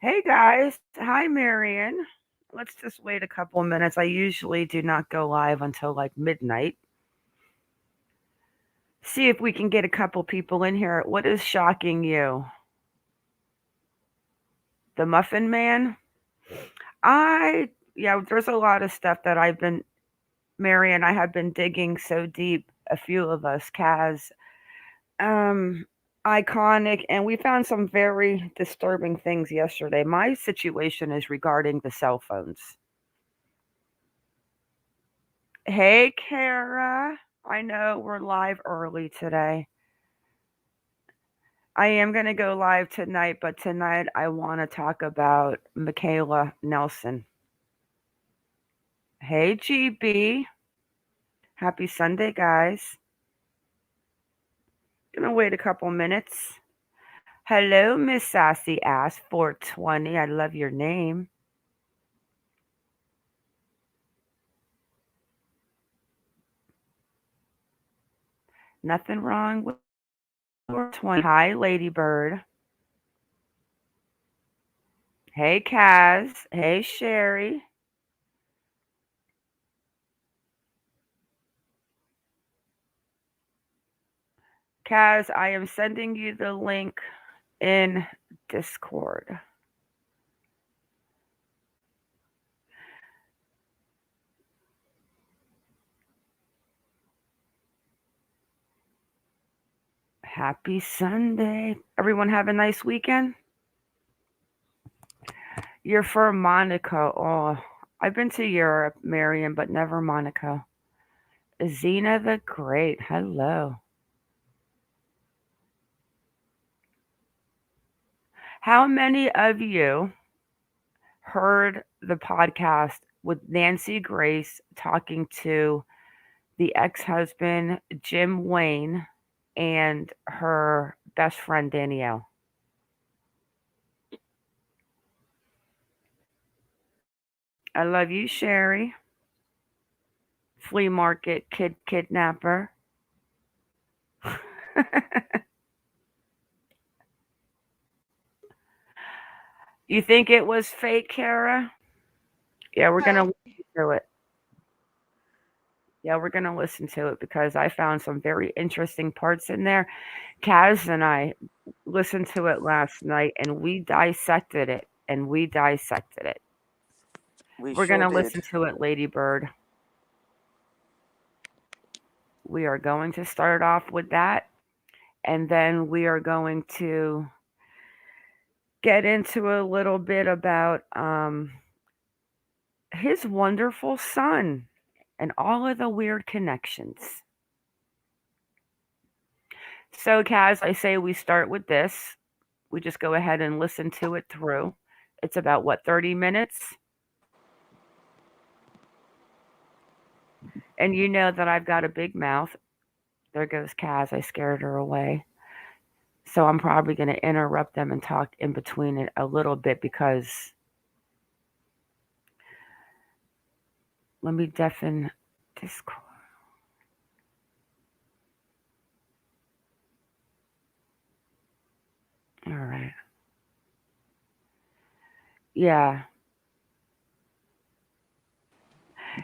Hey guys. Hi, Marion. Let's just wait a couple of minutes. I usually do not go live until like midnight. See if we can get a couple people in here. What is shocking you? The Muffin Man? Yeah, there's a lot of stuff that Marion, I have been digging so deep. A few of us, Kaz, um, iconic, and we found some very disturbing things yesterday. My situation is regarding the cell phones. Hey, Kara. I know we're live early today. I am going to go live tonight, but tonight I want to talk about Michaela Nelson. Hey, GB. Happy Sunday, guys. Gonna wait a couple minutes. Hello, Miss Sassy Ass 420. I love your name. Nothing wrong with 420. Hi, Ladybird. Hey, Kaz. Hey, Sherry. Kaz, I am sending you the link in Discord. Happy Sunday. Everyone have a nice weekend. You're from Monaco. Oh, I've been to Europe, Marion, but never Monaco. Zena the Great. Hello. How many of you heard the podcast with Nancy Grace talking to the ex husband, Jim Wayne, and her best friend, Danielle? I love you, Sherry. Flea market kid kidnapper. You think it was fake, Kara? Yeah, we're gonna Hi. listen to it. Yeah, we're gonna listen to it because I found some very interesting parts in there. Kaz and I listened to it last night and we dissected it and we dissected it. We We're sure gonna did. listen to it, Ladybird. We are going to start off with that and then we are going to get into a little bit about his wonderful son and all of the weird connections. So, Kaz, I say we start with this. We just go ahead and listen to it through. It's about what, 30 minutes? And you know that I've got a big mouth. There goes Kaz. I scared her away. So I'm probably going to interrupt them and talk in between it a little bit because let me deafen Discord. All right. Yeah.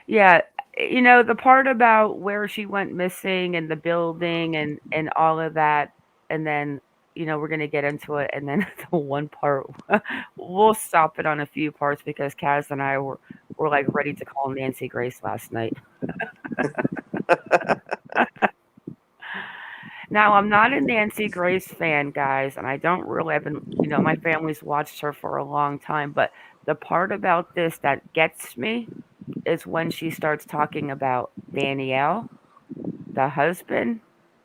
Yeah. You know, the part about where she went missing and the building and all of that, and then we're gonna get into it, and then the one part we'll stop it on a few parts because Kaz and I were like ready to call Nancy Grace last night. Now I'm not a Nancy Grace fan, guys, and I don't really. I've been, my family's watched her for a long time, but the part about this that gets me is when she starts talking about Danielle, the husband,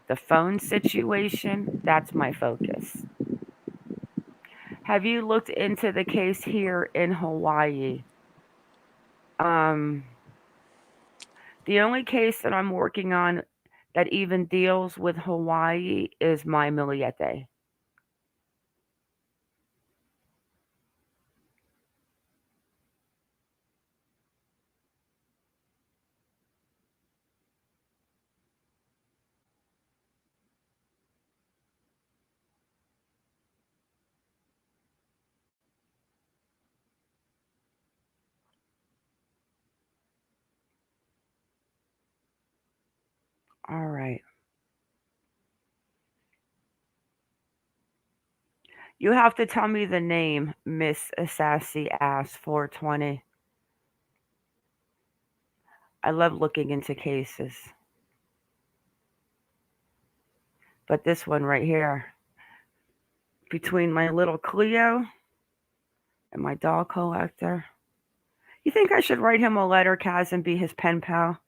the phone situation. That's my focus. Have you looked into the case here in Hawaii? Um, the only case that I'm working on that even deals with Hawaii is my Miliete. All right. You have to tell me the name, Miss Sassy Ass 420. I love looking into cases. But this one right here, between my little Cleo and my doll collector. You think I should write him a letter, Kaz, and be his pen pal?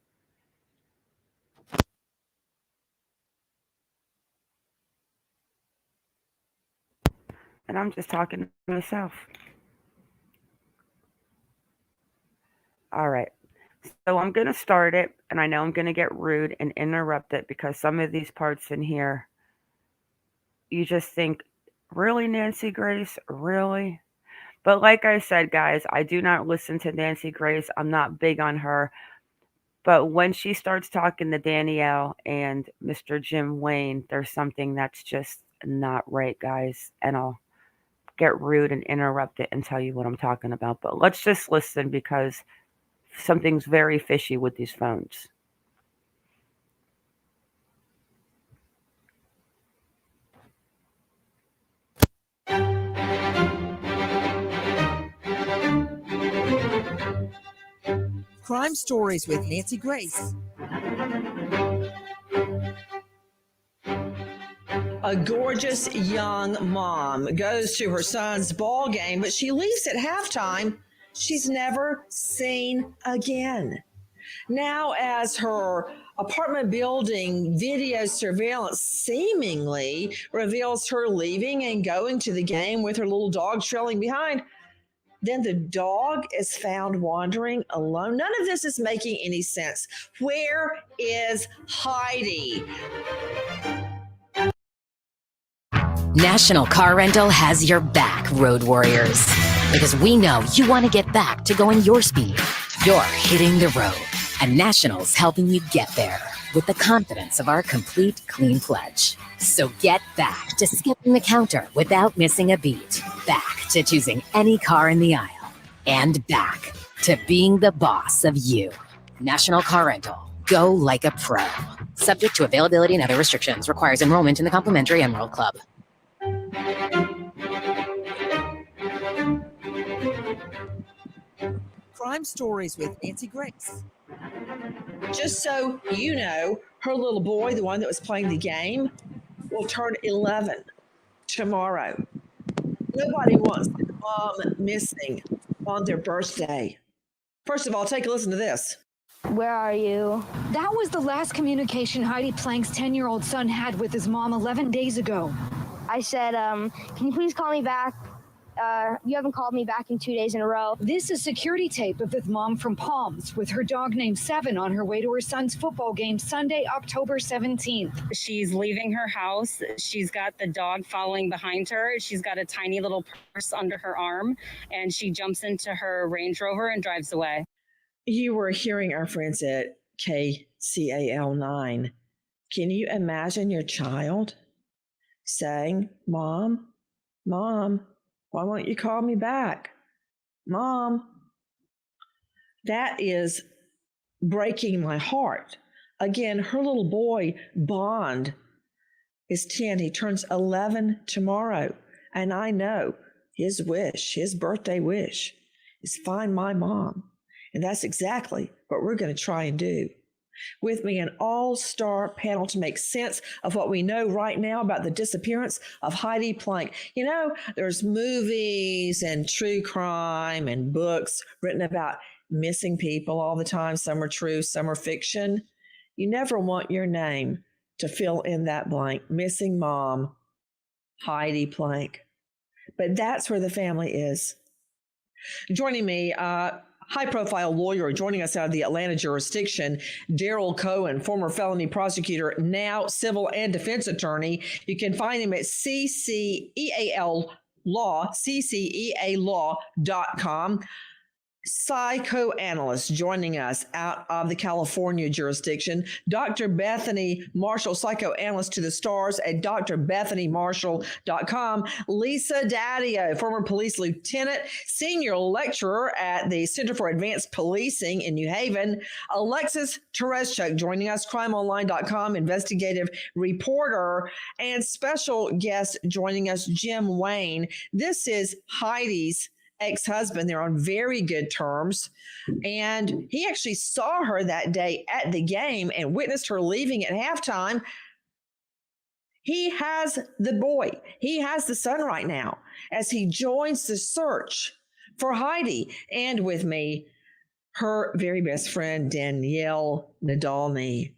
And I'm just talking to myself. All right. So I'm going to start it, and I know I'm going to get rude and interrupt it because some of these parts in here, you just think, really, Nancy Grace? Really? But like I said, guys, I do not listen to Nancy Grace. I'm not big on her. But when she starts talking to Danielle and Mr. Jim Wayne, there's something that's just not right, guys. And I'll get rude and interrupt it and tell you what I'm talking about. But let's just listen because something's very fishy with these phones. Crime Stories with Nancy Grace. A gorgeous young mom goes to her son's ball game, but she leaves at halftime. She's never seen again. Now, as her apartment building video surveillance seemingly reveals her leaving and going to the game with her little dog trailing behind, then the dog is found wandering alone. None of this is making any sense. Where is Heidi? National Car Rental has your back, road warriors. Because we know you want to get back to going your speed. You're hitting the road. And National's helping you get there with the confidence of our complete clean pledge. So get back to skipping the counter without missing a beat. Back to choosing any car in the aisle. And back to being the boss of you. National Car Rental. Go like a pro. Subject to availability and other restrictions. Requires enrollment in the complimentary Emerald Club. Crime Stories with Nancy Grace. Just so you know, her little boy, the one that was playing the game, will turn 11 tomorrow. Nobody wants their mom missing on their birthday. First of all, take a listen to this. Where are you? That was the last communication Heidi Planck's 10-year-old son had with his mom 11 days ago. I said, can you please call me back? You haven't called me back in 2 days in a row. This is security tape of his mom from Palms with her dog named Seven on her way to her son's football game Sunday, October 17th. She's leaving her house. She's got the dog following behind her. She's got a tiny little purse under her arm, and she jumps into her Range Rover and drives away. You were hearing our friends at KCAL 9. Can you imagine your child saying, Mom, why won't you call me back? Mom. That is breaking my heart. Again, her little boy, Bond, is 10. He turns 11 tomorrow. And I know his wish, his birthday wish, is find my mom. And that's exactly what we're going to try and do. With me, an all-star panel to make sense of what we know right now about the disappearance of Heidi Planck. You know, there's movies and true crime and books written about missing people all the time. Some are true, some are fiction. You never want your name to fill in that blank. Missing mom, Heidi Planck. But that's where the family is. Joining me, high-profile lawyer joining us out of the Atlanta jurisdiction, Daryl Cohen, former felony prosecutor, now civil and defense attorney. You can find him at CCEAL Law, CCEAlaw.com. psychoanalyst joining us out of the California jurisdiction, Dr. Bethany Marshall, psychoanalyst to the stars at drbethanymarshall.com. Lisa Daddio, former police lieutenant, senior lecturer at the Center for Advanced Policing in New Haven. Alexis Tereszcuk joining us, crimeonline.com, investigative reporter, and special guest joining us, Jim Wayne. This is Heidi's ex-husband. They're on very good terms. And he actually saw her that day at the game and witnessed her leaving at halftime. He has the boy. He has the son right now as he joins the search for Heidi. And with me, her very best friend, Danielle Nadolny.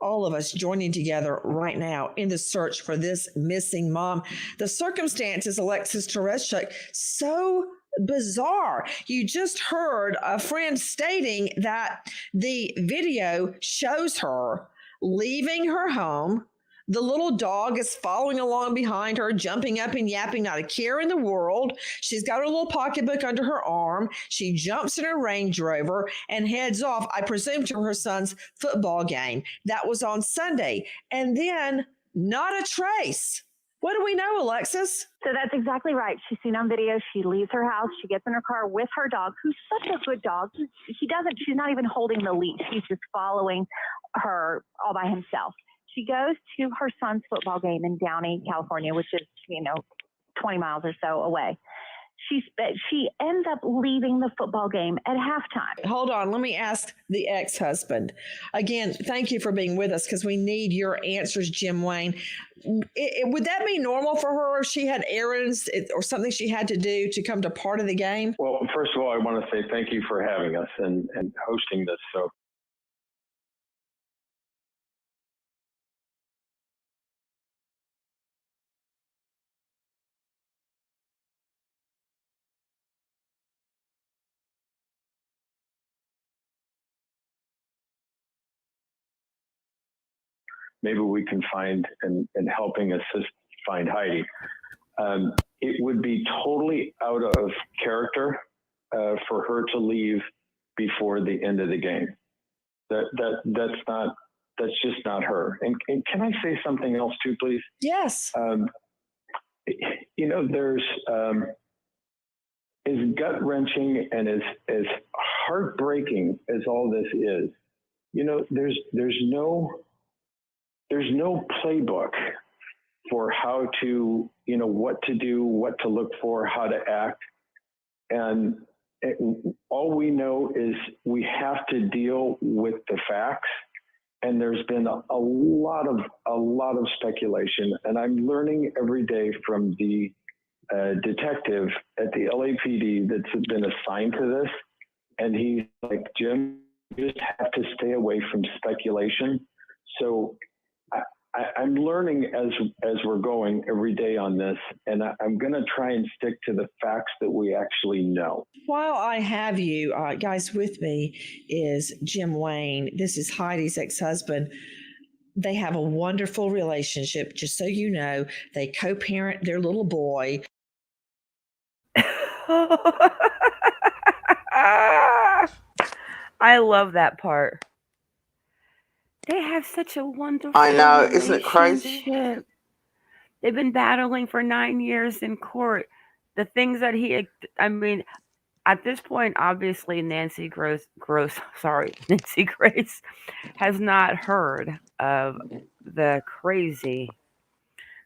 All of us joining together right now in the search for this missing mom. The circumstances, Alexis Tereszcuk, so bizarre. You just heard a friend stating that the video shows her leaving her home. The little dog is following along behind her, jumping up and yapping, not a care in the world. She's got her little pocketbook under her arm. She jumps in her Range Rover and heads off, I presume, to her son's football game. That was on Sunday. And then not a trace. What do we know, Alexis? So that's exactly right. She's seen on video. She leaves her house. She gets in her car with her dog, who's such a good dog. She's not even holding the leash. She's just following her all by himself. She goes to her son's football game in Downey, California, which is, 20 miles or so away. She ends up leaving the football game at halftime. Hold on. Let me ask the ex-husband. Again, thank you for being with us because we need your answers, Jim Wayne. Would that be normal for her if she had errands or something she had to do to come to part of the game? Well, first of all, I want to say thank you for having us and hosting this. So maybe we can find and helping assist find Heidi. It would be totally out of character for her to leave before the end of the game. That's just not her. And can I say something else too, please? Yes. There's as gut wrenching and as heartbreaking as all this is. There's no playbook for how to, what to do, what to look for, how to act. And all we know is we have to deal with the facts. And there's been a lot of speculation. And I'm learning every day from the detective at the LAPD that's been assigned to this. And he's like, Jim, you just have to stay away from speculation. So I'm learning as we're going every day on this, and I'm going to try and stick to the facts that we actually know. While I have you guys with me is Jim Wayne. This is Heidi's ex-husband. They have a wonderful relationship. Just so you know, they co-parent their little boy. I love that part. They have such a wonderful I know, isn't it crazy? relationship. They've been battling for 9 years in court. The things that at this point, obviously, Nancy Grace has not heard of the crazy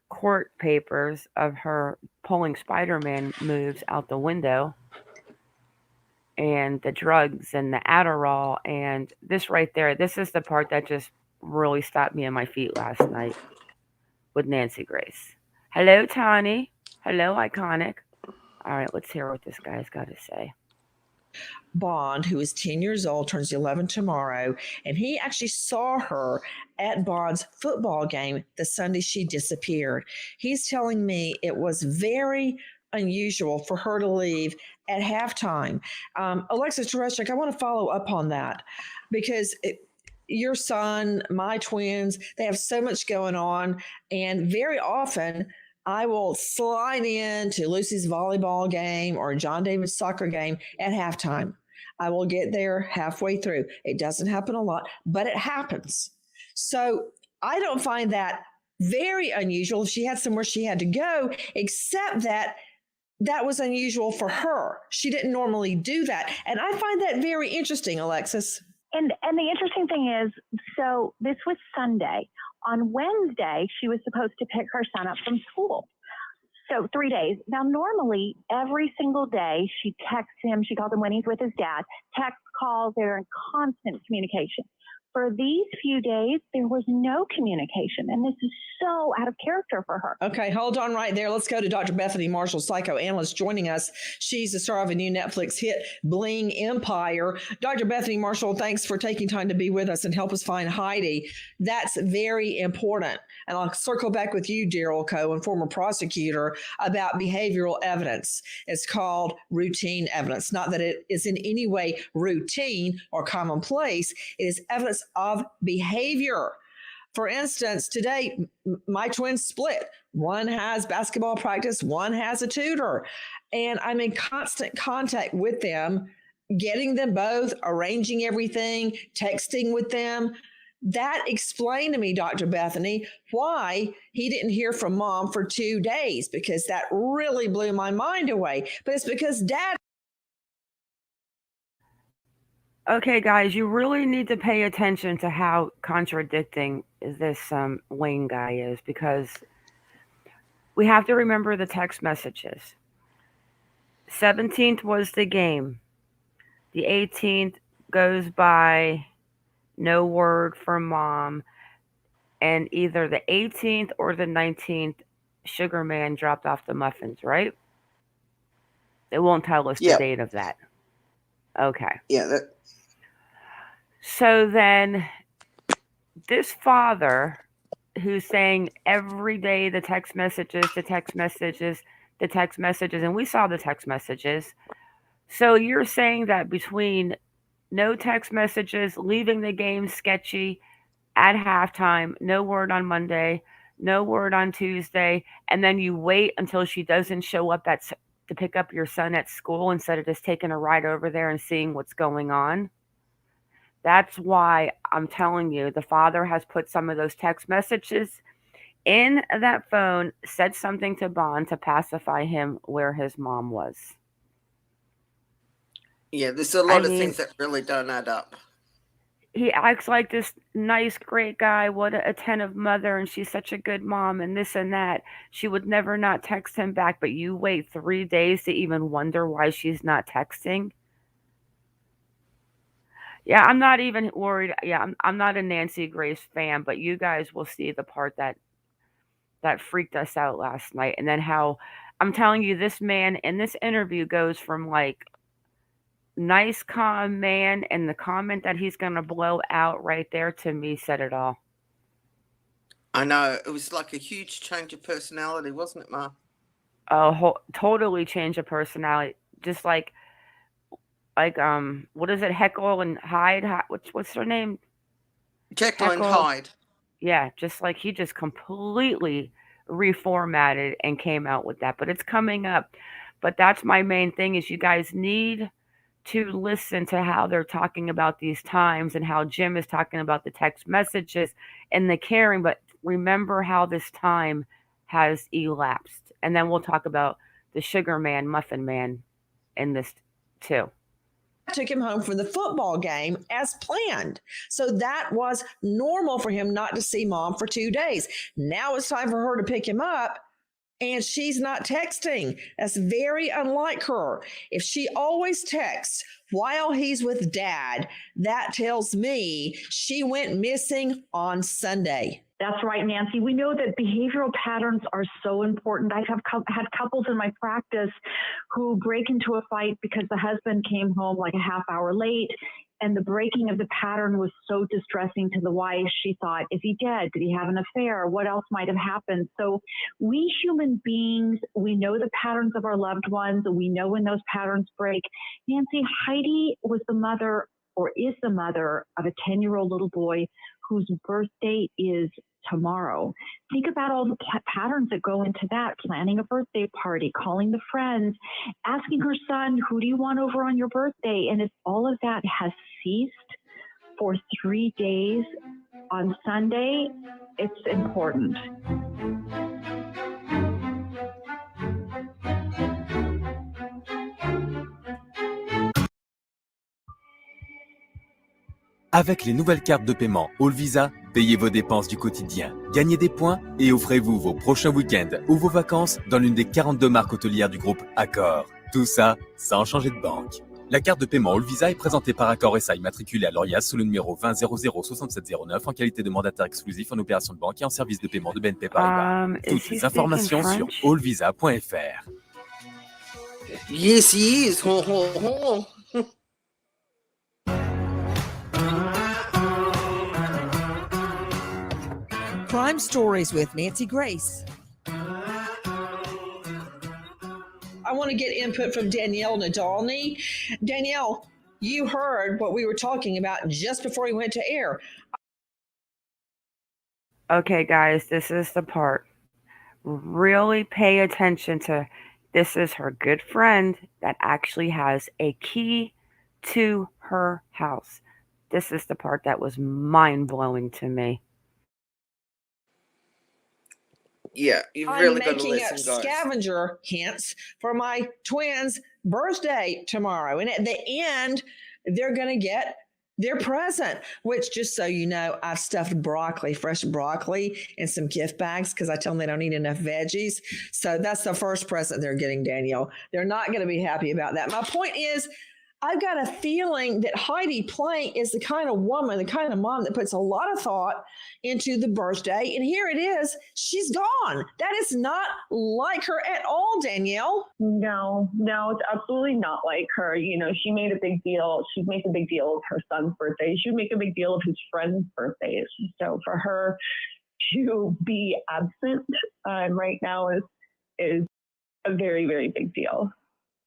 court papers of her pulling Spider-Man moves out the window and the drugs and the Adderall and this right there. This is the part that just really stopped me on my feet last night with Nancy Grace. Hello, Tawny. Hello, Iconic. All right, let's hear what this guy's got to say. Bond, who is 10 years old, turns 11 tomorrow, and he actually saw her at Bond's football game the Sunday she disappeared. He's telling me it was very unusual for her to leave at halftime. Alexis Tereszcuk, I want to follow up on that because your son, my twins, they have so much going on, and very often I will slide in to Lucy's volleyball game or John David's soccer game at halftime. I will get there halfway through. It doesn't happen a lot, but it happens. So I don't find that very unusual if she had somewhere she had to go, except that that was unusual for her. She didn't normally do that. And I find that very interesting, Alexis. And the interesting thing is, so this was Sunday. On Wednesday, she was supposed to pick her son up from school. So 3 days. Now, normally, every single day, she texts him. She calls him when he's with his dad. Text calls. They're in constant communication. For these few days, there was no communication, and this is so out of character for her. Okay, hold on right there. Let's go to Dr. Bethany Marshall, psychoanalyst, joining us. She's the star of a new Netflix hit, Bling Empire. Dr. Bethany Marshall, thanks for taking time to be with us and help us find Heidi. That's very important. And I'll circle back with you, Daryl Cohen, former prosecutor, about behavioral evidence. It's called routine evidence. Not that it is in any way routine or commonplace. It is evidence of behavior. For instance, today, my twins split. One has basketball practice, one has a tutor. And I'm in constant contact with them, getting them both, arranging everything, texting with them. That explained to me, Dr. Bethany, why he didn't hear from mom for 2 days, because that really blew my mind away. But it's because dad. Okay, guys, you really need to pay attention to how contradicting this Wayne guy is, because we have to remember the text messages. 17th was the game. The 18th goes by, no word from mom. And either the 18th or the 19th, Sugar Man dropped off the muffins, right? It won't tell us the date of that. Okay. Yeah. So then this father who's saying every day the text messages, and we saw the text messages. So you're saying that between no text messages, leaving the game sketchy at halftime, no word on Monday, no word on Tuesday, and then you wait until she doesn't show up to pick up your son at school instead of just taking a ride over there and seeing what's going on. That's why I'm telling you, the father has put some of those text messages in that phone, said something to Bond to pacify him where his mom was. Yeah, there's a lot of things that really don't add up. He acts like this nice, great guy, what a attentive mother, and she's such a good mom, and this and that. She would never not text him back, but you wait 3 days to even wonder why she's not texting. Yeah, I'm not even worried. Yeah, I'm not a Nancy Grace fan, but you guys will see the part that freaked us out last night. And then how, I'm telling you, this man in this interview goes from like nice, calm man, and the comment that he's going to blow out right there, to me, said it all. I know. It was like a huge change of personality, wasn't it, Ma? Totally change of personality. Just like what is it, Heckle and Hyde? What's her name? Jekyll and Hyde. Yeah, just like he just completely reformatted and came out with that. But it's coming up. But that's my main thing, is you guys need to listen to how they're talking about these times and how Jim is talking about the text messages and the caring. But remember how this time has elapsed. And then we'll talk about the Sugar Man, Muffin Man in this too. Took him home from the football game as planned. So that was normal for him not to see mom for 2 days. Now it's time for her to pick him up, and she's not texting. That's very unlike her. If she always texts while he's with dad, that tells me she went missing on Sunday. That's right, Nancy. We know that behavioral patterns are so important. I have had couples in my practice who break into a fight because the husband came home like a half hour late, and the breaking of the pattern was so distressing to the wife. She thought, is he dead? Did he have an affair? What else might have happened? So we human beings, we know the patterns of our loved ones. We know when those patterns break. Nancy, Heidi was the mother, or is the mother, of a 10-year-old little boy whose birthday is tomorrow. Think about all the patterns that go into that. Planning a birthday party, calling the friends, asking her son, who do you want over on your birthday? And if all of that has ceased for 3 days on Sunday, it's important. Avec les nouvelles cartes de paiement All Visa, payez vos dépenses du quotidien, gagnez des points et offrez-vous vos prochains week-ends ou vos vacances dans l'une des 42 marques hôtelières du groupe Accor. Tout ça sans changer de banque. La carte de paiement All Visa est présentée par Accor SA, immatriculée à l'ORIAS sous le numéro 20 00 6709 en qualité de mandataire exclusif en opération de banque et en service de paiement de BNP Paribas. Toutes les informations sur allvisa.fr. Yes, he is. Ho, ho, ho. Crime Stories with Nancy Grace. I want to get input from Danielle Nadolny. Danielle, you heard what we were talking about just before we went to air. Okay, guys, this is the part. Really pay attention to this. Is her good friend that actually has a key to her house. This is the part that was mind-blowing to me. Yeah, you've really got to I'm making up listen, guys. scavenger hints for my twins' birthday tomorrow. And at the end, they're going to get their present, which, just so you know, I've stuffed broccoli, fresh broccoli, in some gift bags because I tell them they don't eat enough veggies. So that's the first present they're getting, Danielle. They're not going to be happy about that. My point is, I've got a feeling that Heidi Planck is the kind of woman, the kind of mom that puts a lot of thought into the birthday. And here it is. She's gone. That is not like her at all, Danielle. No, it's absolutely not like her. You know, she made a big deal. She'd make a big deal of her son's birthday. She'd make a big deal of his friends' birthdays. So for her to be absent right now is a very, very big deal.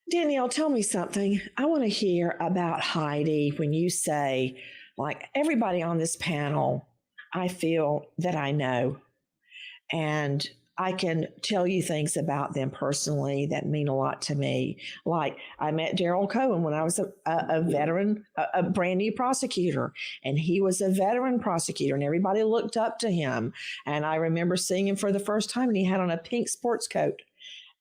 Danielle, tell me something. I want to hear about Heidi when you say, like, everybody on this panel, I feel that I know. And I can tell you things about them personally that mean a lot to me. Like, I met Daryl Cohen when I was a veteran, a brand new prosecutor, and he was a veteran prosecutor, and everybody looked up to him. And I remember seeing him for the first time, and he had on a pink sports coat.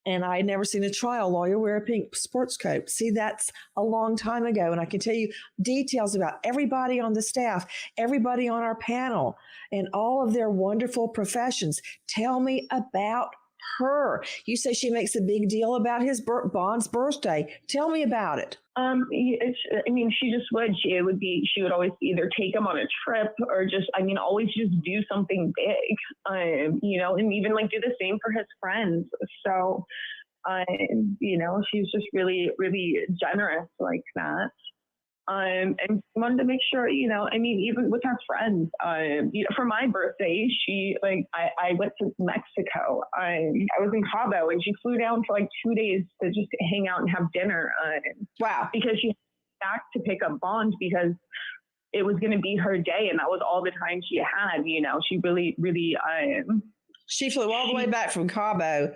And I had never seen a trial lawyer wear a pink sports coat. See, that's a long time ago. And I can tell you details about everybody on the staff, everybody on our panel, and all of their wonderful professions. Tell me about her. You say she makes a big deal about his Bond's birthday. Tell me about it. She just would. She would always either take him on a trip or always just do something big, and even like do the same for his friends. So, she's just really, really generous like that. And wanted to make sure, even with her friends, for my birthday, I went to Mexico. I was in Cabo, and she flew down for like 2 days to just hang out and have dinner. Wow. Because she had back to pick up Bond because it was going to be her day, and that was all the time she had. She really, really. She flew all the way back from Cabo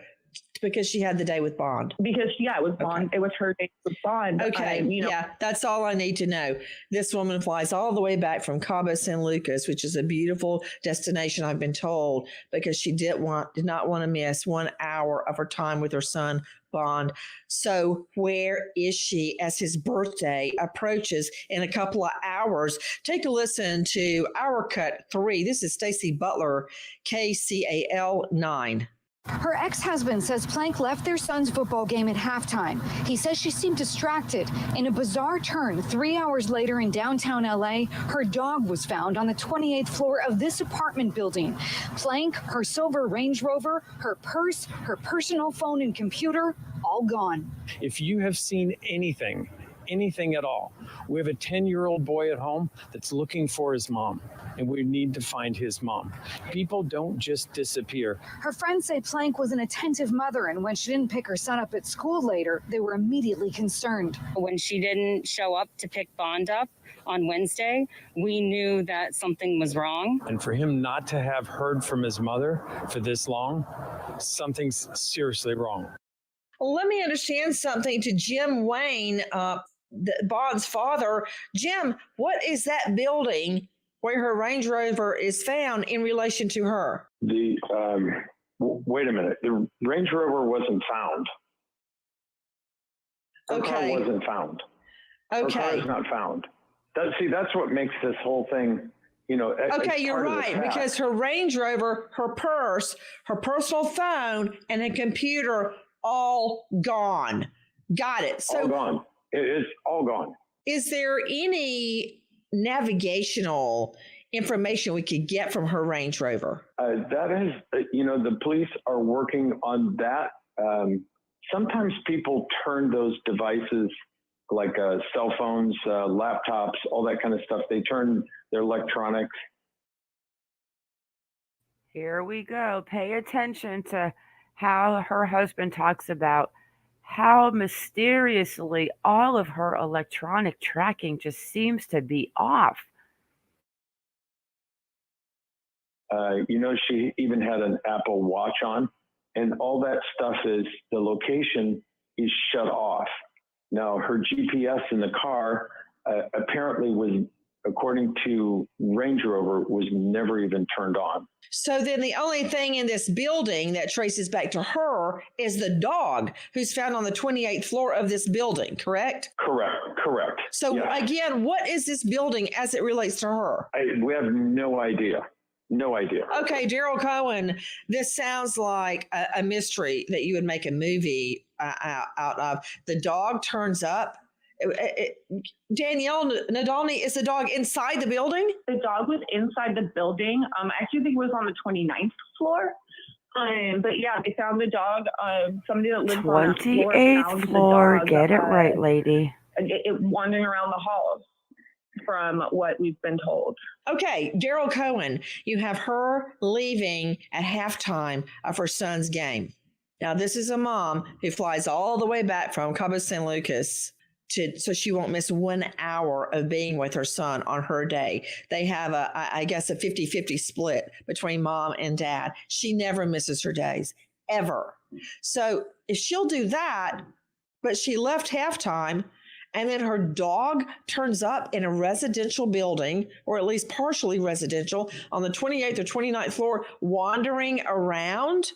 because she had the day with Bond. Because it was Bond. Okay. It was her day with Bond. Okay, yeah, that's all I need to know. This woman flies all the way back from Cabo San Lucas, which is a beautiful destination, I've been told, because she did not want to miss 1 hour of her time with her son, Bond. So where is she as his birthday approaches in a couple of hours? Take a listen to Our Cut 3. This is Stacey Butler, KCAL 9. Her ex-husband says Planck left their son's football game at halftime. He says she seemed distracted. In a bizarre turn, 3 hours later in downtown LA, her dog was found on the 28th floor of this apartment building. Planck, her silver Range Rover, her purse, her personal phone and computer, all gone. If you have seen anything anything at all. We have a 10-year-old boy at home that's looking for his mom, and we need to find his mom. People don't just disappear. Her friends say Planck was an attentive mother, and when she didn't pick her son up at school later, they were immediately concerned. When she didn't show up to pick Bond up on Wednesday, we knew that something was wrong. And for him not to have heard from his mother for this long, something's seriously wrong. Well, let me understand something to Jim Wayne, Bond's father. Jim, what is that building where her Range Rover is found in relation to her? Wait a minute. The Range Rover wasn't found. Her car wasn't found. Her car is not found. That's what makes this whole thing, Okay, you're right, because her Range Rover, her purse, her personal phone, and a computer all gone. Got it. So all gone. It's all gone. Is there any navigational information we could get from her Range Rover? That is, the police are working on that. Sometimes people turn those devices like cell phones, laptops, all that kind of stuff. They turn their electronics. Here we go. Pay attention to how her husband talks about how mysteriously all of her electronic tracking just seems to be off. She even had an Apple Watch on, and all that stuff is, the location is shut off. Now, her GPS in the car apparently was, according to Range Rover, was never even turned on. So then the only thing in this building that traces back to her is the dog who's found on the 28th floor of this building, correct? Correct. So again, what is this building as it relates to her? We have no idea. No idea. Okay, Daryl Cohen, this sounds like a mystery that you would make a movie out of. The dog turns up. Danielle Nadolny, is the dog inside the building? The dog was inside the building. I actually think it was on the 29th floor. But yeah, they found the dog. Somebody that lives on that floor. 28th floor. Get it right, lady. It wandering around the halls, from what we've been told. Okay, Daryl Cohen, you have her leaving at halftime of her son's game. Now, this is a mom who flies all the way back from Cabo San Lucas so she won't miss 1 hour of being with her son on her day. They have I guess a 50-50 split between mom and dad. She never misses her days, ever. So if she'll do that, but she left halftime, and then her dog turns up in a residential building, or at least partially residential, on the 28th or 29th floor, wandering around.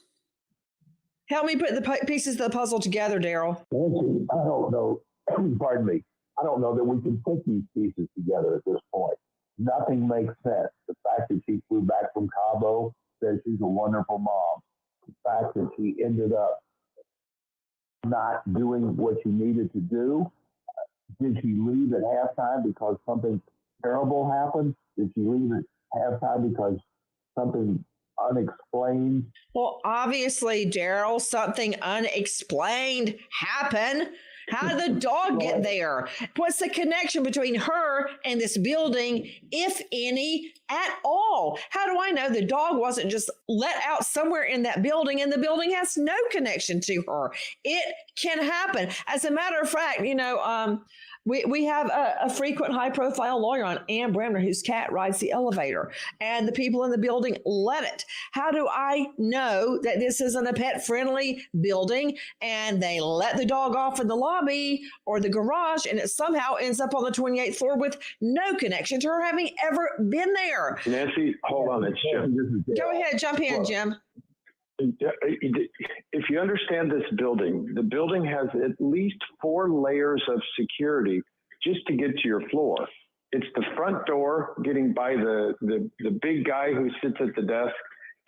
Help me put the pieces of the puzzle together, Daryl. Nancy, I don't know. Pardon me. I don't know that we can put these pieces together at this point. Nothing makes sense. The fact that she flew back from Cabo says she's a wonderful mom. The fact that she ended up not doing what she needed to do. Did she leave at halftime because something terrible happened? Did she leave at halftime because something unexplained? Well, obviously, Daryl, something unexplained happened. How did the dog get there? What's the connection between her and this building, if any, at all? How do I know the dog wasn't just let out somewhere in that building and the building has no connection to her? It can happen. As a matter of fact, we have a frequent high-profile lawyer on, Ann Bremner, whose cat rides the elevator, and the people in the building let it. How do I know that this isn't a pet-friendly building and they let the dog off in the lobby or the garage and it somehow ends up on the 28th floor with no connection to her having ever been there? Nancy, hold on. It's Jim. Go ahead. Jump in, Jim. If you understand this building, the building has at least 4 layers of security just to get to your floor. It's the front door, getting by the big guy who sits at the desk,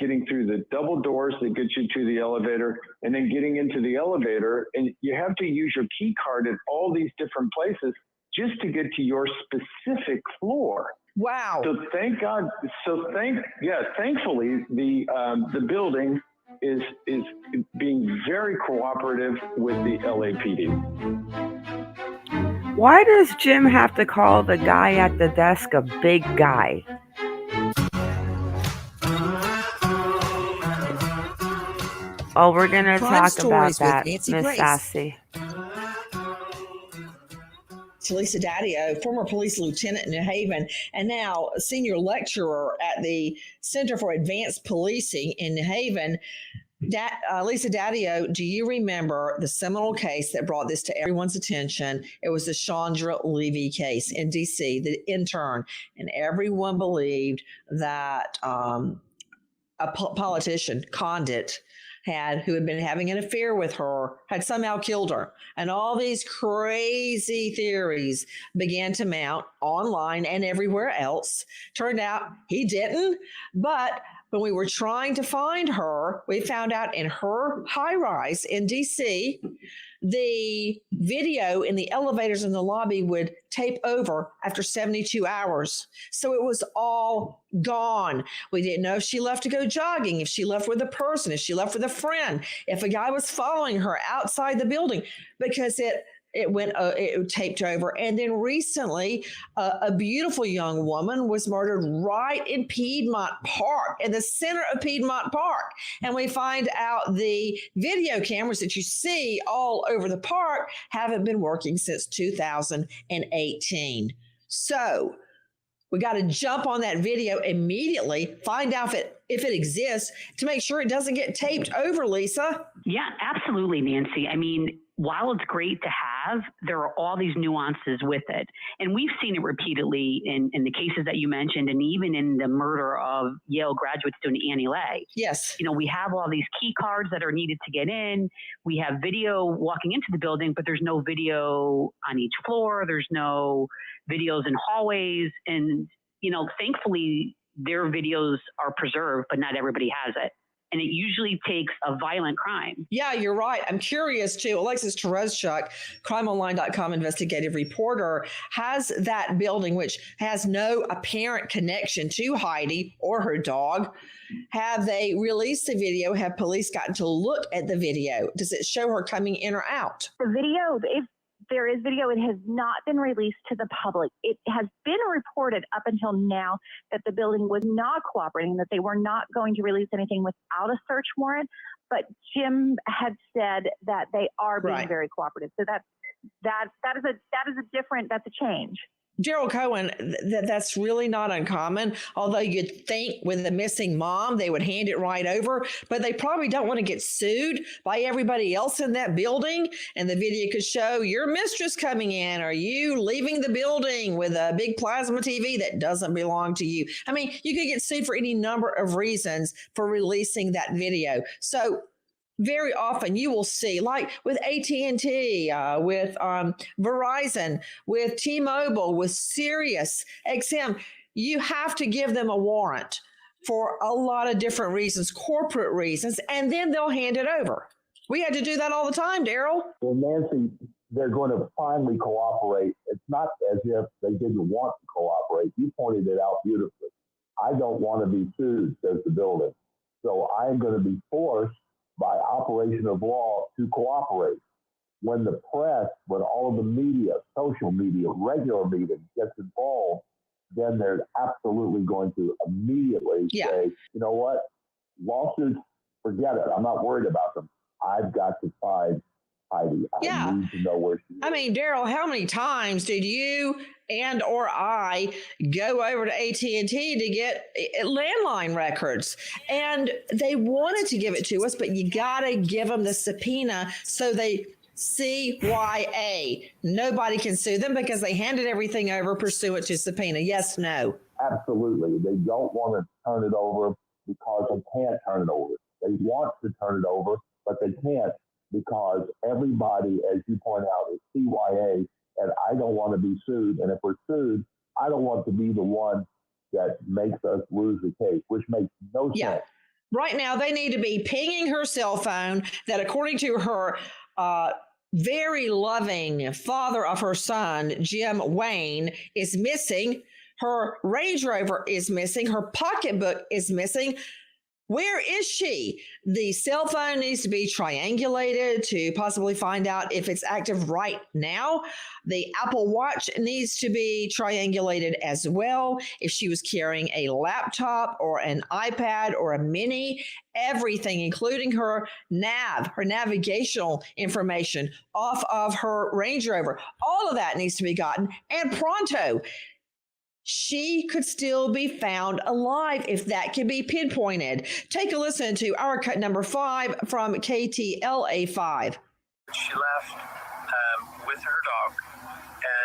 getting through the double doors that get you to the elevator, and then getting into the elevator. And you have to use your key card at all these different places just to get to your specific floor. Wow. So thank God. Thankfully, the building is being very cooperative with the LAPD. Why does Jim have to call the guy at the desk a big guy? Oh, we're going to Crime talk about Stories with that, Nancy Miss Grace. Sassy. Lisa Daddio, former police lieutenant in New Haven, and now a senior lecturer at the Center for Advanced Policing in New Haven. Lisa Daddio, do you remember the seminal case that brought this to everyone's attention? It was the Chandra Levy case in D.C., the intern, and everyone believed that a politician, Condit, who had been having an affair with her, had somehow killed her. And all these crazy theories began to mount online and everywhere else. Turned out he didn't, but when we were trying to find her, we found out in her high rise in DC, the video in the elevators in the lobby would tape over after 72 hours. So it was all gone. We didn't know if she left to go jogging, if she left with a person, if she left with a friend, if a guy was following her outside the building, because it taped over. And then recently, a beautiful young woman was murdered right in Piedmont Park, in the center of Piedmont Park. And we find out the video cameras that you see all over the park haven't been working since 2018. So we got to jump on that video immediately, find out if it exists, to make sure it doesn't get taped over, Lisa. Yeah, absolutely, Nancy. I mean, while it's great to have, there are all these nuances with it. And we've seen it repeatedly in the cases that you mentioned, and even in the murder of Yale graduate student Annie Lay. Yes. You know, we have all these key cards that are needed to get in. We have video walking into the building, but there's no video on each floor. There's no videos in hallways. And, you know, thankfully, their videos are preserved, but not everybody has it. And it usually takes a violent crime. Yeah, you're right. I'm curious too. Alexis Terezchuk, crimeonline.com investigative reporter, has that building, which has no apparent connection to Heidi or her dog. Have they released the video? Have police gotten to look at the video? Does it show her coming in or out? The video, if there is video, it has not been released to the public. It has been reported up until now that the building was not cooperating, that they were not going to release anything without a search warrant. But Jim had said that they are being very cooperative. So that's a change. Gerald Cohen, that's really not uncommon. Although you'd think with the missing mom, they would hand it right over, but they probably don't want to get sued by everybody else in that building. And the video could show your mistress coming in, or you leaving the building with a big plasma TV that doesn't belong to you. I mean, you could get sued for any number of reasons for releasing that video. So very often you will see, like with AT&T, with Verizon, with T-Mobile, with Sirius XM, you have to give them a warrant for a lot of different reasons, corporate reasons, and then they'll hand it over. We had to do that all the time, Daryl. Well, Nancy, they're going to finally cooperate. It's not as if they didn't want to cooperate. You pointed it out beautifully. I don't want to be sued, says the building. So I'm going to be forced by operation of law to cooperate. When the press, when all of the media, social media, regular media gets involved, then they're absolutely going to immediately say, you know what, lawsuits, forget it. I'm not worried about them. I've got to find Heidi. I need to know where she is. I mean, Daryl, how many times did you and or I go over to AT&T to get landline records? And they wanted to give it to us, but you got to give them the subpoena so they CYA. Nobody can sue them because they handed everything over pursuant to subpoena. Yes, no. Absolutely. They don't want to turn it over because they can't turn it over. They want to turn it over, but they can't because everybody, as you point out, is CYA, and I don't want to be sued. And if we're sued, I don't want to be the one that makes us lose the case, which makes no sense. Right now, they need to be pinging her cell phone that, according to her very loving father of her son, Jim Wayne, is missing. Her Range Rover is missing. Her pocketbook is missing. Where is she? The cell phone needs to be triangulated to possibly find out if it's active right now. The Apple Watch needs to be triangulated as well. If she was carrying a laptop or an iPad or a mini, everything, including her navigational information off of her Range Rover, all of that needs to be gotten. And pronto, she could still be found alive if that can be pinpointed. Take a listen to our cut number 5 from KTLA5. She left with her dog,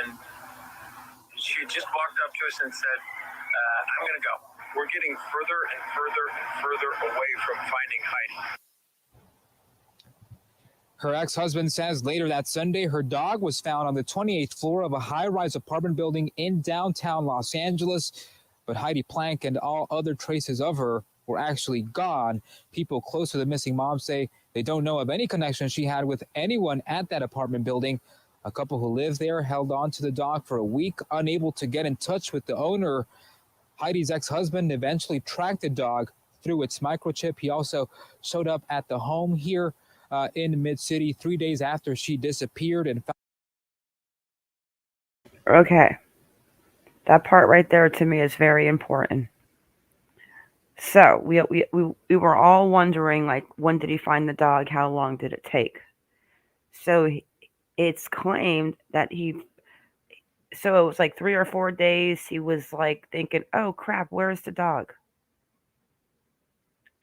and she had just walked up to us and said, I'm going to go. We're getting further and further and further away from finding Heidi. Her ex-husband says later that Sunday, her dog was found on the 28th floor of a high-rise apartment building in downtown Los Angeles. But Heidi Planck and all other traces of her were actually gone. People close to the missing mom say they don't know of any connection she had with anyone at that apartment building. A couple who lived there held on to the dog for a week, unable to get in touch with the owner. Heidi's ex-husband eventually tracked the dog through its microchip. He also showed up at the home here in Mid-City 3 days after she disappeared. And Okay. That part right there to me is very important. So we were all wondering, like, when did he find the dog? How long did it take? So it's claimed that so it was like 3 or 4 days. He was like thinking, oh crap, where's the dog?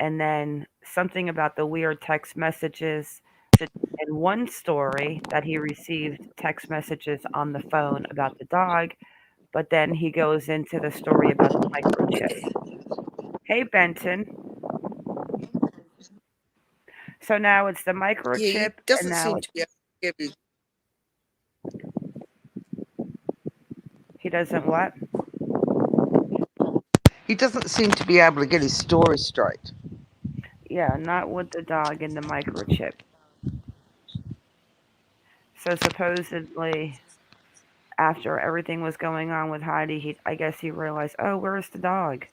And then something about the weird text messages. And one story that he received text messages on the phone about the dog, but then he goes into the story about the microchip. Hey, Benton. So now it's the microchip, Yeah, he and doesn't now seem to be able to give you. he doesn't what? He doesn't seem to be able to get his story straight. Yeah, not with the dog and the microchip. So supposedly, after everything was going on with Heidi, I guess he realized, oh, where's the dog?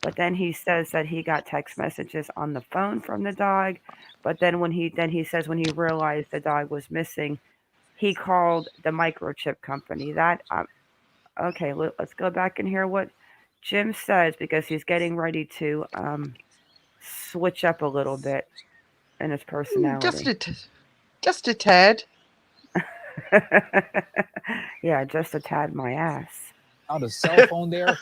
But then he says that he got text messages on the phone from the dog. But then he says when he realized the dog was missing, he called the microchip company. Okay, let's go back and hear what Jim says, because he's getting ready to switch up a little bit in his personality. Just a tad. Yeah, just a tad my ass. Found a cell phone there.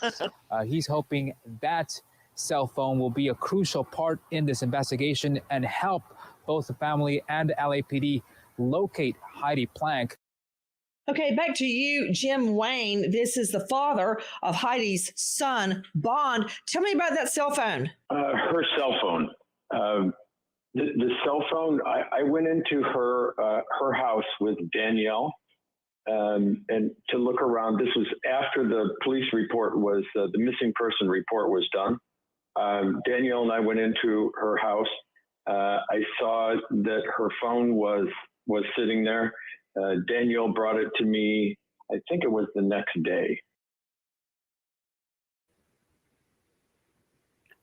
He's hoping that cell phone will be a crucial part in this investigation and help both the family and LAPD locate Heidi Planck. Okay, back to you, Jim Wayne. This is the father of Heidi's son, Bond. Tell me about that cell phone. Her cell phone. The cell phone. I went into her house with Danielle, and to look around. This was after the police report was the missing person report was done. Danielle and I went into her house. I saw that her phone was sitting there. Danielle brought it to me, I think it was the next day.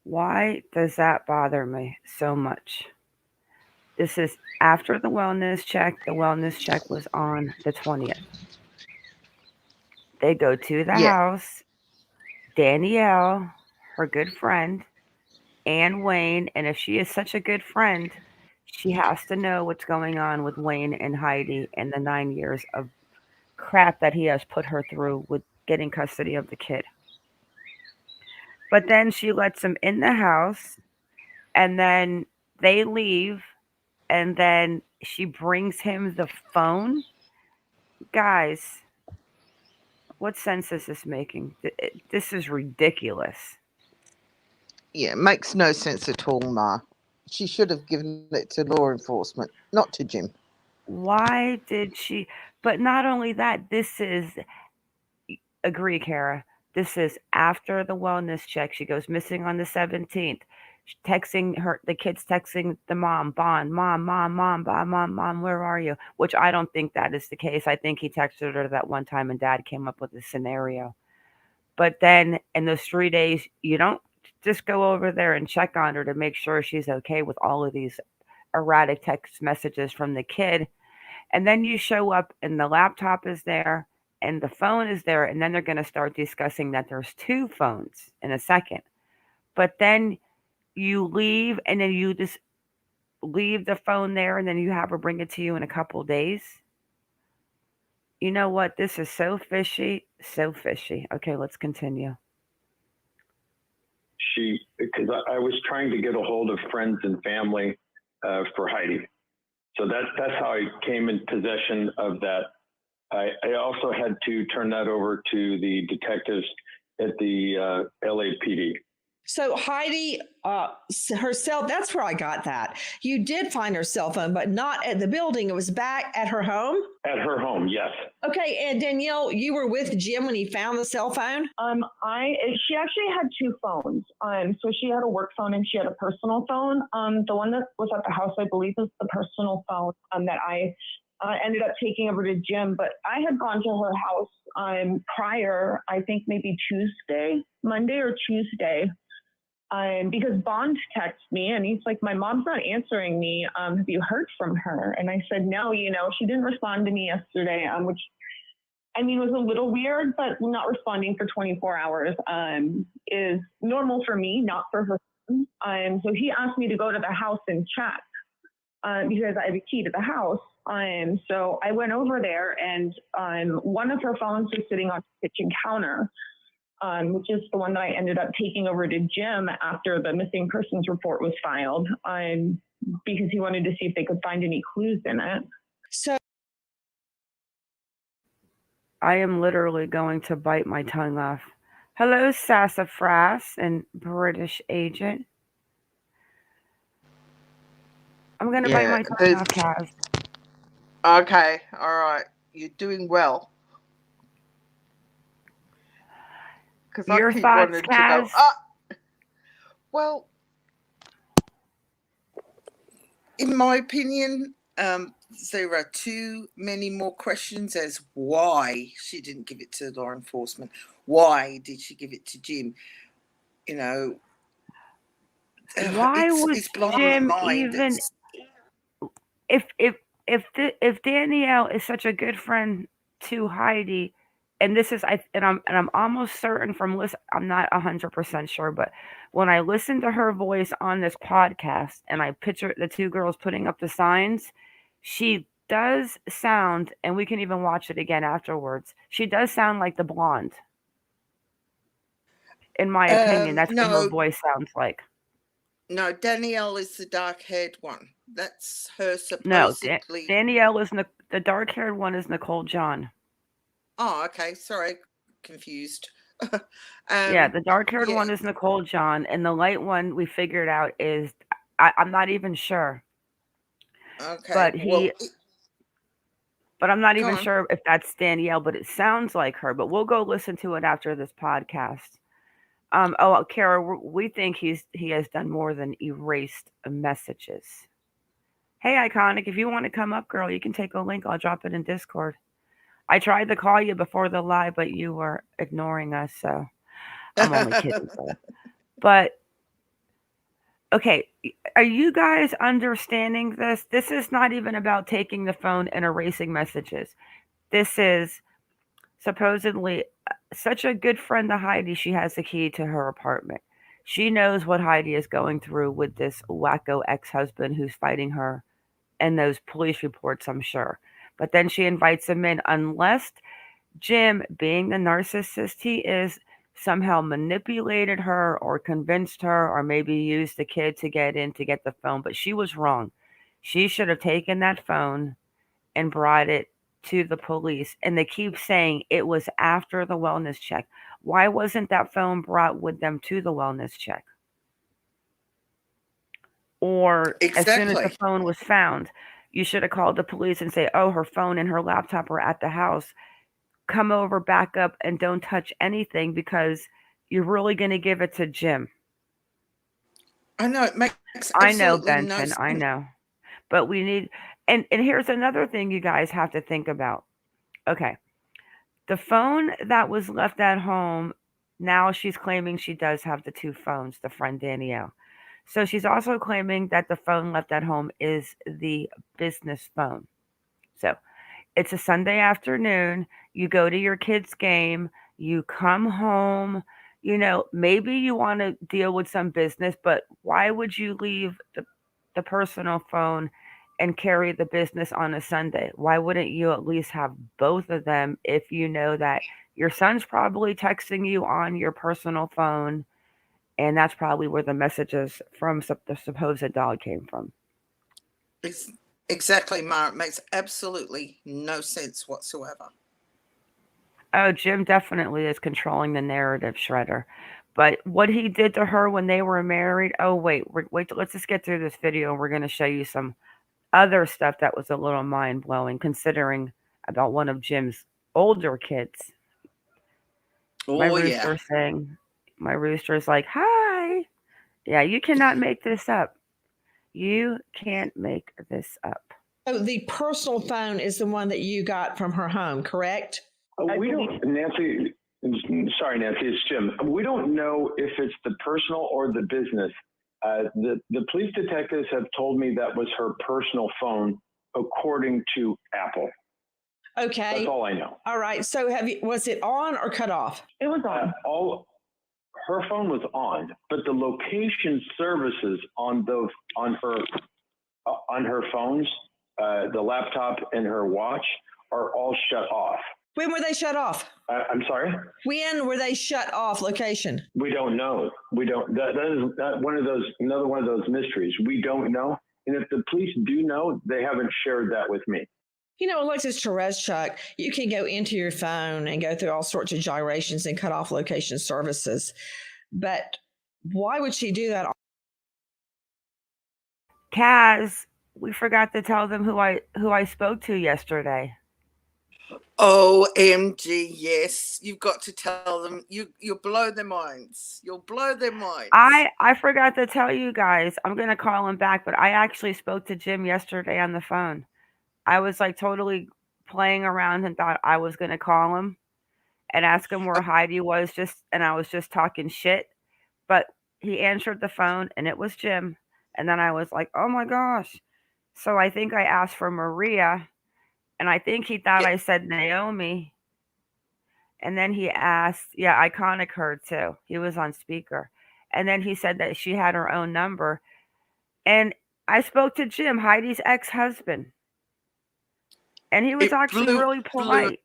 Why does that bother me so much? This is after the wellness check. The wellness check was on the 20th. They go to the house. Danielle, her good friend, and Wayne, and if she is such a good friend, she has to know what's going on with Wayne and Heidi and the 9 years of crap that he has put her through with getting custody of the kid. But then she lets him in the house, and then they leave, and then she brings him the phone. Guys, what sense is this making? This is ridiculous. Yeah, it makes no sense at all, Ma. She should have given it to law enforcement, not to Jim. Why did she? But not only that, agree, Kara. This is after the wellness check. She goes missing on the 17th. The kid's texting the mom, Bond, mom, where are you? Which I don't think that is the case. I think he texted her that one time and dad came up with a scenario. But then in those 3 days, you don't just go over there and check on her to make sure she's okay with all of these erratic text messages from the kid. And then you show up and the laptop is there and the phone is there. And then they're going to start discussing that there's two phones in a second. But then you leave and then you just leave the phone there and then you have her bring it to you in a couple days. You know what? This is so fishy. So fishy. Okay, let's continue. Because I was trying to get a hold of friends and family for Heidi. So that's how I came in possession of that. I also had to turn that over to the detectives at the LAPD. So Heidi, herself, that's where I got that. You did find her cell phone, but not at the building. It was back at her home? At her home, yes. Okay, and Danielle, you were with Jim when he found the cell phone? She actually had two phones. So she had a work phone and she had a personal phone. The one that was at the house, I believe, is the personal phone that I ended up taking over to Jim. But I had gone to her house prior, I think maybe Monday or Tuesday. Because Bond texted me and he's like, my mom's not answering me. Have you heard from her? And I said, no, she didn't respond to me yesterday, which I mean was a little weird, but not responding for 24 hours is normal for me, not for her. So he asked me to go to the house and check because I have a key to the house. So I went over there and one of her phones was sitting on the kitchen counter. Which is the one that I ended up taking over to Jim after the missing persons report was filed, because he wanted to see if they could find any clues in it. So I am literally going to bite my tongue off. Hello, Sassafras and British agent. I'm going to bite my tongue off, Kaz. Okay, all right. You're doing well. Your thoughts, Kaz? Well, in my opinion, there are too many more questions as why she didn't give it to law enforcement. Why did she give it to Jim? Why was Jim even? If Danielle is such a good friend to Heidi, and this is I'm almost certain from listen, I'm not 100% sure, but when I listen to her voice on this podcast and I picture the two girls putting up the signs, she does sound, and we can even watch it again afterwards. She does sound like the blonde. In my opinion, that's what her voice sounds like. No, Danielle is the dark-haired one. That's her supposedly. No, Danielle is the dark-haired one is Nicole John. Oh, okay. Sorry, confused. Yeah, the dark-haired one is Nicole John, and the light one we figured out is I'm not even sure. Okay, but I'm not even sure if that's Danielle, but it sounds like her. But we'll go listen to it after this podcast. Kara, we think he has done more than erased messages. Hey, Iconic, if you want to come up, girl, you can take a link. I'll drop it in Discord. I tried to call you before the live, but you were ignoring us, so I'm only kidding. But, okay, are you guys understanding this? This is not even about taking the phone and erasing messages. This is supposedly such a good friend to Heidi. She has the key to her apartment. She knows what Heidi is going through with this wacko ex-husband who's fighting her and those police reports, I'm sure. But then she invites him in unless Jim, being the narcissist he is, somehow manipulated her or convinced her or maybe used the kid to get in to get the phone. But she was wrong. She should have taken that phone and brought it to the police. And they keep saying it was after the wellness check. Why wasn't that phone brought with them to the wellness check? Or as soon as the phone was found, you should have called the police and say, oh, her phone and her laptop are at the house. Come over, back up, and don't touch anything because you're really going to give it to Jim. I know, it makes I know, absolutely Benson, no sense. I know. But we need, and here's another thing you guys have to think about. Okay. The phone that was left at home Now she's claiming she does have the two phones, the friend Danielle. So she's also claiming that the phone left at home is the business phone. So it's a Sunday afternoon. You go to your kid's game, you come home. Maybe you want to deal with some business, but why would you leave the personal phone and carry the business on a Sunday? Why wouldn't you at least have both of them if you know that your son's probably texting you on your personal phone, and that's probably where the messages from the supposed dog came from? Exactly, Mar. It makes absolutely no sense whatsoever. Oh, Jim definitely is controlling the narrative, Shredder. But what he did to her when they were married, oh, wait, let's just get through this video and we're going to show you some other stuff that was a little mind blowing, considering about one of Jim's older kids. My rooster saying, my rooster's like, hi. Yeah, you cannot make this up. You can't make this up. So the personal phone is the one that you got from her home, correct? We don't, Nancy. Sorry, Nancy, it's Jim. We don't know if it's the personal or the business. The police detectives have told me that was her personal phone, according to Apple. Okay. That's all I know. All right. So was it on or cut off? It was on. Her phone was on, but the location services on her phones, the laptop and her watch, are all shut off. When were they shut off? I'm sorry? When were they shut off location? We don't know. We don't. That is another one of those mysteries. We don't know. And if the police do know, they haven't shared that with me. Alexis Tereszchuk, you can go into your phone and go through all sorts of gyrations and cut off location services. But why would she do that? Kaz, we forgot to tell them who I spoke to yesterday. OMG, yes. You've got to tell them. You'll blow their minds. You'll blow their minds. I forgot to tell you guys. I'm going to call him back, but I actually spoke to Jim yesterday on the phone. I was like totally playing around and thought I was going to call him and ask him where Heidi was, and I was just talking shit. But he answered the phone and it was Jim. And then I was like, oh my gosh. So I think I asked for Maria. And I think he thought I said Naomi. And then he asked, Iconic heard too. He was on speaker. And then he said that she had her own number. And I spoke to Jim, Heidi's ex-husband. And he was actually really polite.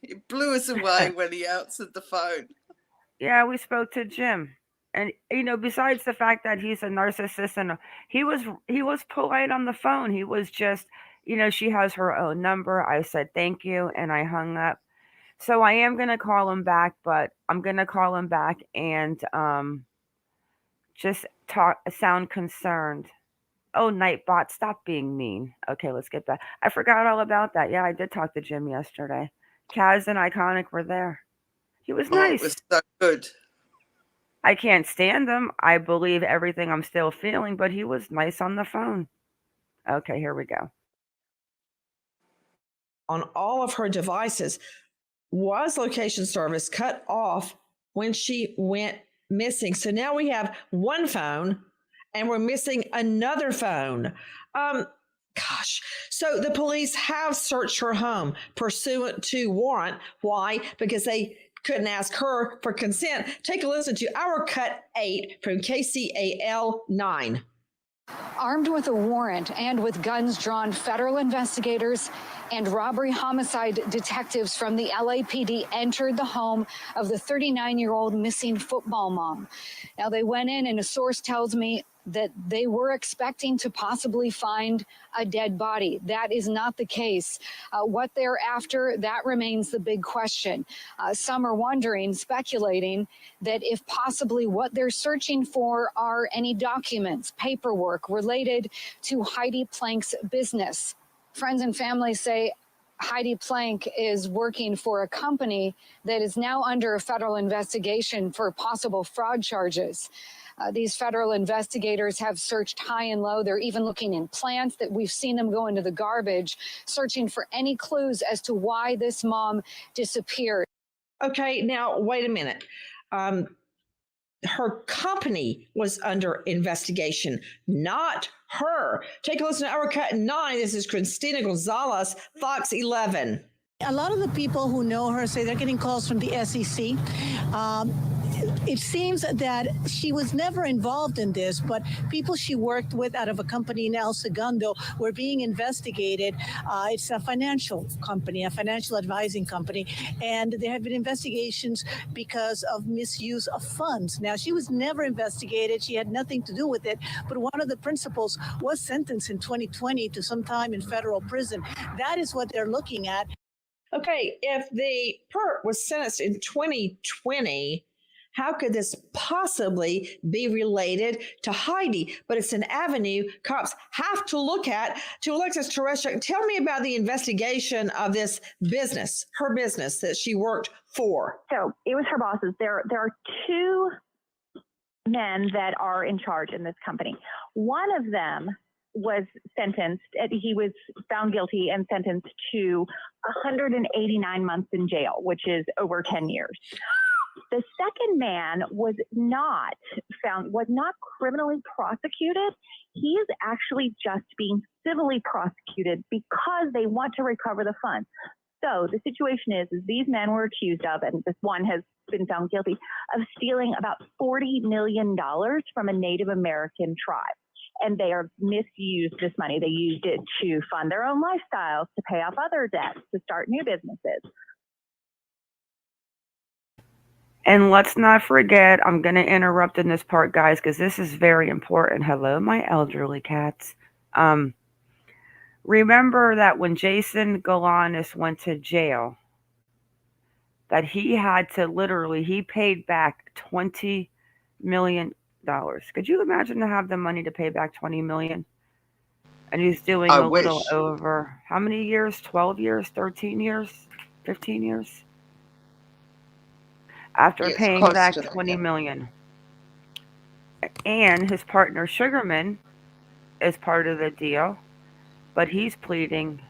It blew us away when he answered the phone. Yeah, we spoke to Jim. And besides the fact that he's a narcissist, and he was polite on the phone. He was just, she has her own number. I said thank you, and I hung up. So I am gonna call him back, but I'm gonna call him back and just sound concerned. Oh, Nightbot, stop being mean. Okay, let's get back. I forgot all about that. Yeah, I did talk to Jim yesterday. Kaz and Iconic were there. He was nice. It was so good. I can't stand him. I believe everything I'm still feeling, but he was nice on the phone. Okay, here we go. On all of her devices, was location service cut off when she went missing? So now we have one phone and we're missing another phone. So the police have searched her home pursuant to warrant. Why? Because they couldn't ask her for consent. Take a listen to our cut 8 from KCAL 9. Armed with a warrant and with guns drawn, federal investigators and robbery homicide detectives from the LAPD entered the home of the 39-year-old missing football mom. Now, they went in, and a source tells me that they were expecting to possibly find a dead body. That is not the case. What they're after, that remains the big question. Some are wondering, speculating, that if possibly what they're searching for are any documents, paperwork related to Heidi Planck's business. Friends and family say Heidi Planck is working for a company that is now under a federal investigation for possible fraud charges. These federal investigators have searched high and low. They're even looking in plants that we've seen them go into the garbage, searching for any clues as to why this mom disappeared. Okay, now wait a minute. Her company was under investigation, not her. Take a listen to our cut 9. This is Christina Gonzalez, Fox 11. A lot of the people who know her say they're getting calls from the SEC. It seems that she was never involved in this, but people she worked with out of a company in El Segundo were being investigated. It's a financial company, a financial advising company, and there have been investigations because of misuse of funds. Now, she was never investigated. She had nothing to do with it, but one of the principals was sentenced in 2020 to some time in federal prison. That is what they're looking at. Okay, if the PERT was sentenced in 2020, how could this possibly be related to Heidi? But it's an avenue cops have to look at. To Alexis Tereshchuk, tell me about the investigation of this business, her business that she worked for. So it was her bosses. There are two men that are in charge in this company. One of them was sentenced, he was found guilty and sentenced to 189 months in jail, which is over 10 years. The second man was not criminally prosecuted. He is actually just being civilly prosecuted because they want to recover the funds. So the situation is these men were accused of, and this one has been found guilty, of stealing about $40 million from a Native American tribe. And they are misused this money. They used it to fund their own lifestyles, to pay off other debts, to start new businesses. And let's not forget, I'm going to interrupt in this part, guys, because this is very important. Hello, my elderly cats. Remember that when Jason Galanis went to jail, that he had to he paid back $20 million. Could you imagine to have the money to pay back $20 million? And he's doing a little over, how many years? 12 years, 13 years, 15 years? After paying back $20 million. And his partner Sugarman is part of the deal, but he's pleading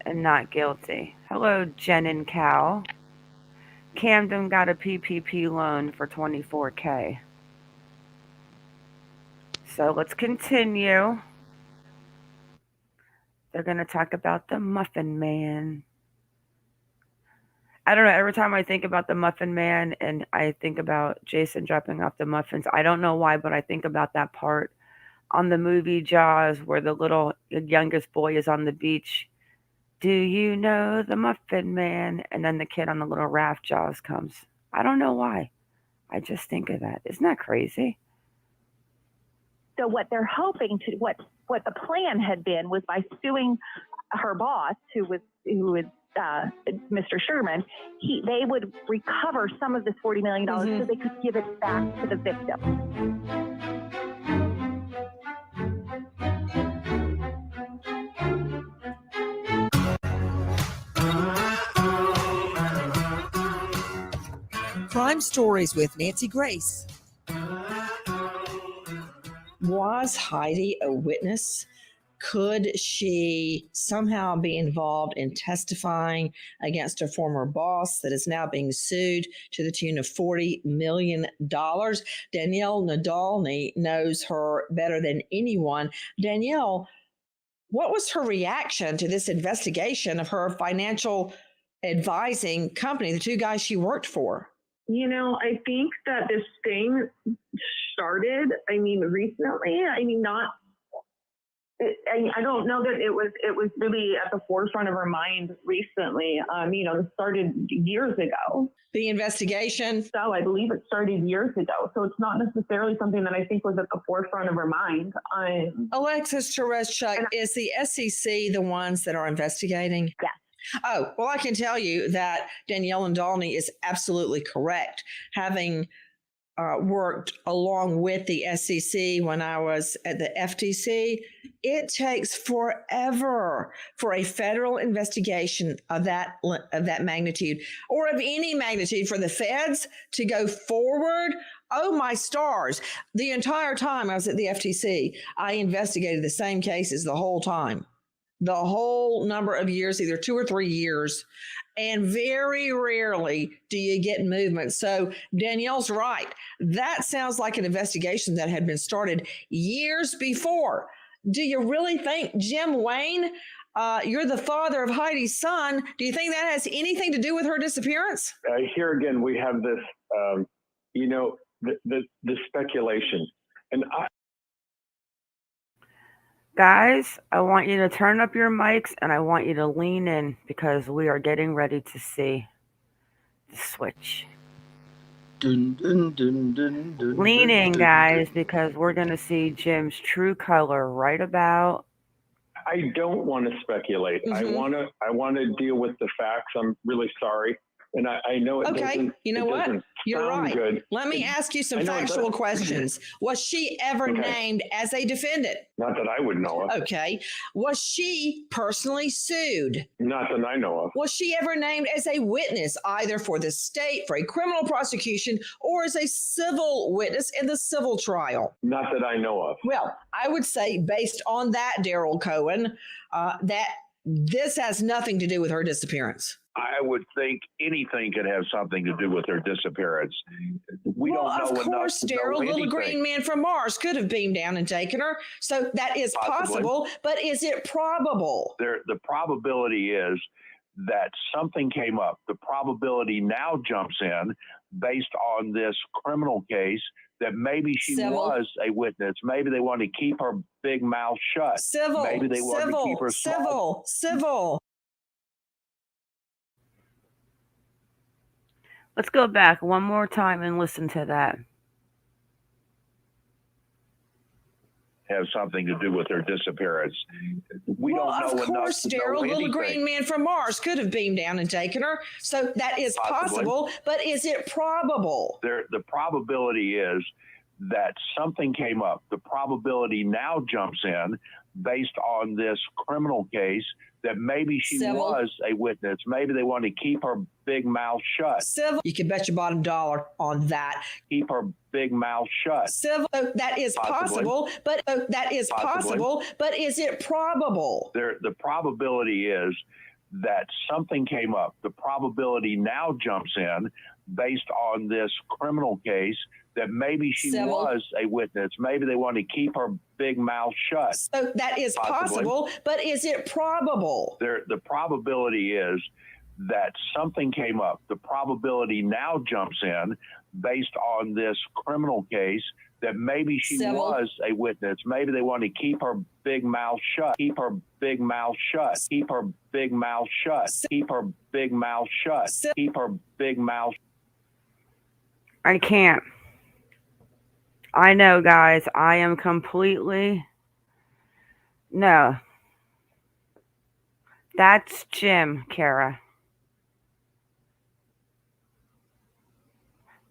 and not guilty. Hello, Jen and Cal. Camden got a PPP loan for $24K. So let's continue. They're going to talk about the Muffin Man. I don't know. Every time I think about the Muffin Man and I think about Jason dropping off the muffins, I don't know why, but I think about that part on the movie Jaws where the youngest boy is on the beach. Do you know the Muffin Man? And then the kid on the little raft, Jaws, comes. I don't know why. I just think of that. Isn't that crazy? So what they're hoping to, what the plan had been was by suing her boss, who was Mr. Sherman, they would recover some of this $40 million so they could give it back to the victim. Crime Stories with Nancy Grace. Was Heidi a witness? Could she somehow be involved in testifying against her former boss that is now being sued to the tune of $40 million? Danielle Nadolny knows her better than anyone. Danielle, what was her reaction to this investigation of her financial advising company, the two guys she worked for? I think that this thing started, recently. I don't know that it was really at the forefront of her mind recently. It started years ago. The investigation? So I believe it started years ago. So it's not necessarily something that I think was at the forefront of her mind. Alexis Tereshchuk, is the SEC the ones that are investigating? Yes. Oh, well, I can tell you that Danielle Nadolny is absolutely correct. Having worked along with the SEC when I was at the FTC, it takes forever for a federal investigation of that magnitude, or of any magnitude, for the feds to go forward. Oh, my stars. The entire time I was at the FTC, I investigated the same cases the whole time. the whole number of years, either 2 or 3 years, and very rarely do you get movement. So Danielle's right. That sounds like an investigation that had been started years before. Do you really think Jim Wayne, you're the father of Heidi's son, do you think that has anything to do with her disappearance? Here again, we have this, the speculation. And Guys, I want you to turn up your mics and I want you to lean in because we are getting ready to see the switch. Dun, dun, dun, dun, dun, Lean in, dun, guys, because we're going to see Jim's true color right about. I don't want to speculate. I want to deal with the facts. I'm really sorry. And I know it doesn't. You know what? You're right. Good. Let me ask you some factual questions. Was she ever named as a defendant? Not that I would know of. Okay. Was she personally sued? Not that I know of. Was she ever named as a witness, either for the state, for a criminal prosecution, or as a civil witness in the civil trial? Not that I know of. Well, I would say, based on that, Daryl Cohen, that this has nothing to do with her disappearance. I would think anything could have something to do with her disappearance. We don't know of course, Daryl, little green man from Mars could have beamed down and taken her. So that is possible, but is it probable? The probability is that something came up. The probability now jumps in based on this criminal case that maybe she was a witness. Maybe they want to keep her big mouth shut. Maybe they want to keep her civil. Let's go back one more time and listen to that. Have something to do with her disappearance. We don't know enough. Of course, Daryl, little green man from Mars could have beamed down and taken her. So that is possible, but is it probable? The probability is that something came up. The probability now jumps in based on this criminal case that maybe she was a witness. Maybe they want to keep her big mouth shut. You can bet your bottom dollar on that. Keep her big mouth shut. That is possible, but but is it probable? The probability is that something came up. The probability now jumps in based on this criminal case that maybe she was a witness. Maybe they want to keep her big mouth shut. So that is possible, but is it probable? The probability is that something came up. The probability now jumps in based on this criminal case that maybe she was a witness. Maybe they want to keep her big mouth shut. Keep her big mouth shut. Keep her big mouth shut. Keep her big mouth shut. Keep her big mouth. I can't. I know, guys. I am completely. No. That's Jim, Kara.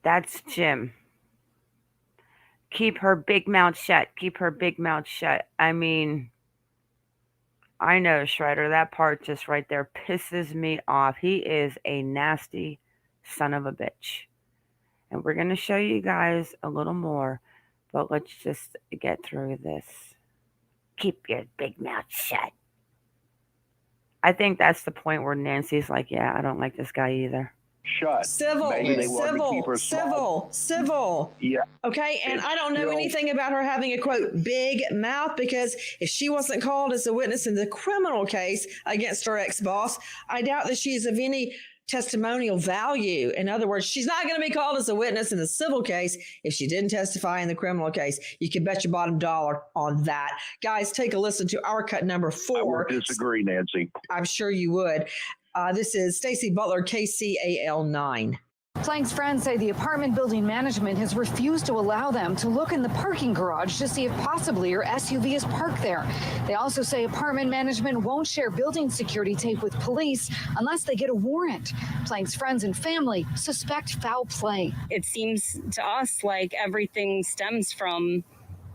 That's Jim. Keep her big mouth shut. Keep her big mouth shut. I mean, I know, Shredder. That part just right there pisses me off. He is a nasty son of a bitch. And we're going to show you guys a little more. But let's just get through this. Keep your big mouth shut. I think that's the point where Nancy's like, yeah, I don't like this guy either. Shut. Civil. Yeah. Okay, and I don't know anything about her having a, quote, big mouth, because if she wasn't called as a witness in the criminal case against her ex-boss, I doubt that she's of any testimonial value. In other words, she's not going to be called as a witness in the civil case if she didn't testify in the criminal case. You can bet your bottom dollar on that. Guys, take a listen to our cut number 4. I would disagree, Nancy. I'm sure you would. This is Stacey Butler, KCAL 9. Planck's friends say the apartment building management has refused to allow them to look in the parking garage to see if possibly her SUV is parked there. They also say apartment management won't share building security tape with police unless they get a warrant. Planck's friends and family suspect foul play. It seems to us like everything stems from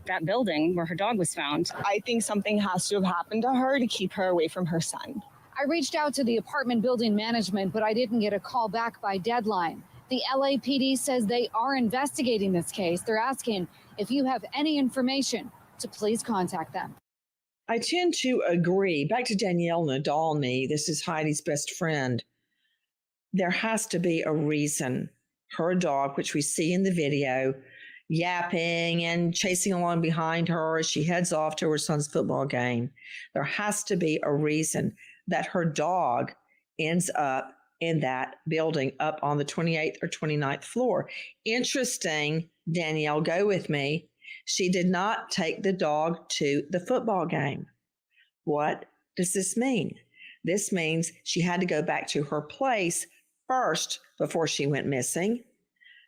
that building where her dog was found. I think something has to have happened to her to keep her away from her son. I reached out to the apartment building management, but I didn't get a call back by deadline. The LAPD says they are investigating this case. They're asking if you have any information to please contact them. I tend to agree. Back to Danielle Nadolny, this is Heidi's best friend. There has to be a reason her dog, which we see in the video, yapping and chasing along behind her as she heads off to her son's football game. There has to be a reason that her dog ends up in that building up on the 28th or 29th floor. Interesting, Danielle, go with me. She did not take the dog to the football game. What does this mean? This means she had to go back to her place first before she went missing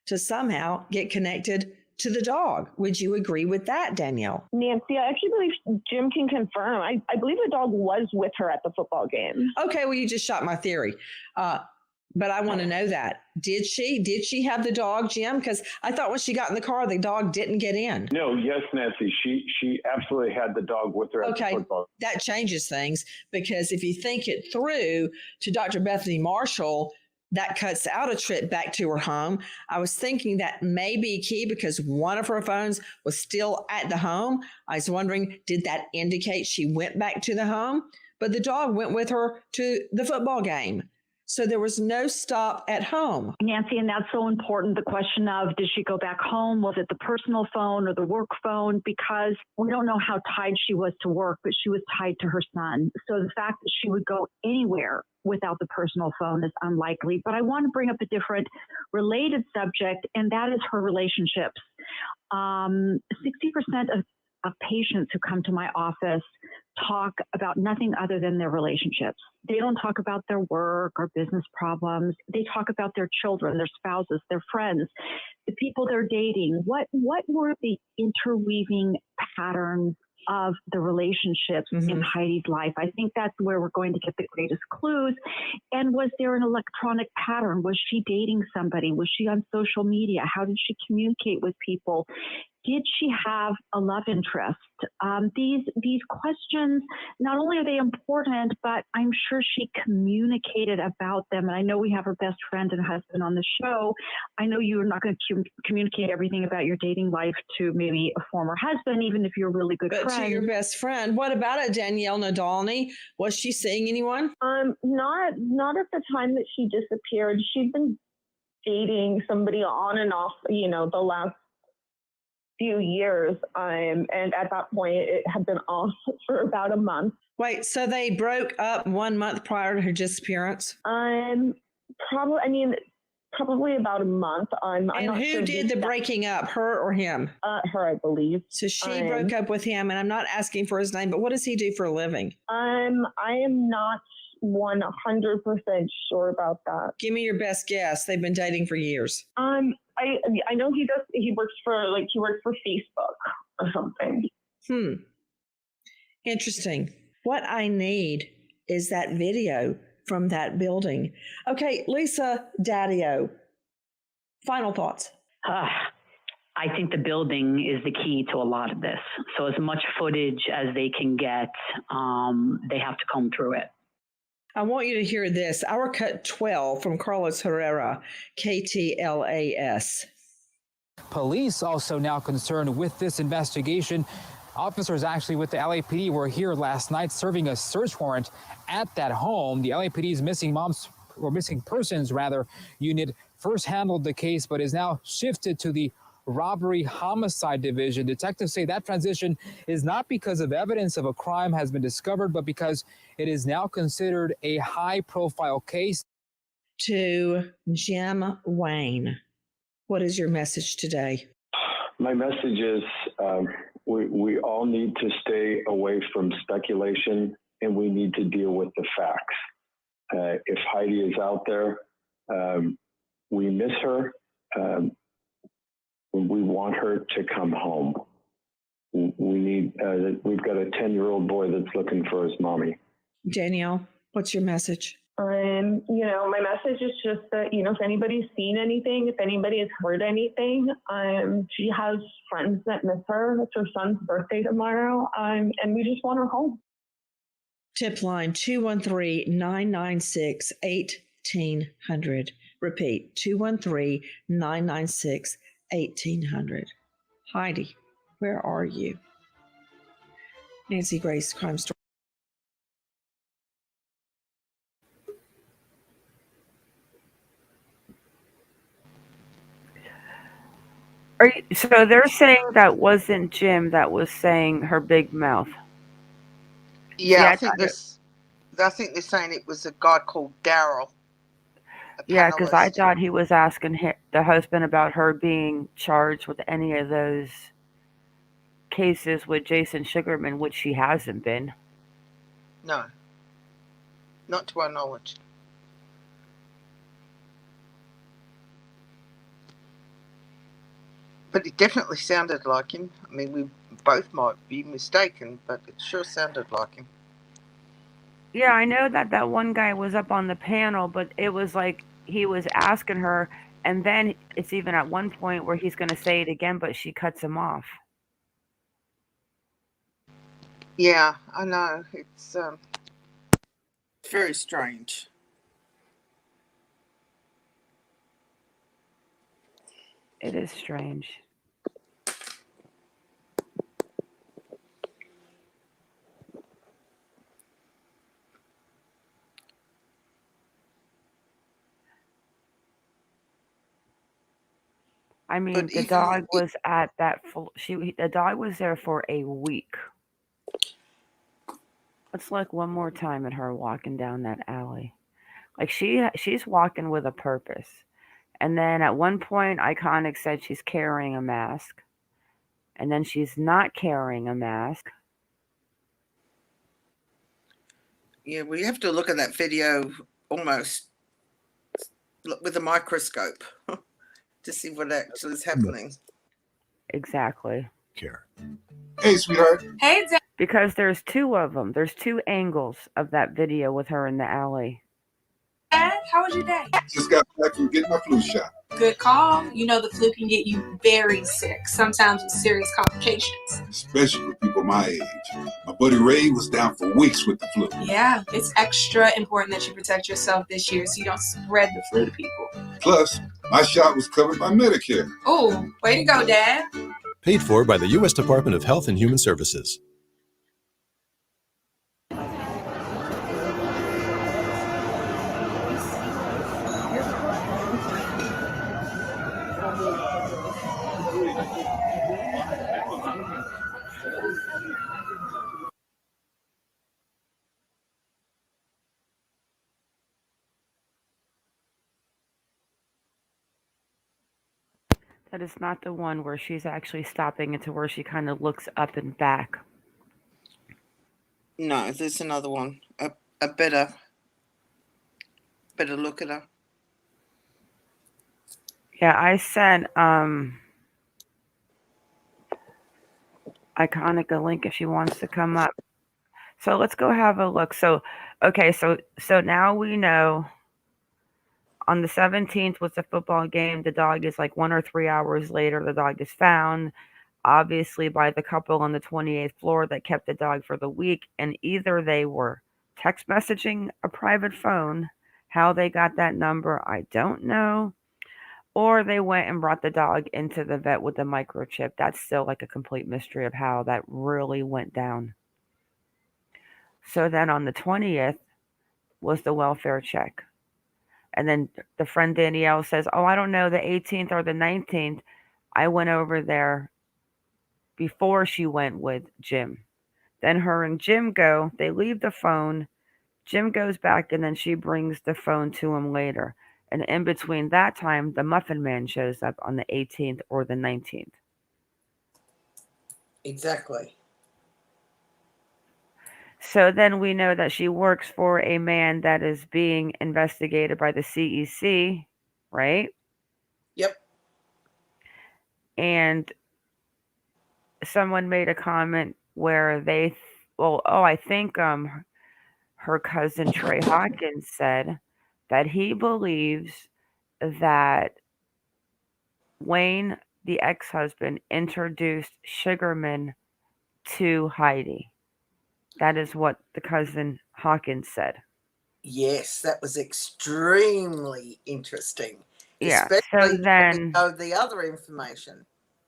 to somehow get connected to the dog. Would you agree with that, Danielle? Nancy, I actually believe Jim can confirm. I believe the dog was with her at the football game. Okay, well, you just shot my theory. But I want to know that. Did she have the dog, Jim? Because I thought when she got in the car, the dog didn't get in. No, yes, Nancy. She absolutely had the dog with her at the football. That changes things, because if you think it through to Dr. Bethany Marshall, that cuts out a trip back to her home. I was thinking that may be key because one of her phones was still at the home. I was wondering, did that indicate she went back to the home? But the dog went with her to the football game. So there was no stop at home. Nancy, and that's so important. The question of, did she go back home? Was it the personal phone or the work phone? Because we don't know how tied she was to work, but she was tied to her son. So the fact that she would go anywhere without the personal phone is unlikely. But I want to bring up a different related subject, and that is her relationships. 60% of patients who come to my office talk about nothing other than their relationships. They don't talk about their work or business problems. They talk about their children, their spouses, their friends, the people they're dating. What were the interweaving patterns of the relationships in Heidi's life? I think that's where we're going to get the greatest clues. And was there an electronic pattern? Was she dating somebody? Was she on social media? How did she communicate with people? Did she have a love interest? These questions, not only are they important, but I'm sure she communicated about them. And I know we have her best friend and husband on the show. I know you're not going to communicate everything about your dating life to maybe a former husband, even if you're a really good friend. But to your best friend. What about it, Danielle Nadolny? Was she seeing anyone? Not at the time that she disappeared. She'd been dating somebody on and off, the last few years. And at that point, it had been off for about a month. Wait, so they broke up 1 month prior to her disappearance? Probably about a month. I'm not who sure did the breaking up, her or him? Her, I believe. So she broke up with him, and I'm not asking for his name, but what does he do for a living? I am not 100% sure about that. Give me your best guess. They've been dating for years. I know he works for Facebook or something. Interesting. What I need is that video from that building. Okay, Lisa Daddio, final thoughts. I think the building is the key to a lot of this. So as much footage as they can get, they have to comb through it. I want you to hear this. Our cut 12 from Carlos Herrera, KTLAS. Police also now concerned with this investigation. Officers actually with the LAPD were here last night serving a search warrant at that home. The LAPD's missing persons unit first handled the case, but is now shifted to the robbery homicide division. Detectives say that transition is not because of evidence of a crime has been discovered, but because it is now considered a high-profile case. To Jim Wayne, what is your message today? My message is we all need to stay away from speculation, and we need to deal with the facts. If Heidi is out there, we miss her. We want her to come home. We've got a 10-year-old boy that's looking for his mommy. Danielle, what's your message? My message is just that, if anybody's seen anything, if anybody has heard anything, she has friends that miss her. It's her son's birthday tomorrow, and we just want her home. Tip line 213-996-1800. Repeat, 213-996-1800. Heidi, where are you? Nancy Grace crime story. So they're saying that wasn't Jim that was saying her big mouth. Yeah, See, I think they're saying it was a guy called Daryl. Yeah, because I thought he was asking the husband about her being charged with any of those cases with Jason Sugarman, which she hasn't been. No, not to our knowledge. But it definitely sounded like him. I mean, we both might be mistaken, but it sure sounded like him. Yeah, I know that one guy was up on the panel, but it was like he was asking her, and then it's even at one point where he's going to say it again, but she cuts him off. Yeah, I know. It's very strange. It is strange. I mean, the dog was at that. The dog was there for a week. Let's look one more time at her walking down that alley. Like she's walking with a purpose. And then at one point, Iconic said she's carrying a mask, and then she's not carrying a mask. Yeah, we have to look at that video almost with a microscope to see what actually is happening. Exactly. Care. Hey, sweetheart. Hey, Dad. Because there's two of them. There's two angles of that video with her in the alley. Dad, how was your day? Just got back from getting my flu shot. Good call. You know the flu can get you very sick, sometimes with serious complications. Especially for people my age. My buddy Ray was down for weeks with the flu. Yeah, it's extra important that you protect yourself this year so you don't spread the flu to people. Plus, my shot was covered by Medicare. Oh, way to go, Dad. Paid for by the U.S. Department of Health and Human Services. That is not the one where she's actually stopping into where she kind of looks up and back. No, there's another one. A better look at her. Yeah, I sent Iconic a link if she wants to come up. So let's go have a look. So okay, so now we know on the 17th was the football game. The dog is like 1 or 3 hours later, the dog is found, obviously by the couple on the 28th floor that kept the dog for the week. And either they were text messaging a private phone, how they got that number, I don't know. Or they went and brought the dog into the vet with the microchip. That's still like a complete mystery of how that really went down. So then on the 20th was the welfare check. And then the friend Danielle says, oh, I don't know, the 18th or the 19th. I went over there before she went with Jim. Then her and Jim go, they leave the phone. Jim goes back and then she brings the phone to him later. And in between that time, the Muffin Man shows up on the 18th or the 19th. Exactly. So then we know that she works for a man that is being investigated by the CEC, right? Yep. And someone made a comment where I think her cousin Trey Hawkins said that he believes that Wayne, the ex-husband, introduced Sugarman to Heidi. That is what the cousin Hawkins said. Yes, that was extremely interesting. Yeah. Especially So then, the other information.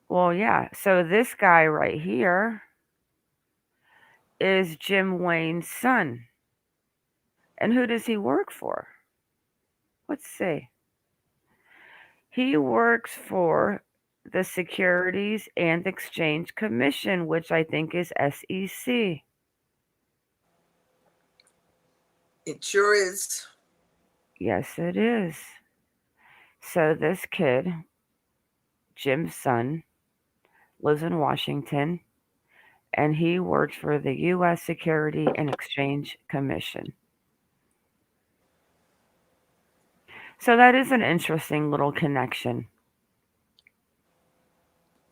well, yeah. So this guy right here is Jim Wayne's son. And who does he work for? Let's see. He works for the Securities and Exchange Commission, which I think is SEC. It sure is. Yes, it is. So this kid, Jim's son, lives in Washington, and he works for the U.S. Security and Exchange Commission. So that is an interesting little connection.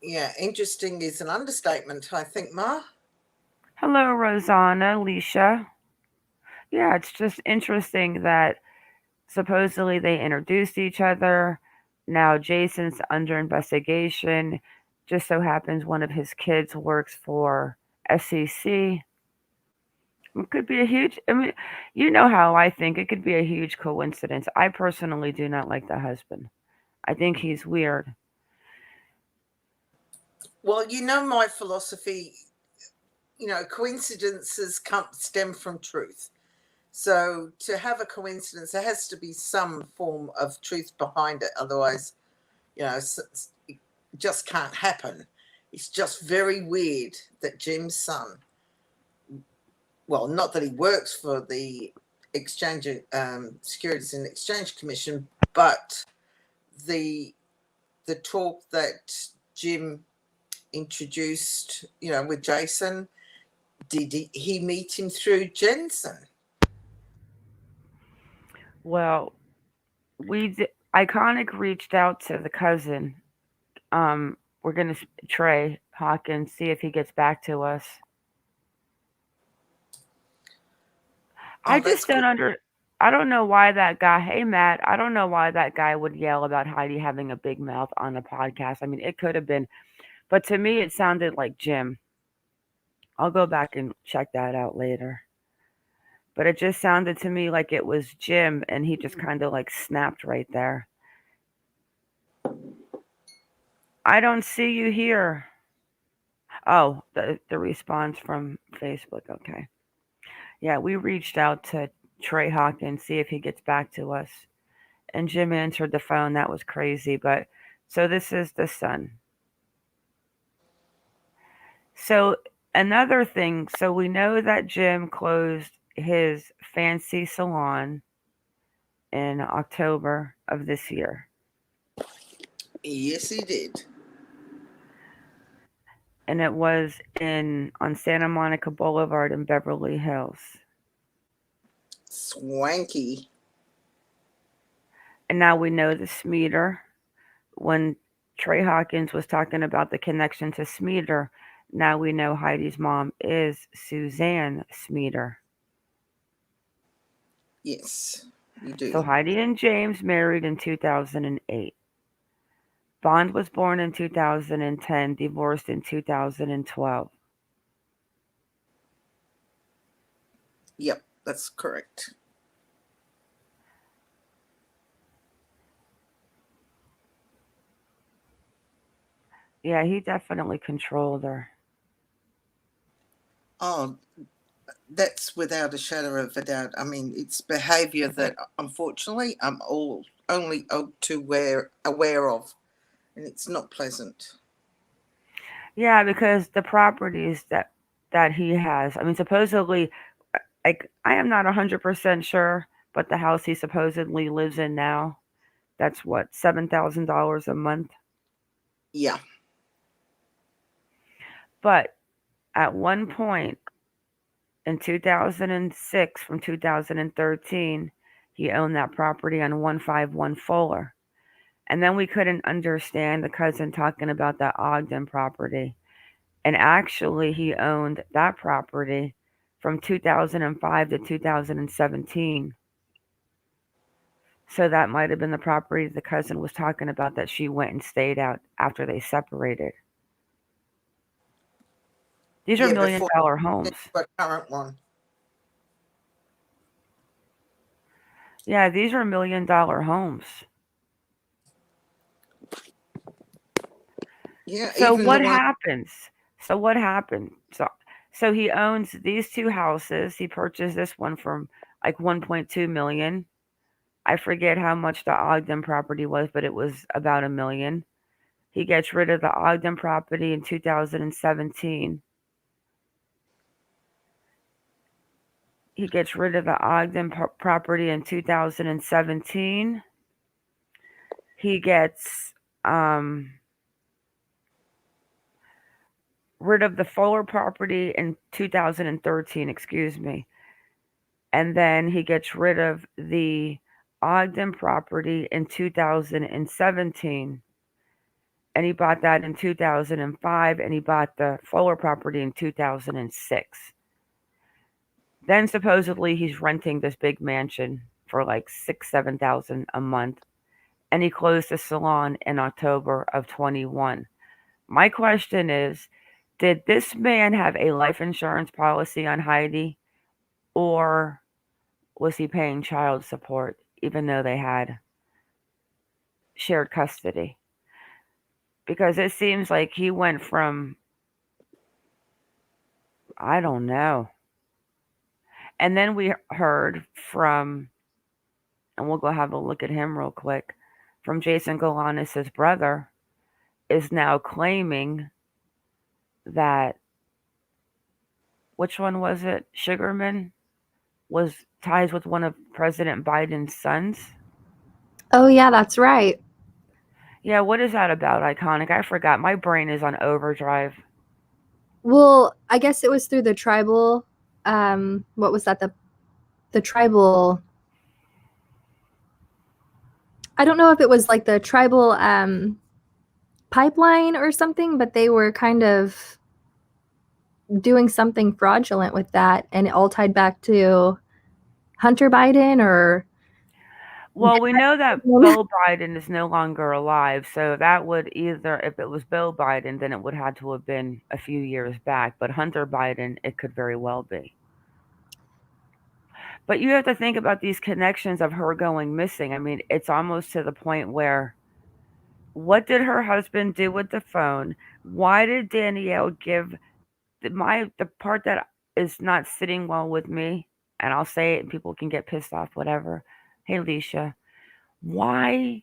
Yeah, interesting is an understatement, I think, Ma. Hello, Rosanna, Alicia. Yeah, it's just interesting that supposedly they introduced each other. Now Jason's under investigation. Just so happens one of his kids works for SEC. It could be a huge, I mean, you know how I think. It could be a huge coincidence. I personally do not like the husband. I think he's weird. Well, you know my philosophy, coincidences stem from truth. So to have a coincidence, there has to be some form of truth behind it. Otherwise, it just can't happen. It's just very weird that Jim's son, well, not that he works for the Securities and Exchange Commission, but the talk that Jim introduced, with Jason, did he meet him through Jensen? Well, Iconic reached out to the cousin. We're gonna Trey Hawkins, see if he gets back to us. I just don't I don't know why that guy. Hey Matt, I don't know why that guy would yell about Heidi having a big mouth on a podcast. I mean, it could have been, but to me, it sounded like Jim. I'll go back and check that out later. But it just sounded to me like it was Jim, and he just kind of like snapped right there. I don't see you here. Oh, the response from Facebook. Okay. Yeah, we reached out to Trey Hawkins, see if he gets back to us. And Jim answered the phone. That was crazy. But so this is the son. So another thing, so we know that Jim closed his fancy salon in October of this year. Yes, he did. And it was on Santa Monica Boulevard in Beverly Hills. Swanky. And now we know the Smeater. When Trey Hawkins was talking about the connection to Smeater, now we know Heidi's mom is Suzanne Smeater. Yes, we do. So Heidi and James married in 2008. Bond was born in 2010, divorced in 2012. Yep, that's correct. Yeah, he definitely controlled her. Oh, that's without a shadow of a doubt. I mean, it's behavior that unfortunately I'm only too aware of, and it's not pleasant. Yeah, because the properties that he has, I mean, supposedly, like, I am not 100% sure, but the house he supposedly lives in now, that's what, $7,000 a month? Yeah. But at one point in 2006, from 2013, he owned that property on 151 Fuller. And then we couldn't understand the cousin talking about that Ogden property. And actually, he owned that property from 2005 to 2017. So that might have been the property the cousin was talking about that she went and stayed out after they separated. These are $1 million homes. The current one. Yeah, these are $1 million homes. Yeah. So what happens? So what happened? So he owns these two houses. He purchased this one for like 1.2 million. I forget how much the Ogden property was, but it was about a million. He gets rid of the Ogden property in 2017. He gets rid of the Ogden property in 2017. He gets rid of the Fuller property in 2013, excuse me. And then he gets rid of the Ogden property in 2017. And he bought that in 2005, and he bought the Fuller property in 2006. Then supposedly he's renting this big mansion for like 6,000-7,000 a month, and he closed the salon in October of 21. My question is, did this man have a life insurance policy on Heidi, or was he paying child support even though they had shared custody? Because it seems like he went from, I don't know. And then we heard from, and we'll go have a look at him real quick, from Jason Galanis' brother, is now claiming that, which one was it? Sugarman was ties with one of President Biden's sons. Oh, yeah, that's right. Yeah, what is that about, Iconic? I forgot. My brain is on overdrive. Well, I guess it was through the tribal, what was that? The tribal, I don't know if it was like the tribal pipeline or something, but they were kind of doing something fraudulent with that, and it all tied back to Hunter Biden or. Well, we know that Bill Biden is no longer alive, so that would either, if it was Bill Biden, then it would have to have been a few years back, but Hunter Biden, it could very well be. But you have to think about these connections of her going missing. I mean, it's almost to the point where, what did her husband do with the phone? Why did Danielle give the part that is not sitting well with me, and I'll say it and people can get pissed off, whatever. Hey, Leisha, why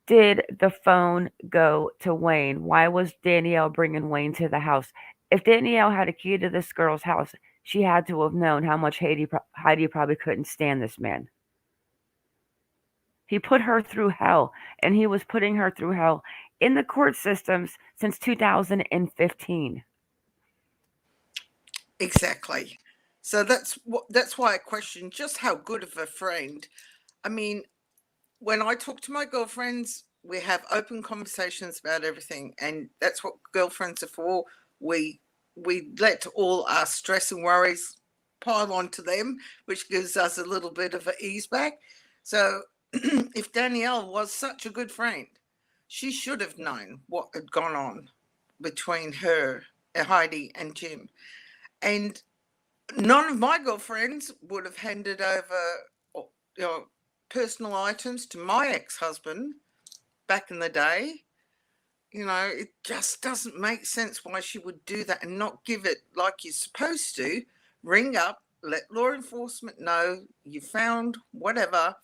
did the phone go to Wayne? Why was Danielle bringing Wayne to the house? If Danielle had a key to this girl's house, she had to have known how much Heidi probably couldn't stand this man. He put her through hell, and he was putting her through hell in the court systems since 2015. Exactly. So that's why I question just how good of a friend. I mean, when I talk to my girlfriends, we have open conversations about everything, and that's what girlfriends are for. We let all our stress and worries pile onto them, which gives us a little bit of an ease back. So if Danielle was such a good friend, she should have known what had gone on between her, Heidi, and Jim. And none of my girlfriends would have handed over, personal items to my ex-husband back in the day. It just doesn't make sense why she would do that and not give it like you're supposed to. Ring up, let law enforcement know you found whatever,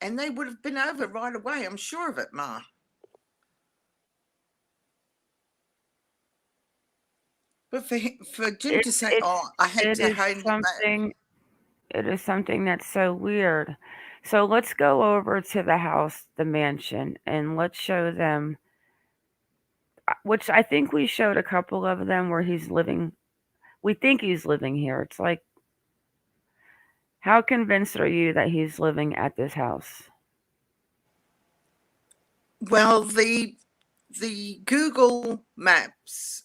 and they would have been over right away. I'm sure of it, Ma. But for Jim to say, "Oh, I had to hand it back." It is something that's so weird. So let's go over to the house, the mansion, and let's show them, which I think we showed a couple of them where he's living. We think he's living here. It's like, how convinced are you that he's living at this house? Well, the Google Maps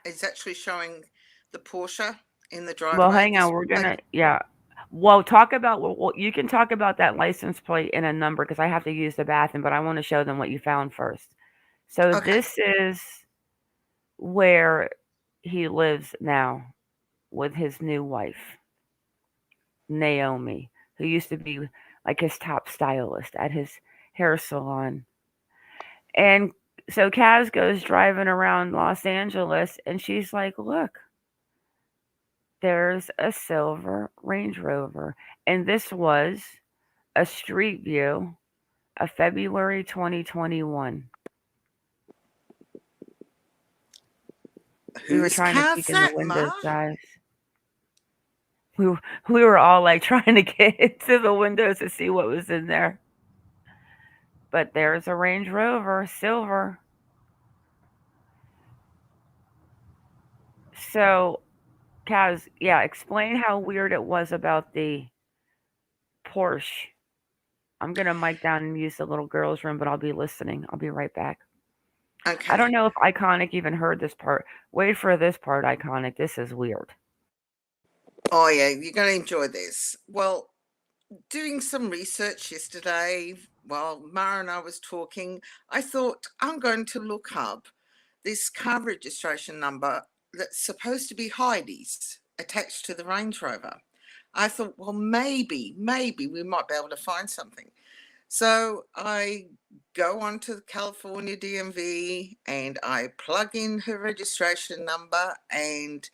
is actually showing the Porsche in the driveway. Well, hang on. We're gonna, yeah. Well, you can talk about that license plate and a number because I have to use the bathroom, but I want to show them what you found first. So Okay. this is where he lives now with his new wife, Naomi, who used to be like his top stylist at his hair salon. And so Kaz goes driving around Los Angeles and she's like, look, there's a silver Range Rover, and this was a street view of February 2021. We were Whose trying to car's peek in the that, Ma? windows, guys. We were all like trying to get into the windows to see what was in there. But there's a Range Rover, silver. So, Kaz, yeah, explain how weird it was about the Porsche. I'm gonna mic down and use the little girls' room, but I'll be listening. I'll be right back. I don't Okay. know if Iconic even heard this part. Wait for this part, Iconic. This is weird. Oh, yeah, you're going to enjoy this. Well, doing some research yesterday while Mara and I was talking, I thought I'm going to look up this car registration number that's supposed to be Heidi's attached to the Range Rover. I thought, well, maybe we might be able to find something. So I go onto the California DMV and I plug in her registration number, and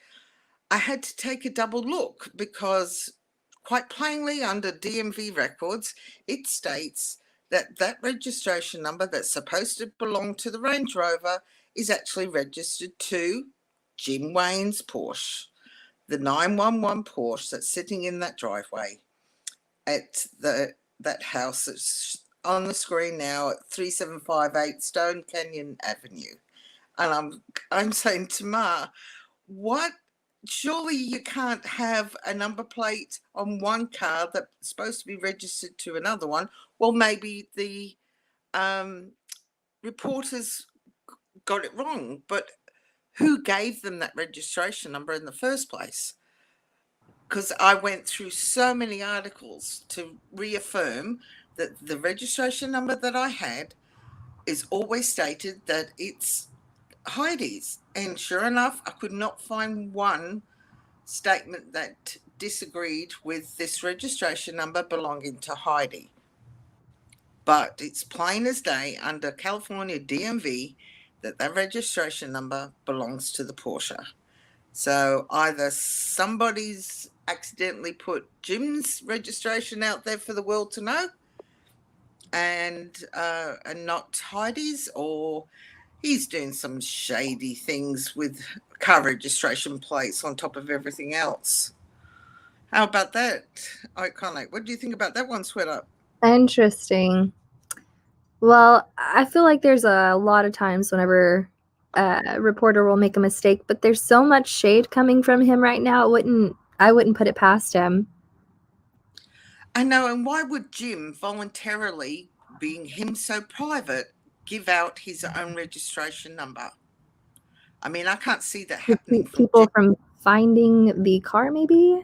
I had to take a double look because quite plainly under DMV records, it states that that registration number that's supposed to belong to the Range Rover is actually registered to Jim Wayne's Porsche, the 911 Porsche that's sitting in that driveway at that house that's on the screen now at 3758 Stone Canyon Avenue. And I'm saying to Ma, what? Surely you can't have a number plate on one car that's supposed to be registered to another one. Well, maybe the reporters got it wrong, but who gave them that registration number in the first place? Because I went through so many articles to reaffirm that the registration number that I had is always stated that it's Heidi's. And sure enough, I could not find one statement that disagreed with this registration number belonging to Heidi. But it's plain as day under California DMV that that registration number belongs to the Porsche. So either somebody's accidentally put Jim's registration out there for the world to know, and not Heidi's, or he's doing some shady things with car registration plates on top of everything else. How about that, Iconic? What do you think about that one, Sweater? Interesting. Well, I feel like there's a lot of times whenever a reporter will make a mistake, but there's so much shade coming from him right now. I wouldn't put it past him. I know, and why would Jim voluntarily, being him so private, give out his own registration number? I mean, I can't see that To happening keep from people Jim. from finding the car, maybe?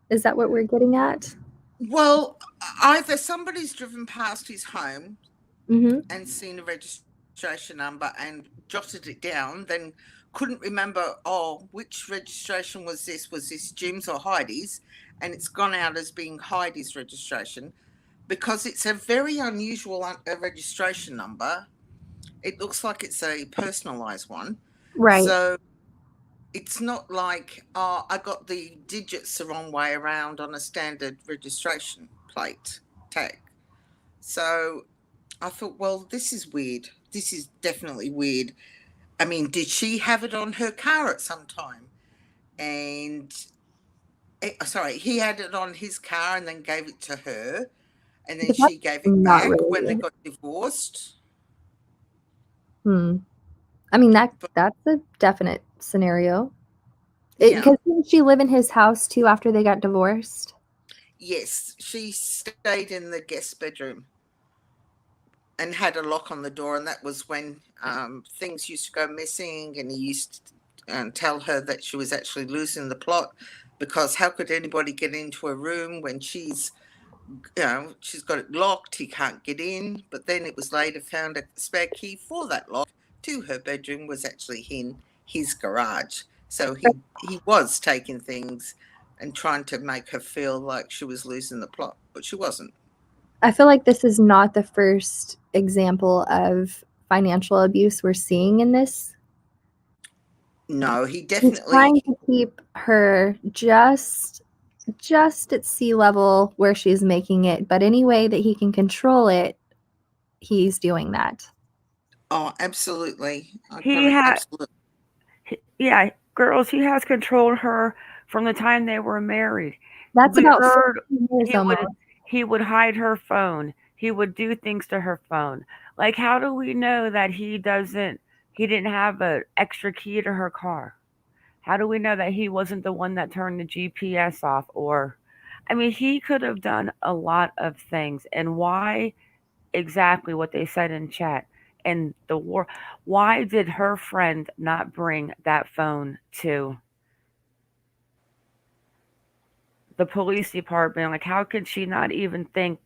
Is that what we're getting at? Well, either somebody's driven past his home Mm-hmm. and seen a registration number and jotted it down, then couldn't remember, which registration was this? Was this Jim's or Heidi's? And it's gone out as being Heidi's registration because it's a very unusual registration number. It looks like it's a personalized one. Right. So it's not like, I got the digits the wrong way around on a standard registration plate tag. So I thought, well, this is weird. This is definitely weird. I mean, did she have it on her car at some time? And he had it on his car and then gave it to her, and then she gave it Not back really. when they got divorced. I mean, that's a definite scenario. Yeah. Because didn't she live in his house too after they got divorced? Yes, she stayed in the guest bedroom and had a lock on the door, and that was when things used to go missing, and he used to tell her that she was actually losing the plot, because how could anybody get into a room when she's got it locked, he can't get in. But then it was later found a spare key for that lock to her bedroom was actually in his garage. So he was taking things and trying to make her feel like she was losing the plot, but she wasn't. I feel like this is not the first example of financial abuse we're seeing in this. No, he He's definitely. trying to keep her just at sea level where she's making it, but any way that he can control it, he's doing that. Oh, absolutely. He had, Absolutely. yeah, girls, he has controlled her from the time they were married. That's We about heard 14 years almost. he would hide her phone. He would do things to her phone. Like, how do we know that he didn't have an extra key to her car? How do we know that he wasn't the one that turned the GPS off? Or, I mean, he could have done a lot of things. And why exactly what they said in chat and the war? Why did her friend not bring that phone to the police department? Like, how could she not even think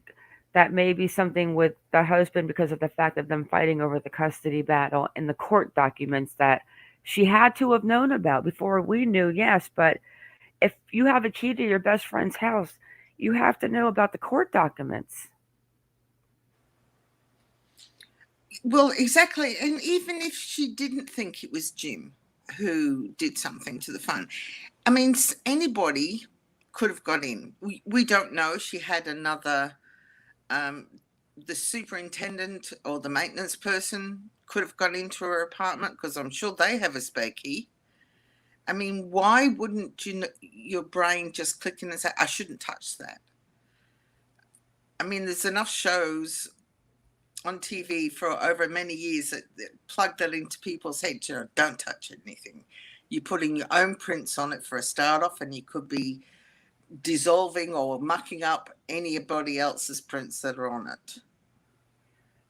that maybe something with the husband because of the fact of them fighting over the custody battle and the court documents that she had to have known about before we knew, yes, but if you have a key to your best friend's house, you have to know about the court documents. Well, exactly. And even if she didn't think it was Jim who did something to the phone, I mean, anybody could have got in. We don't know. She had another, the superintendent or the maintenance person could have got into her apartment because I'm sure they have a spare key. I mean, why wouldn't your brain just click in and say, I shouldn't touch that? I mean, there's enough shows on TV for over many years that plug that into people's heads. Don't touch anything. You're putting your own prints on it for a start off, and you could be dissolving or mucking up anybody else's prints that are on it.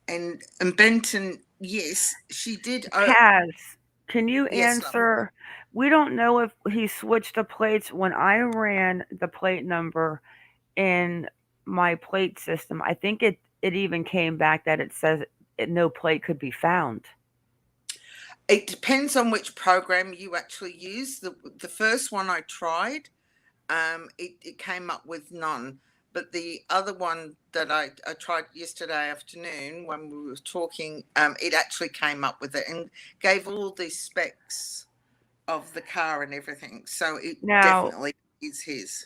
And Benton, yes, she did. Kaz, can you Yes, answer? We don't know if he switched the plates. When I ran the plate number in my plate system, I think it even came back that it says no plate could be found. It depends on which program you actually use. The first one I tried, it came up with none. But the other one that I tried yesterday afternoon when we were talking, it actually came up with it and gave all the specs of the car and everything. So it Now, definitely is his.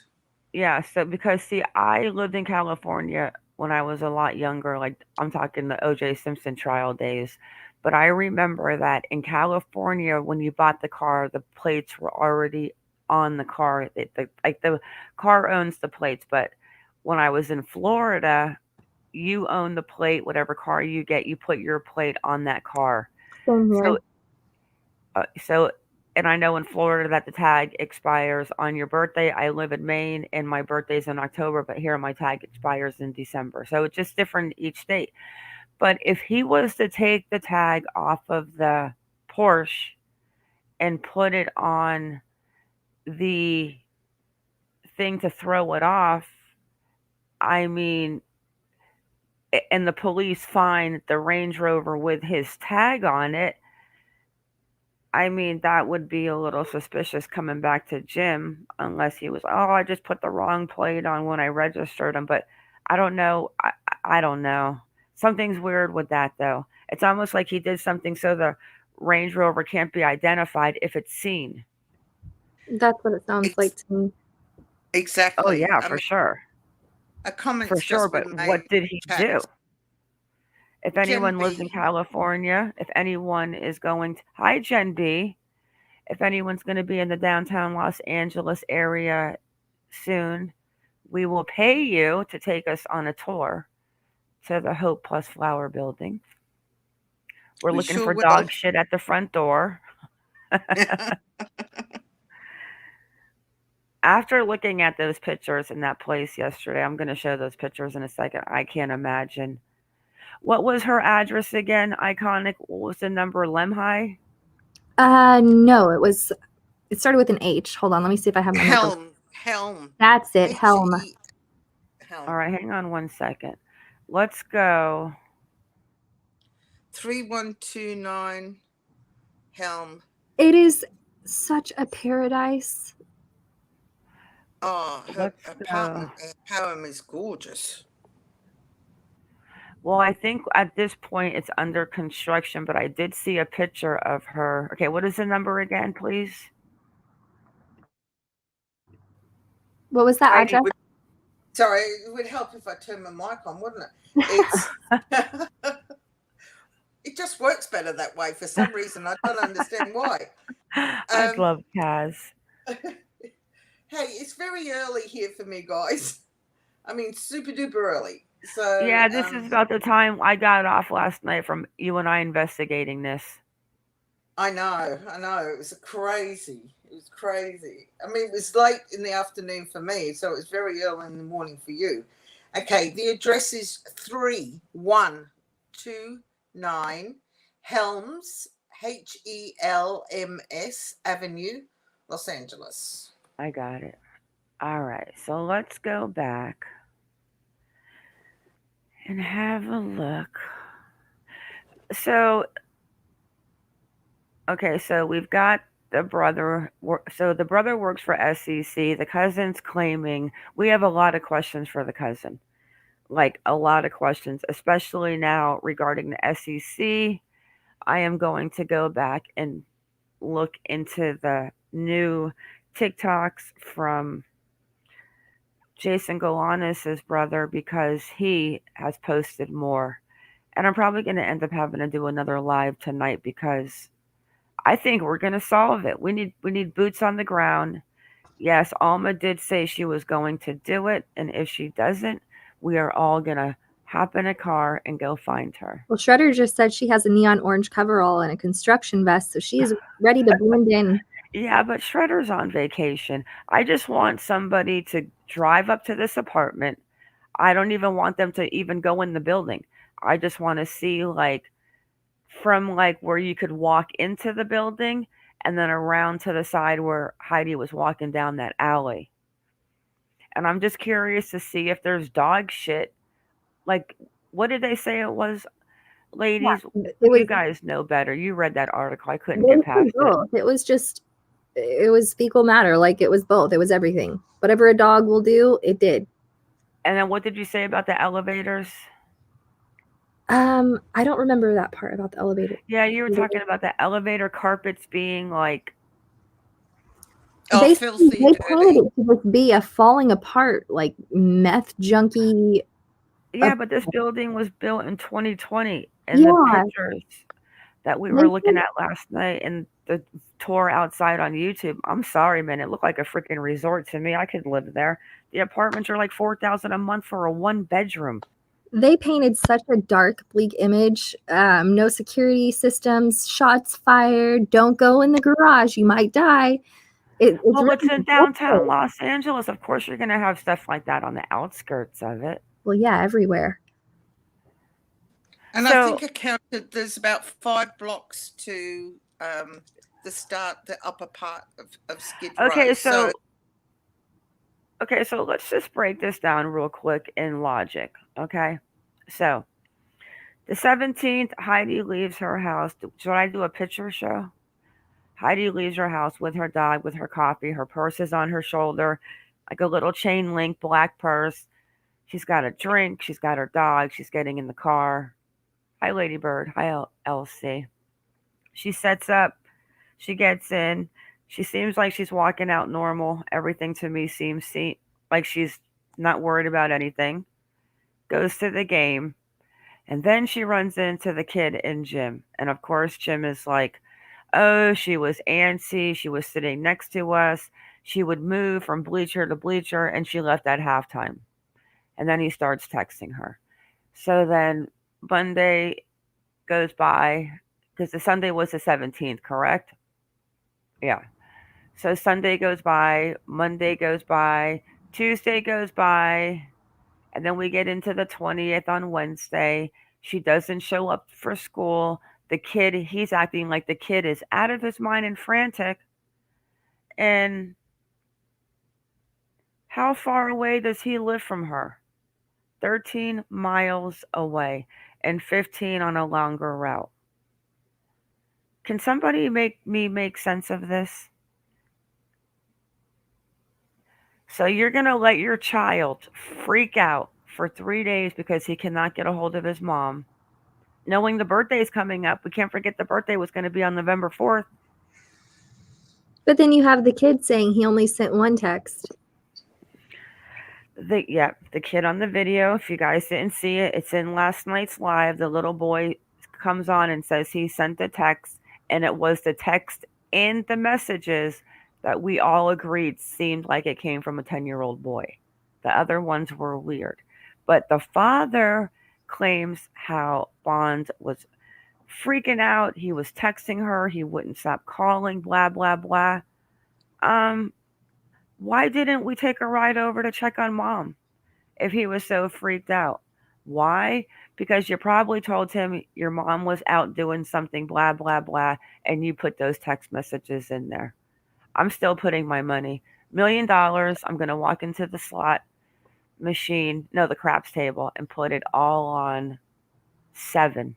yeah, so because see, I lived in California when I was a lot younger, like I'm talking the O.J. Simpson trial days. But I remember that in California, when you bought the car, the plates were already on the car. Like the car owns the plates. But when I was in Florida, you own the plate. Whatever car you get, you put your plate on that car. Same here. So, and I know in Florida that the tag expires on your birthday. I live in Maine and my birthday's in October, but here my tag expires in December. So it's just different each state. But if he was to take the tag off of the Porsche and put it on the thing to throw it off, I mean, and the police find the Range Rover with his tag on it, I mean, that would be a little suspicious coming back to Jim, unless he was, oh, I just put the wrong plate on when I registered him. But I don't know. I don't know. Something's weird with that, though. It's almost like he did something so the Range Rover can't be identified if it's seen. That's what it sounds like to me. Exactly. Oh, yeah, for sure. A comment For sure, but what did he do? If anyone lives in California, if anyone is going to, hi, Jen B. If anyone's going to be in the downtown Los Angeles area soon, we will pay you to take us on a tour to the Hope Plus Flower Building. We're looking for dog shit at the front door. After looking at those pictures in that place yesterday, I'm going to show those pictures in a second. I can't imagine. What was her address again? Iconic. What was the number? Lemhi? No, it started with an H. Hold on, let me see if I have my number. Helm. That's it, Helm. All right, hang on one second. Let's go. 3129 Helm. It is such a paradise. Oh, her apartment Helm is gorgeous. Well, I think at this point it's under construction, but I did see a picture of her. Okay, what is the number again, please? What was that Heidi, address? sorry, it would help if I turned my mic on, wouldn't it? It's it just works better that way for some reason. I don't understand why. I'd love Kaz. Hey, it's very early here for me, guys. I mean, super duper early. So Yeah, this is about the time I got off last night from you and I investigating this. I know. It was crazy. It was crazy. I mean, it was late in the afternoon for me, so it was very early in the morning for you. Okay, the address is 3129 Helms, HELMS Avenue, Los Angeles. I got it. All right, so let's go back and have a look. So, okay, so we've got the brother. So the brother works for SEC. The cousin's claiming we have a lot of questions for the cousin, like a lot of questions, especially now regarding the SEC. I am going to go back and look into the new TikToks from Jason Galanis' brother because he has posted more. And I'm probably going to end up having to do another live tonight because I think we're going to solve it. We need boots on the ground. Yes, Alma did say she was going to do it, and if she doesn't, we are all going to hop in a car and go find her. Well, Shredder just said she has a neon orange coverall and a construction vest, so she is ready to blend in. Yeah, but Shredder's on vacation. I just want somebody to drive up to this apartment. I don't even want them to even go in the building. I just want to see from where you could walk into the building and then around to the side where Heidi was walking down that alley. And I'm just curious to see if there's dog shit. Like, what did they say it was, ladies? You guys know better. You read that article. I couldn't get past it. It was fecal matter. Like, it was both. It was everything. Whatever a dog will do, it did. And then what did you say about the elevators? I don't remember that part about the elevator. Yeah, you were talking about the elevator carpets being They filthy painted it to just be a falling apart, like meth junkie. Yeah, but this building was built in 2020, and the pictures that we were looking at last night and the tour outside on YouTube. I'm sorry, man. It looked like a freaking resort to me. I could live there. The apartments are like $4,000 a month for a 1-bedroom. They painted such a dark, bleak image. No security systems, shots fired. Don't go in the garage. You might die. It's in downtown Los Angeles. Of course, you're going to have stuff like that on the outskirts of it. Well, yeah, everywhere. And I think I counted there's about 5 blocks to the upper part of Skid Row. Okay, so let's just break this down real quick in logic. Okay, so the 17th, Heidi leaves her house. Should I do a picture show? Heidi leaves her house with her dog, with her coffee. Her purse is on her shoulder, like a little chain link black purse. She's got a drink. She's got her dog. She's getting in the car. Hi, Lady Bird. Hi, LC. She sets up. She gets in. She seems like she's walking out normal. Everything to me seems like she's not worried about anything. Goes to the game. And then she runs into the kid in Jim. And of course, Jim is like, oh, she was antsy. She was sitting next to us. She would move from bleacher to bleacher, and she left at halftime. And then he starts texting her. So then Monday goes by, because the Sunday was the 17th, correct? Yeah. So Sunday goes by, Monday goes by, Tuesday goes by, and then we get into the 20th on Wednesday. She doesn't show up for school. The kid, he's acting like the kid is out of his mind and frantic. And how far away does he live from her? 13 miles away and 15 on a longer route. Can somebody make sense of this? So you're going to let your child freak out for 3 days because he cannot get a hold of his mom. Knowing the birthday's coming up, we can't forget the birthday was going to be on November 4th. But then you have the kid saying he only sent one text. The kid on the video, if you guys didn't see it, it's in last night's live. The little boy comes on and says he sent a text, and it was the text in the messages that we all agreed seemed like it came from a 10-year-old boy. The other ones were weird. But the father claims how Bond was freaking out. He was texting her. He wouldn't stop calling, blah, blah, blah. Why didn't we take a ride over to check on mom if he was so freaked out? Why? Because you probably told him your mom was out doing something, blah, blah, blah, and you put those text messages in there. I'm still putting my money. $1 million, I'm going to walk into the slot machine, no, the craps table, and put it all on 7.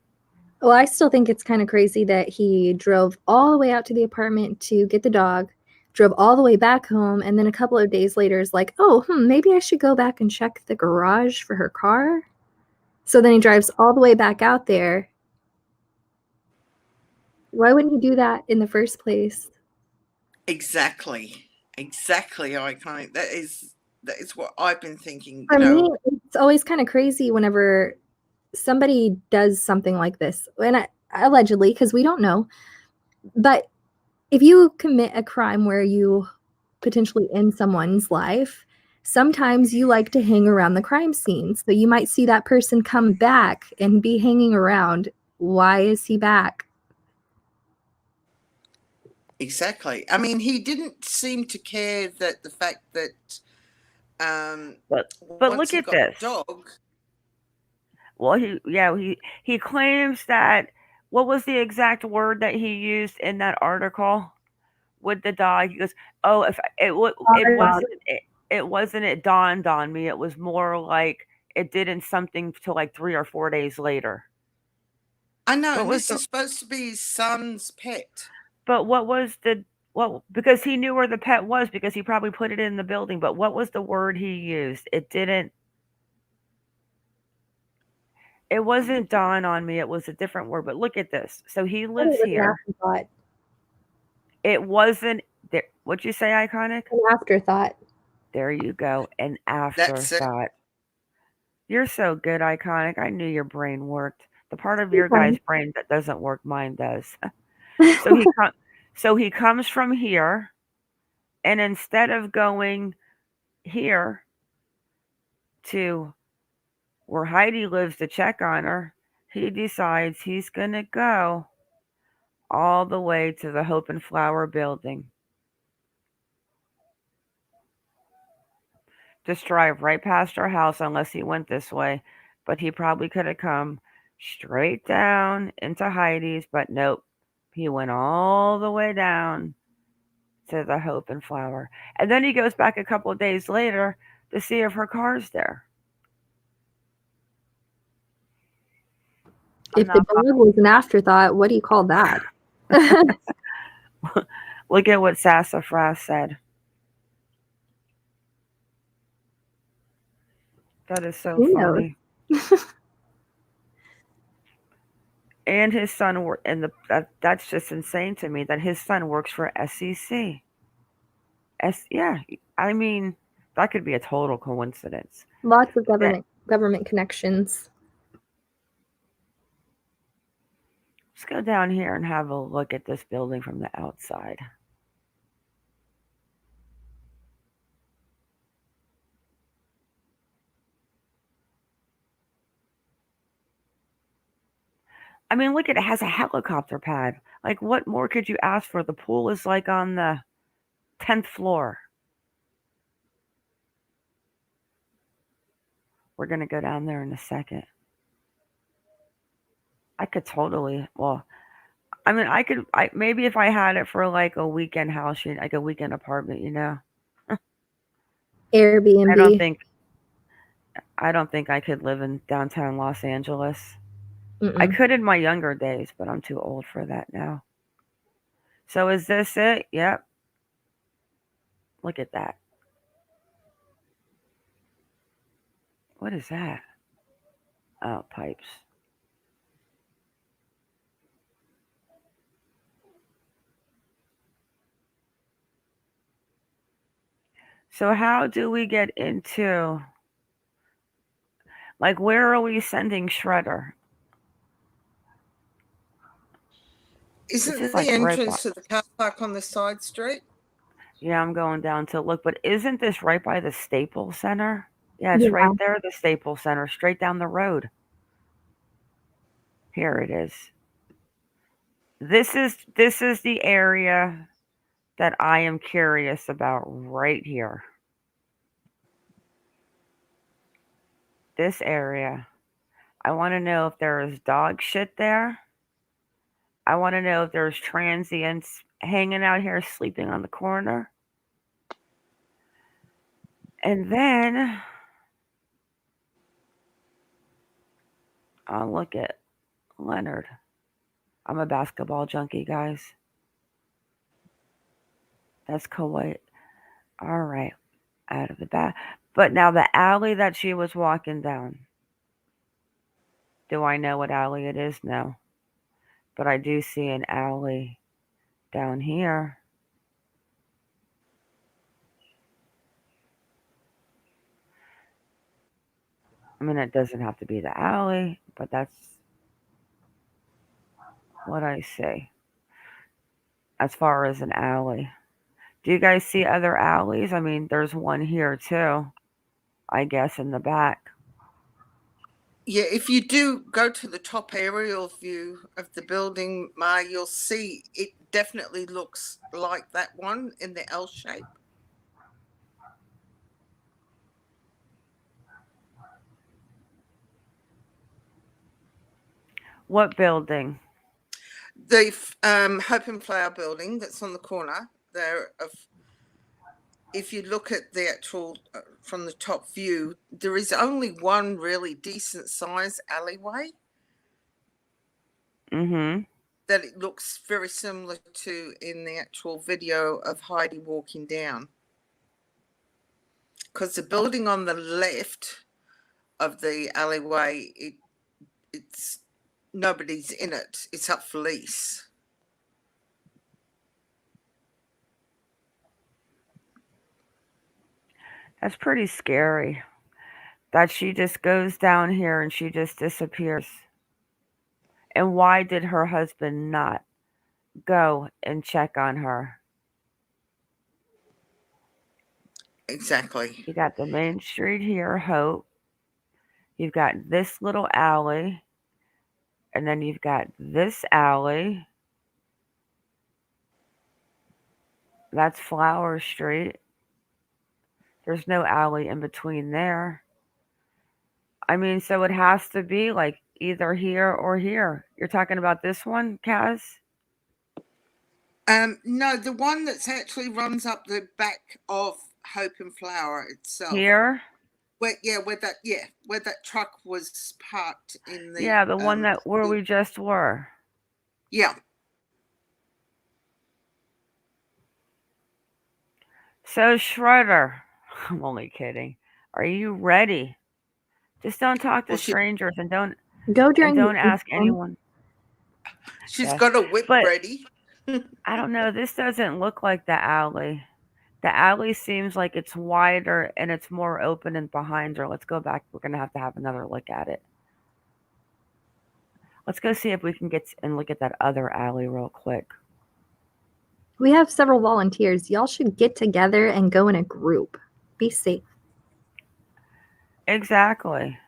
Well, I still think it's kind of crazy that he drove all the way out to the apartment to get the dog, drove all the way back home, and then a couple of days later is like, oh, maybe I should go back and check the garage for her car. So then he drives all the way back out there. Why wouldn't he do that in the first place? Exactly, iconic. That is what I've been thinking. For me, it's always kind of crazy whenever somebody does something like this, and allegedly, because we don't know. But if you commit a crime where you potentially end someone's life, sometimes you like to hang around the crime scene. So you might see that person come back and be hanging around. Why is he back? Exactly. I mean, he didn't seem to care that the fact that but look at this. Dog. Well, he claims that, what was the exact word that he used in that article with the dog? He goes, "Oh, if it wasn't it dawned on me. It was more like it didn't something till like 3 or 4 days later." I know, and this is supposed to be his son's pet. But what was because he knew where the pet was because he probably put it in the building. But what was the word he used? It wasn't dawn on me. It was a different word. But look at this. So he lives here. It wasn't there. What'd you say, Iconic? An afterthought. There you go. An afterthought. You're so good, Iconic. I knew your brain worked. The part of your guy's brain that doesn't work, mine does. So he comes from here, and instead of going here to where Heidi lives to check on her, he decides he's going to go all the way to the Hope and Flower building. Just drive right past our house unless he went this way, but he probably could have come straight down into Heidi's, but nope. He went all the way down to the Hope and Flower. And then he goes back a couple of days later to see if her car's there. If the dog was an afterthought, what do you call that? Look at what Sassafras said. That is so funny. And his son that's just insane to me that his son works for SEC. Yeah, I mean, that could be a total coincidence. Lots of government connections. Let's go down here and have a look at this building from the outside. I mean, look at it. It has a helicopter pad. Like, what more could you ask for? The pool is like on the 10th floor. We're going to go down there in a second. I could totally, I mean, maybe if I had it for like a weekend house, like a weekend apartment, you know? Airbnb. I don't think I could live in downtown Los Angeles. Mm-mm. I could in my younger days, but I'm too old for that now. So is this it? Yep. Look at that. What is that? Oh, pipes. So how do we get into, like, where are we sending Shredder? Isn't This is the like right by. entrance to the car park on the side street? Yeah, I'm going down to look, but isn't this right by the Staples Center? Yeah, it's right Yeah. there, the Staples Center, straight down the road. Here it is. This is the area that I am curious about right here. This area. I want to know if there is dog shit there. I want to know if there's transients hanging out here sleeping on the corner. And then I'll look at Leonard. I'm a basketball junkie, guys. That's Kuwait. All right. Out of the back. But now the alley that she was walking down. Do I know what alley it is? No. But I do see an alley down here. I mean, it doesn't have to be the alley, but that's what I see as far as an alley. Do you guys see other alleys? I mean, there's one here too, I guess, in the back. Yeah, if you do go to the top aerial view of the building, Ma, you'll see it definitely looks like that one in the L shape. What building? The Hope and Flower building that's on the corner there of, if you look at the actual from the top view, there is only one really decent size alleyway Mm-hmm. that it looks very similar to in the actual video of Heidi walking down. Because the building on the left of the alleyway, it's nobody's in it. It's up for lease. That's pretty scary. That she just goes down here and she just disappears. And why did her husband not go and check on her? Exactly. You got the main street here, Hope. You've got this little alley. And then you've got this alley. That's Flower Street. There's no alley in between there. I mean, so it has to be like either here or here. You're talking about this one, Kaz? No, the one that's actually runs up the back of Hope and Flower itself. Here? Where that truck was parked in the Yeah, the one that where we just were. Yeah. So Shredder, I'm only kidding. Are you ready? Just don't talk to strangers and don't ask anyone. She's got a whip ready. I don't know. This doesn't look like the alley. The alley seems like it's wider and it's more open and behind her. Let's go back. We're going to have another look at it. Let's go see if we can get and look at that other alley real quick. We have several volunteers. Y'all should get together and go in a group. Be safe. Exactly.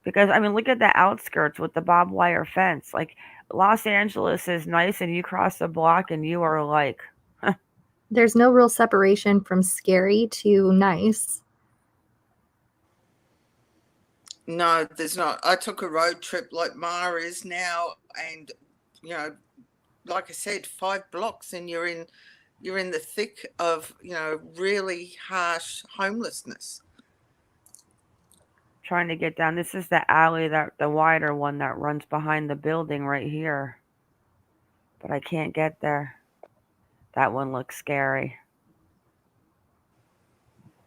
Because, I mean, look at the outskirts with the barbed wire fence. Like, Los Angeles is nice and you cross the block and you are like... There's no real separation from scary to nice. No, there's not. I took a road trip like Mara is now, and like I said, 5 blocks, and you're in the thick of really harsh homelessness. Trying to get down. This is the alley, the wider one that runs behind the building right here, but I can't get there. That one looks scary.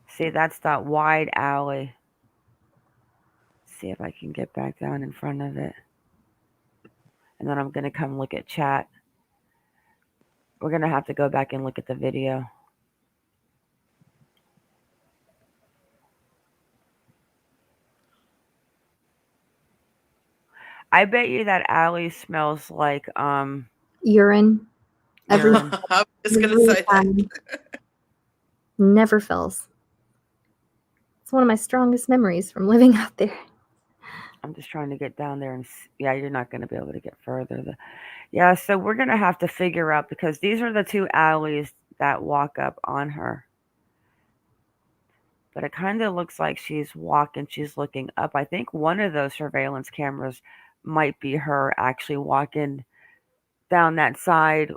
See, that's that wide alley. see if I can get back down in front of it. And then I'm going to come look at chat. We're going to have to go back and look at the video. I bet you that alley smells like Urine. Every urine. I was just going to every say that. time. Never fails. It's one of my strongest memories from living out there. I'm just trying to get down there and yeah, you're not going to be able to get further. Yeah, so we're going to have to figure out, because these are the two alleys that walk up on her. But it kind of looks like she's walking, she's looking up. I think one of those surveillance cameras might be her actually walking down that side,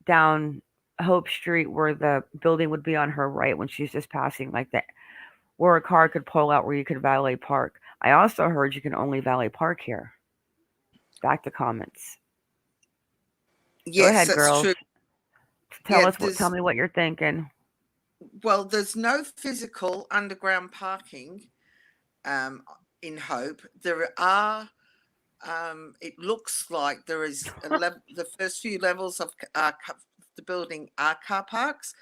down Hope Street, where the building would be on her right when she's just passing like that, where a car could pull out where you could valet park. I also heard you can only valet park here. Back to comments. Go Yes, ahead, that's girls. true. Tell Yeah, me what you're thinking. Well, there's no physical underground parking in Hope. There are. It looks like there is the first few levels of the building are car parks,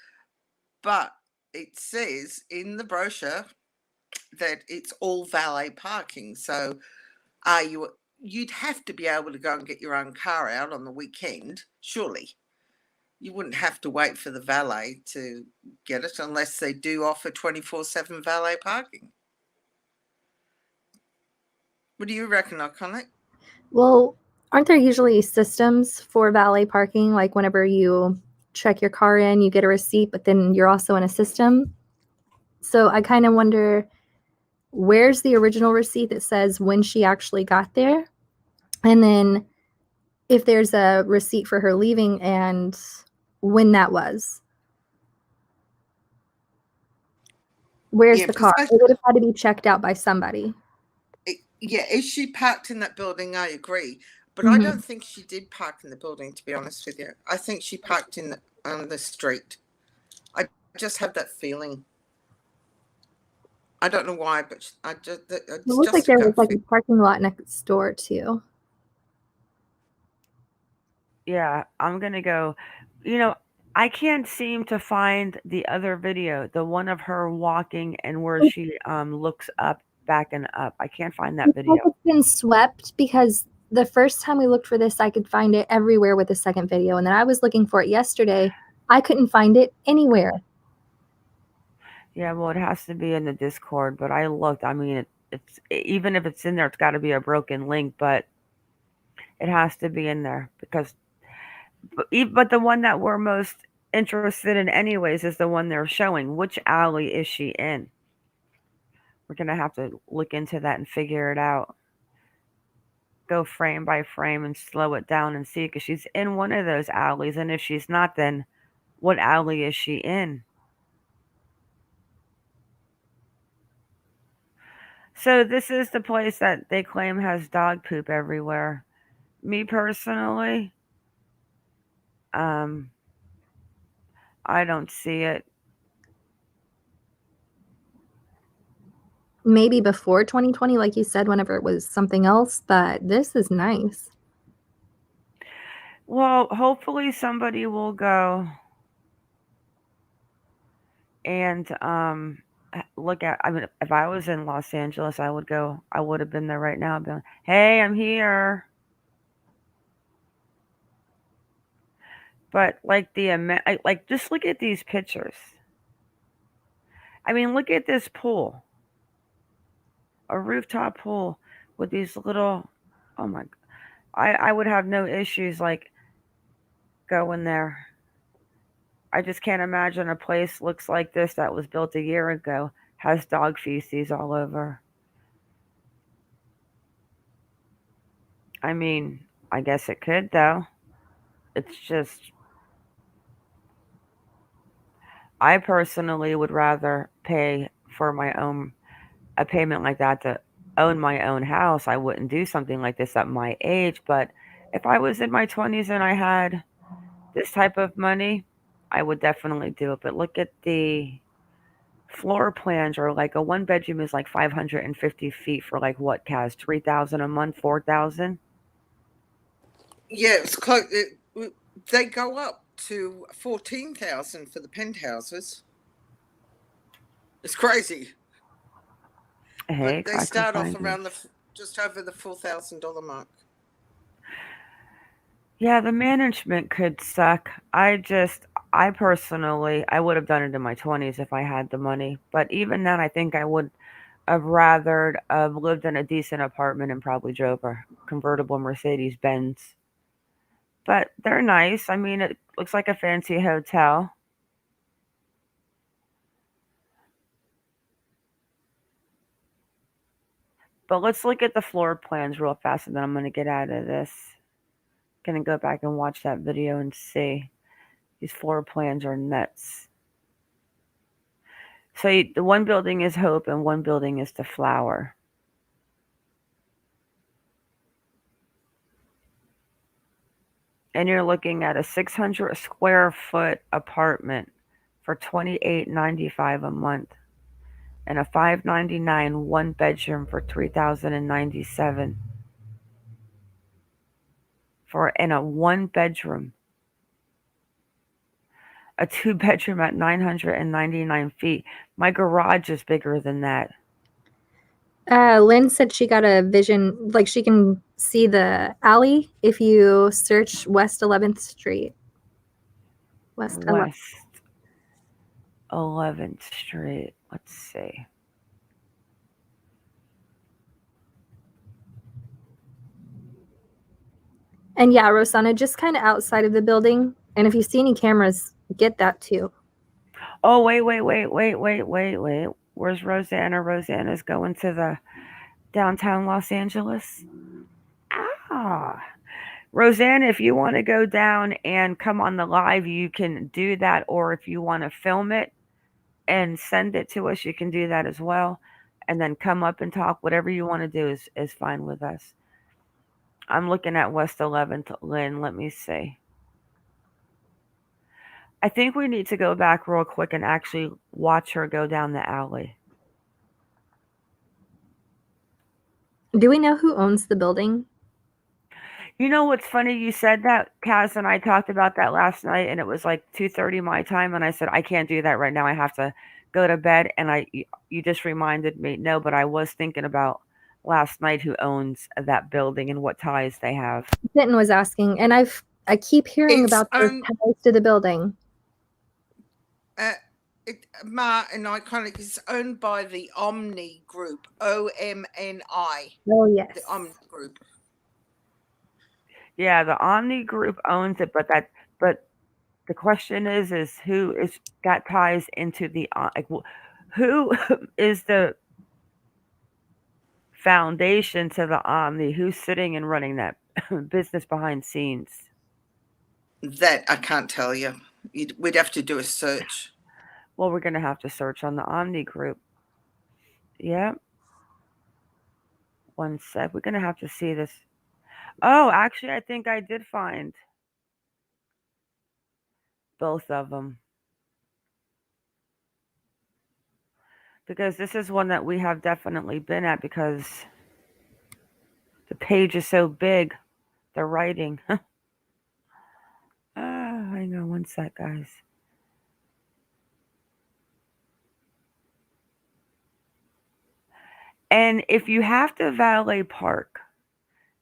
but it says in the brochure that it's all valet parking. So you'd have to be able to go and get your own car out on the weekend, surely. You wouldn't have to wait for the valet to get it unless they do offer 24/7 valet parking. What do you reckon, Iconic? Well, aren't there usually systems for valet parking? Like whenever you check your car in, you get a receipt, but then you're also in a system. So I kind of wonder, where's the original receipt that says when she actually got there? And then if there's a receipt for her leaving and when that was. Where's the car? It would have had to be checked out by somebody. Yeah, is she parked in that building? I agree. But I don't think she did park in the building, to be honest with you. I think she parked on the street. I just have that feeling. I don't know why, but it looks like there was like a parking lot next door too. Yeah, I'm gonna go. I can't seem to find the other video, the one of her walking and where she looks up, backing up. I can't find that video. It's been swept, because the first time we looked for this, I could find it everywhere with the second video, and then I was looking for it yesterday. I couldn't find it anywhere. Yeah, well, it has to be in the Discord, but I looked. I mean, it's even if it's in there, it's got to be a broken link, but it has to be in there, because. But the one that we're most interested in, anyways, is the one they're showing. Which alley is she in? We're gonna have to look into that and figure it out. Go frame by frame and slow it down and see, because she's in one of those alleys, and if she's not, then what alley is she in? So this is the place that they claim has dog poop everywhere. Me personally, I don't see it. Maybe before 2020, like you said, whenever it was something else, but this is nice. Well, hopefully somebody will go and look at. I mean, if I was in Los Angeles, I would go. I would have been there right now. I'd be like, hey, I'm here. But like just look at these pictures. I mean, look at this pool. A rooftop pool with these little. Oh my! I would have no issues like going there. I just can't imagine a place looks like this that was built a year ago, has dog feces all over. I mean, I guess it could, though. It's just, I personally would rather pay for a payment like that to own my own house. I wouldn't do something like this at my age, but if I was in my 20s and I had this type of money, I would definitely do it. But look at the floor plans are like a one bedroom is like 550 feet for like what, Kaz? 3,000 a month, 4,000? Yeah, it's close. They go up to 14,000 for the penthouses. It's crazy. Hey, But they start off around just over the $4,000 mark. Yeah, the management could suck. I personally, I would have done it in my 20s if I had the money. But even then, I think I would have rather have lived in a decent apartment and probably drove a convertible Mercedes Benz. But they're nice. I mean, it looks like a fancy hotel. But let's look at the floor plans real fast, and then I'm going to get out of this. Going to go back and watch that video and see. These floor plans are nuts. So the one building is Hope and one building is the Flower. And you're looking at a 600 square foot apartment for $28.95 a month, and a $599 one bedroom for $3,097 in a one bedroom. A two bedroom at 999 feet. My garage is bigger than that. Lynn said she got a vision, like she can see the alley if you search West 11th Street. West 11th Street. Let's see. And yeah, Rosanna, just kind of outside of the building. And if you see any cameras, get that too. Oh, wait. Where's Rosanna? Rosanna's going to the downtown Los Angeles. Rosanna, if you want to go down and come on the live, you can do that. Or if you want to film it and send it to us, you can do that as well. And then come up and talk. Whatever you want to do is fine with us. I'm looking at West 11th, Lynn. Let me see. I think we need to go back real quick and actually watch her go down the alley. Do we know who owns the building? You know what's funny? You said that. Kaz and I talked about that last night, and it was like 2:30 my time, and I said I can't do that right now. I have to go to bed. And you just reminded me. No, but I was thinking about last night who owns that building and what ties they have. Clinton was asking, and I keep hearing about this ties to the building. Ma and Iconic is owned by the Omni Group, OMNI. Oh yes, the Omni Group. Yeah, the Omni Group owns it, but the question is who is got ties into the like, who is the foundation to the Omni? Who's sitting and running that business behind scenes? That I can't tell you. We'd have to do a search. Well, we're going to have to search on the Omni Group. Yeah. One sec. We're going to have to see this. Oh, actually, I think I did find both of them. Because this is one that we have definitely been at because the page is so big. The writing. Hang on one sec, guys. And if you have to valet park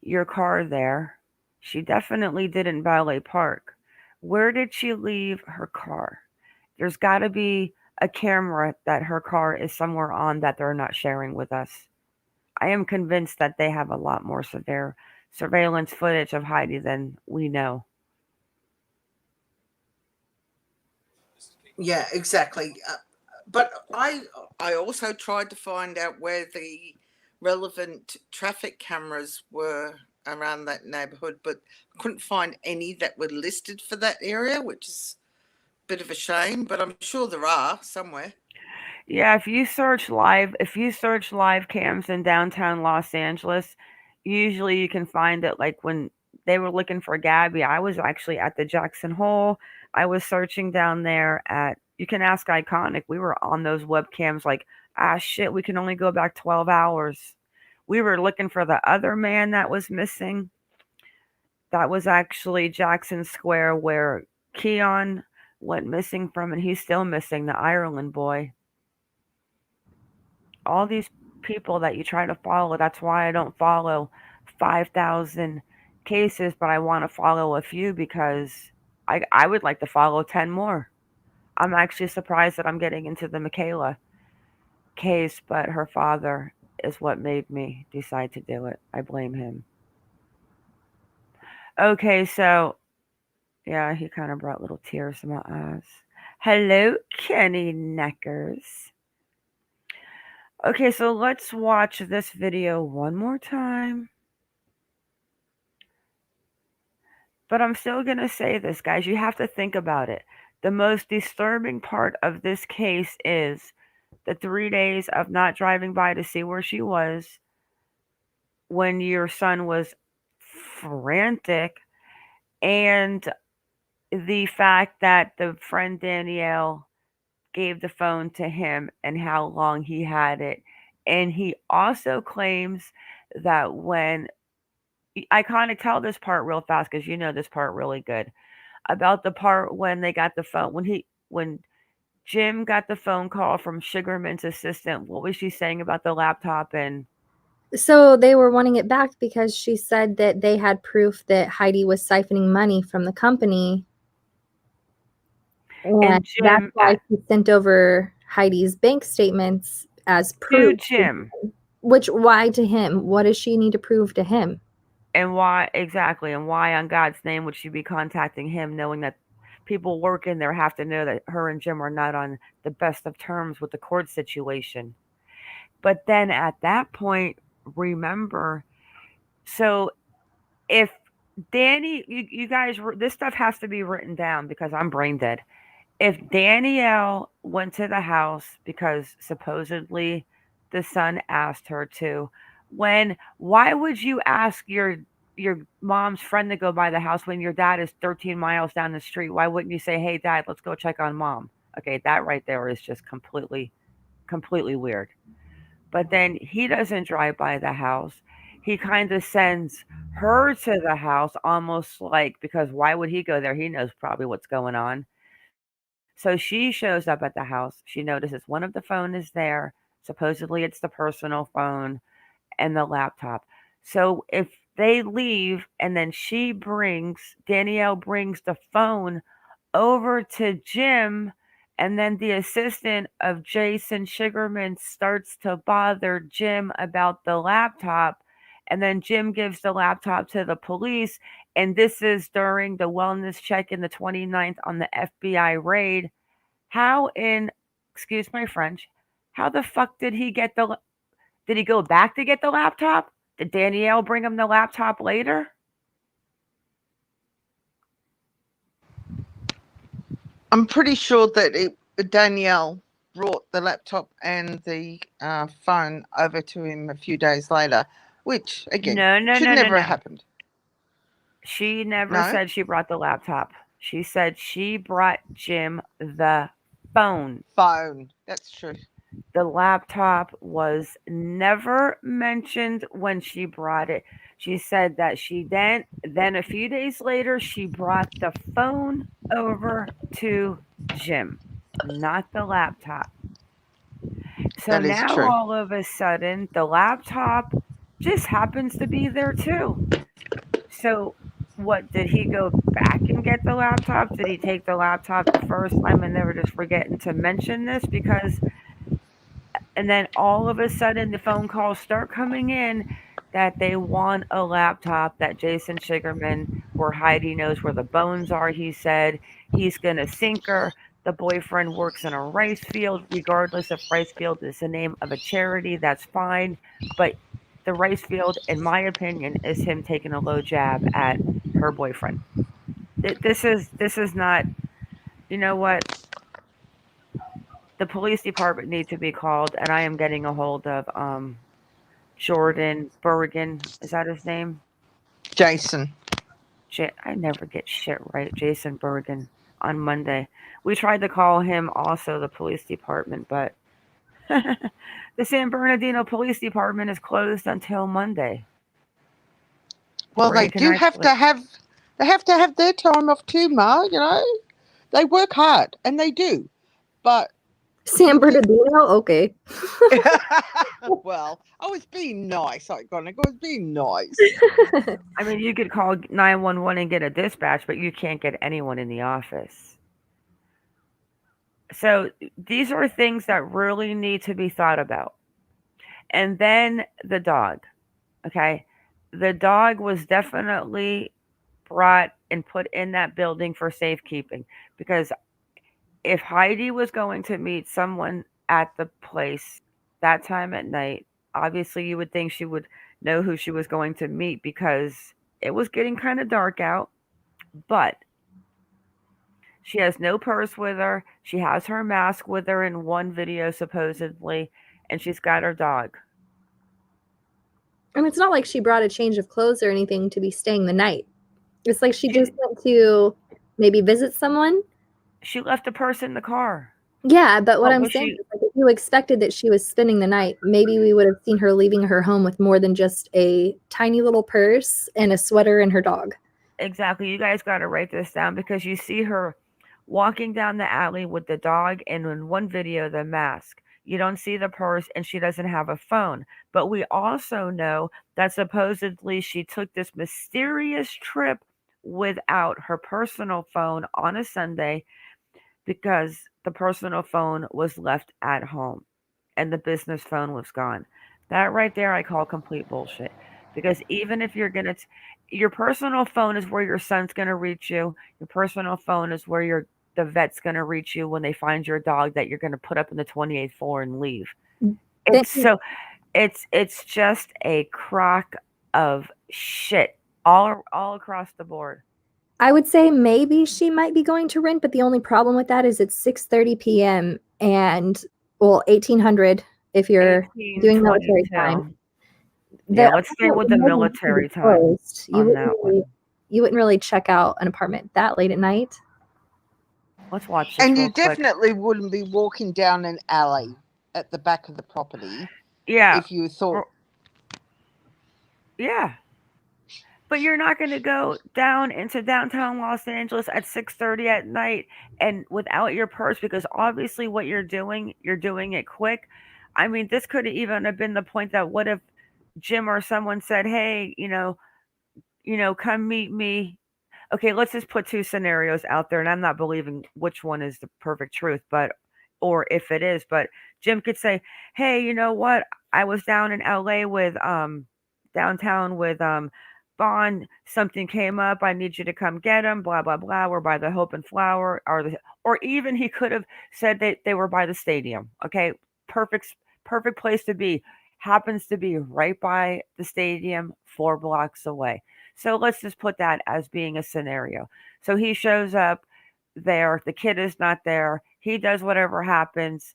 your car there, she definitely didn't valet park. Where did she leave her car? There's got to be a camera that her car is somewhere on that they're not sharing with us. I am convinced that they have a lot more severe surveillance footage of Heidi than we know. Yeah, exactly. But I also tried to find out where the relevant traffic cameras were around that neighborhood, but couldn't find any that were listed for that area, which is a bit of a shame, but I'm sure there are somewhere. Yeah, if you search live cams in downtown Los Angeles, usually you can find it. Like when they were looking for Gabby, I was actually at the Jackson Hole. I was searching down there at You can ask Iconic. We were on those webcams like, shit, we can only go back 12 hours. We were looking for the other man that was missing. That was actually Jackson Square where Keon went missing from, and he's still missing, the Ireland boy. All these people that you try to follow, that's why I don't follow 5,000 cases, but I want to follow a few because I would like to follow 10 more. I'm actually surprised that I'm getting into the Michaela case, but her father is what made me decide to do it. I blame him. Okay, so yeah, he kind of brought little tears to my eyes. Hello, Kenny Neckers. Okay, so let's watch this video one more time. But I'm still going to say this, guys. You have to think about it. The most disturbing part of this case is the 3 days of not driving by to see where she was when your son was frantic, and the fact that the friend Danielle gave the phone to him and how long he had it. And he also claims that when I kind of tell this part real fast because you know this part really good about the part when they got the phone when Jim got the phone call from Sugarman's assistant. What was she saying about the laptop? And So they were wanting it back because she said that they had proof that Heidi was siphoning money from the company. And Jim, that's why she sent over Heidi's bank statements as proof. To Jim. Why to him? What does she need to prove to him? And why exactly? And why on God's name would she be contacting him, knowing that people working there have to know that her and Jim are not on the best of terms with the court situation? But then at that point, remember, so if Danny, you guys, this stuff has to be written down because I'm brain dead. If Danielle went to the house because supposedly the son asked her to, why would you ask your mom's friend to go by the house when your dad is 13 miles down the street? Why wouldn't you say, hey, Dad, let's go check on Mom? Okay, that right there is just completely weird. But then he doesn't drive by the house. He kind of sends her to the house almost like, because why would he go there? He knows probably what's going on. So she shows up at the house. She notices one of the phone is there. Supposedly it's the personal phone and the laptop. So if they leave and then Danielle brings the phone over to Jim, and then the assistant of Jason Sugarman starts to bother Jim about the laptop, and then Jim gives the laptop to the police, and this is during the wellness check in the 29th on the FBI raid. Excuse my French, how the fuck did he go back to get the laptop? Did Danielle bring him the laptop later? I'm pretty sure that Danielle brought the laptop and the phone over to him a few days later, which again should never have happened. She never said she brought the laptop. She said she brought Jim the phone. That's true. The laptop was never mentioned when she brought it. She said that she then a few days later, she brought the phone over to Jim, not the laptop. So now true. all of a sudden, the laptop just happens to be there too. So what, did he go back and get the laptop? Did he take the laptop the first time and they were just forgetting to mention this? And then all of a sudden the phone calls start coming in that they want a laptop, that Jason Sugarman, where Heidi knows where the bones are, he said he's going to sink her. The boyfriend works in a rice field. Regardless if rice field is the name of a charity, that's fine. But the rice field, in my opinion, is him taking a low jab at her boyfriend. This is not, you know what? The police department needs to be called, and I am getting a hold of Jordan Bergen. Is that his name? Jason. I never get shit right. Jason Bergen. on Monday. We tried to call him also, the police department, but the San Bernardino Police Department is closed until Monday. Well, where they he can do have actually to have their time off too, Ma. You know, they work hard and they do, but San Bernardino, okay. well, I was being nice, iconic. I was being nice. I mean, you could call 911 and get a dispatch, but you can't get anyone in the office. So these are things that really need to be thought about. And then the dog. Okay. The dog was definitely brought and put in that building for safekeeping, because if Heidi was going to meet someone at the place that time at night, obviously you would think she would know who she was going to meet, because it was getting kind of dark out. But she has no purse with her. She has her mask with her in one video, supposedly, and she's got her dog. And it's not like she brought a change of clothes or anything to be staying the night. It's like she just went to maybe visit someone. She left a purse in the car. Yeah, but what I'm was saying she? is, like, if you expected that she was spending the night, maybe we would have seen her leaving her home with more than just a tiny little purse and a sweater and her dog. Exactly. You guys got to write this down, because you see her walking down the alley with the dog, and in one video, the mask. You don't see the purse, and she doesn't have a phone. But we also know that supposedly she took this mysterious trip without her personal phone on a Sunday, because the personal phone was left at home and the business phone was gone. That right there I call complete bullshit. Because even if you're going to, your personal phone is where your son's going to reach you. Your personal phone is where the vet's going to reach you when they find your dog that you're going to put up in the 28th floor and leave. It's just a crock of shit all across the board. I would say maybe she might be going to rent, but the only problem with that is it's 6:30 p.m. and, well, 1800 if you're doing military time. Yeah, let's stay with the military time on that one. You wouldn't really check out an apartment that late at night. Let's watch this And real you quick. definitely wouldn't be walking down an alley at the back of the property. Yeah. If you thought. Yeah. But you're not going to go down into downtown Los Angeles at 6:30 at night and without your purse, because obviously what you're doing it quick. I mean, this could even have been the point that, what if Jim or someone said, "Hey, come meet me." Okay, let's just put two scenarios out there, and I'm not believing which one is the perfect truth, or if it is, but Jim could say, "Hey, you know what? I was down in LA with downtown with Bond. Something came up. I need you to come get him. Blah blah blah. We're by the Hope and Flower, or even he could have said that they were by the stadium. Okay, perfect place to be. Happens to be right by the stadium, 4 blocks away. So let's just put that as being a scenario. So he shows up there. The kid is not there. He does whatever happens.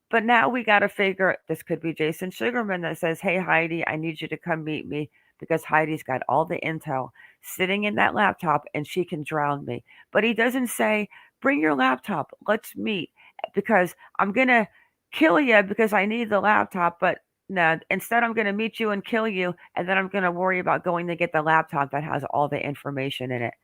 But now we got to figure, this could be Jason Sugarman that says, "Hey, Heidi, I need you to come meet me," because Heidi's got all the intel sitting in that laptop and she can drown me. But he doesn't say, "Bring your laptop. Let's meet, because I'm going to kill you because I need the laptop." But no, instead I'm going to meet you and kill you, and then I'm going to worry about going to get the laptop that has all the information in it.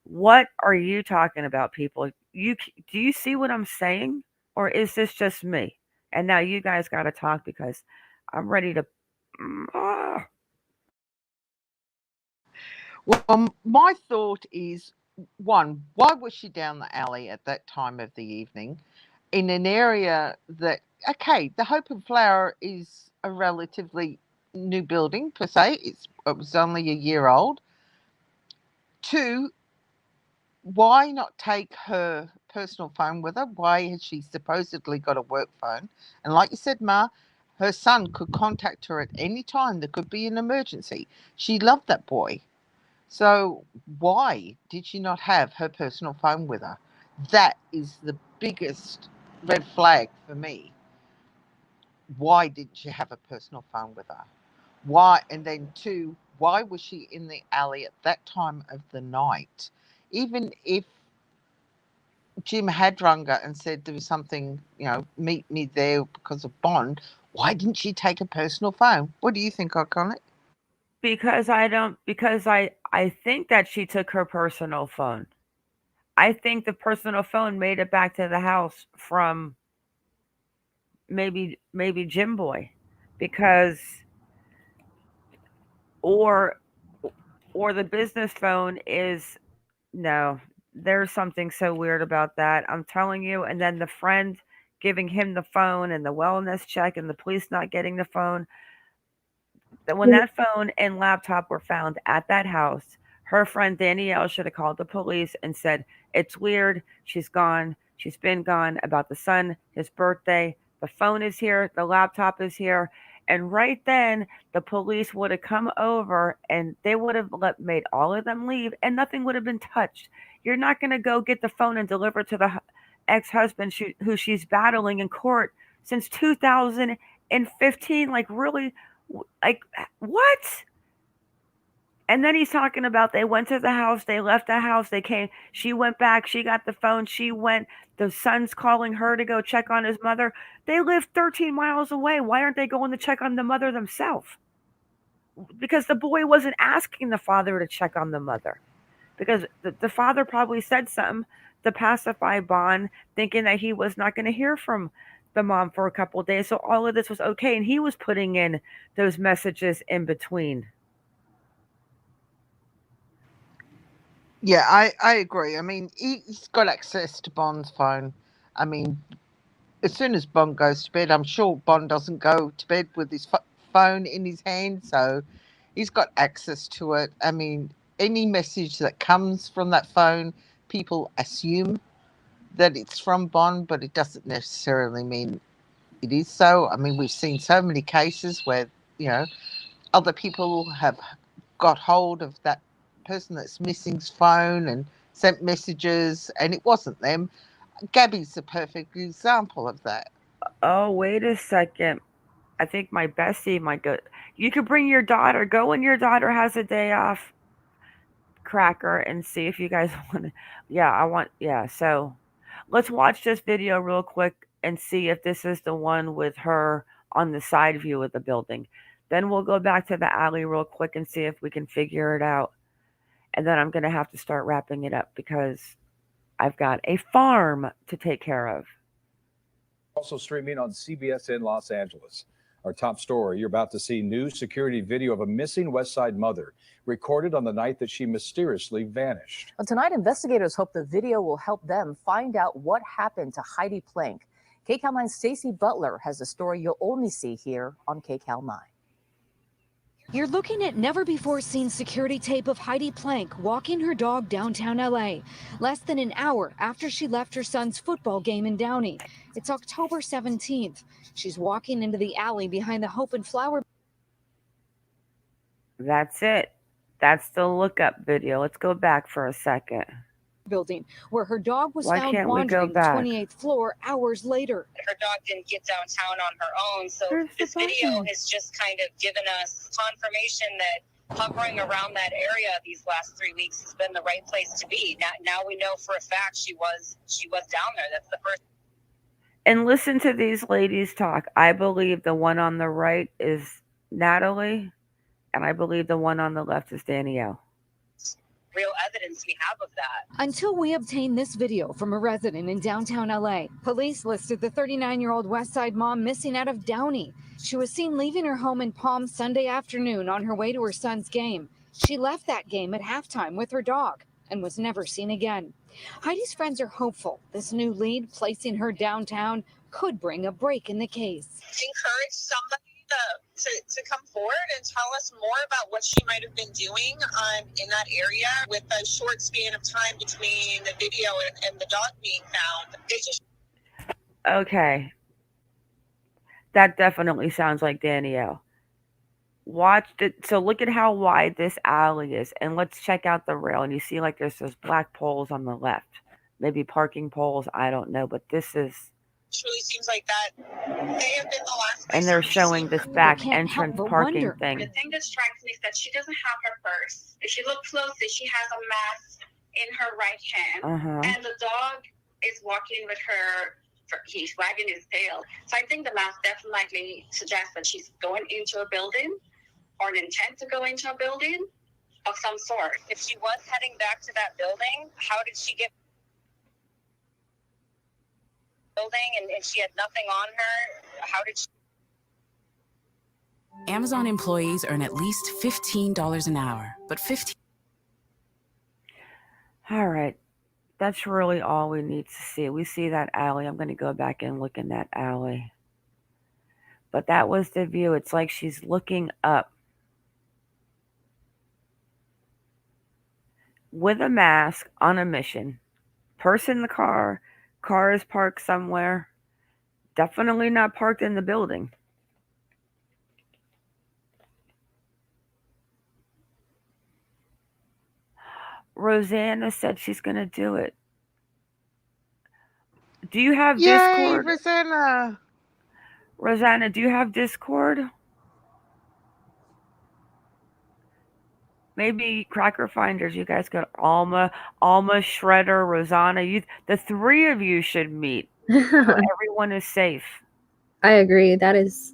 What are you talking about, people? Do you see what I'm saying? Or is this just me? And now you guys got to talk, because I'm ready to. Well, my thought is, one, why was she down the alley at that time of the evening in an area that, okay, the Hope and Flower is a relatively new building per se. It was only a year old. Two, why not take her personal phone with her? Why has she supposedly got a work phone? And like you said, Ma, her son could contact her at any time. There could be an emergency. She loved that boy. So why did she not have her personal phone with her? That is the biggest red flag for me. Why didn't she have a personal phone with her? Why? And then two, why was she in the alley at that time of the night? Even if Jim had rung her and said there was something, meet me there because of bond, why didn't she take a personal phone? What do you think, Iconic? Because I think that she took her personal phone. I think the personal phone made it back to the house from maybe Jim Boy, because or or the business phone is no. There's something so weird about that. I'm telling you. And then the friend giving him the phone and the wellness check and the police not getting the phone. That when that phone and laptop were found at that house, her friend Danielle should have called the police and said, "It's weird. She's gone. She's been gone about the son, his birthday. The phone is here. The laptop is here." And right then, the police would have come over and they would have made all of them leave and nothing would have been touched. You're not going to go get the phone and deliver it to the ex-husband who she's battling in court since 2015. Like, really? Like, what? And then he's talking about they went to the house, they left the house, they came, she went back, she got the phone, she went, the son's calling her to go check on his mother. They live 13 miles away. Why aren't they going to check on the mother themselves? Because the boy wasn't asking the father to check on the mother. Because the father probably said something to pacify Bond, thinking that he was not going to hear from the mom for a couple of days. So all of this was okay. And he was putting in those messages in between. Yeah, I agree. I mean, he's got access to Bond's phone. I mean, as soon as Bond goes to bed, I'm sure Bond doesn't go to bed with his phone in his hand, so he's got access to it. I mean, any message that comes from that phone, people assume that it's from Bond, but it doesn't necessarily mean it is so. I mean, we've seen so many cases where, other people have got hold of that person that's missing's phone and sent messages, and it wasn't them. Gabby's a perfect example of that. Oh, wait a second. I think my bestie might go. You could bring your daughter. Go when your daughter has a day off, Cracker, and see if you guys want to. Yeah, so let's watch this video real quick and see if this is the one with her on the side view of the building. Then we'll go back to the alley real quick and see if we can figure it out. And then I'm going to have to start wrapping it up because I've got a farm to take care of. Also streaming on CBS in Los Angeles. Our top story, you're about to see new security video of a missing West Side mother recorded on the night that she mysteriously vanished. Well, tonight, investigators hope the video will help them find out what happened to Heidi Planck. KCAL 9's Stacey Butler has a story you'll only see here on KCAL 9. You're looking at never-before-seen security tape of Heidi Planck walking her dog downtown LA, less than an hour after she left her son's football game in Downey. It's October 17th. She's walking into the alley behind the Hope and Flower. That's it. That's the lookup video. Let's go back for a second. Building where her dog was Why found can't we go wandering the back? 28th floor hours later. Her dog didn't get downtown on her own, so Where's the this video button? has just kind of given us confirmation that hovering around that area these last 3 weeks has been the right place to be. Now we know for a fact she was down there. That's the first. And listen to these ladies talk. I believe the one on the right is Natalie, and I believe the one on the left is Danielle. Real evidence we have of that. Until we obtained this video from a resident in downtown LA, police listed the 39-year-old West Side mom missing out of Downey. She was seen leaving her home in Palm Sunday afternoon on her way to her son's game. She left that game at halftime with her dog and was never seen again. Heidi's friends are hopeful this new lead placing her downtown could bring a break in the case. Encourage somebody to come forward and tell us more about what she might have been doing in that area with a short span of time between the video and the dog being found. It's just Okay. That definitely sounds like Danielle. Watch it. So look at how wide this alley is, and let's check out the rail. And you see, like, there's those black poles on the left, maybe parking poles. I don't know, but this is. truly seems like that may have been the last place. And they're showing this back entrance parking thing. The thing that strikes me is that she doesn't have her purse. If you look closely, she has a mask in her right hand, and the dog is walking with her. He's wagging his tail. So I think the mask definitely suggests that she's going into a building or an intent to go into a building of some sort. If she was heading back to that building, how did she get building and she had nothing on her? How did she? Amazon employees earn at least $15 an hour, but 15. All right. That's really all we need to see. We see that alley. I'm going to go back and look in that alley. But that was the view. It's like she's looking up with a mask on a mission. Purse in the car. Car is parked somewhere. Definitely not parked in the building. Rosanna said she's going to do it. Do you have Yay, Discord? Rosanna! Rosanna, do you have Discord? Maybe Cracker Finders, you guys got Alma, Shredder, Rosanna. The three of you should meet so everyone is safe. I agree. That is.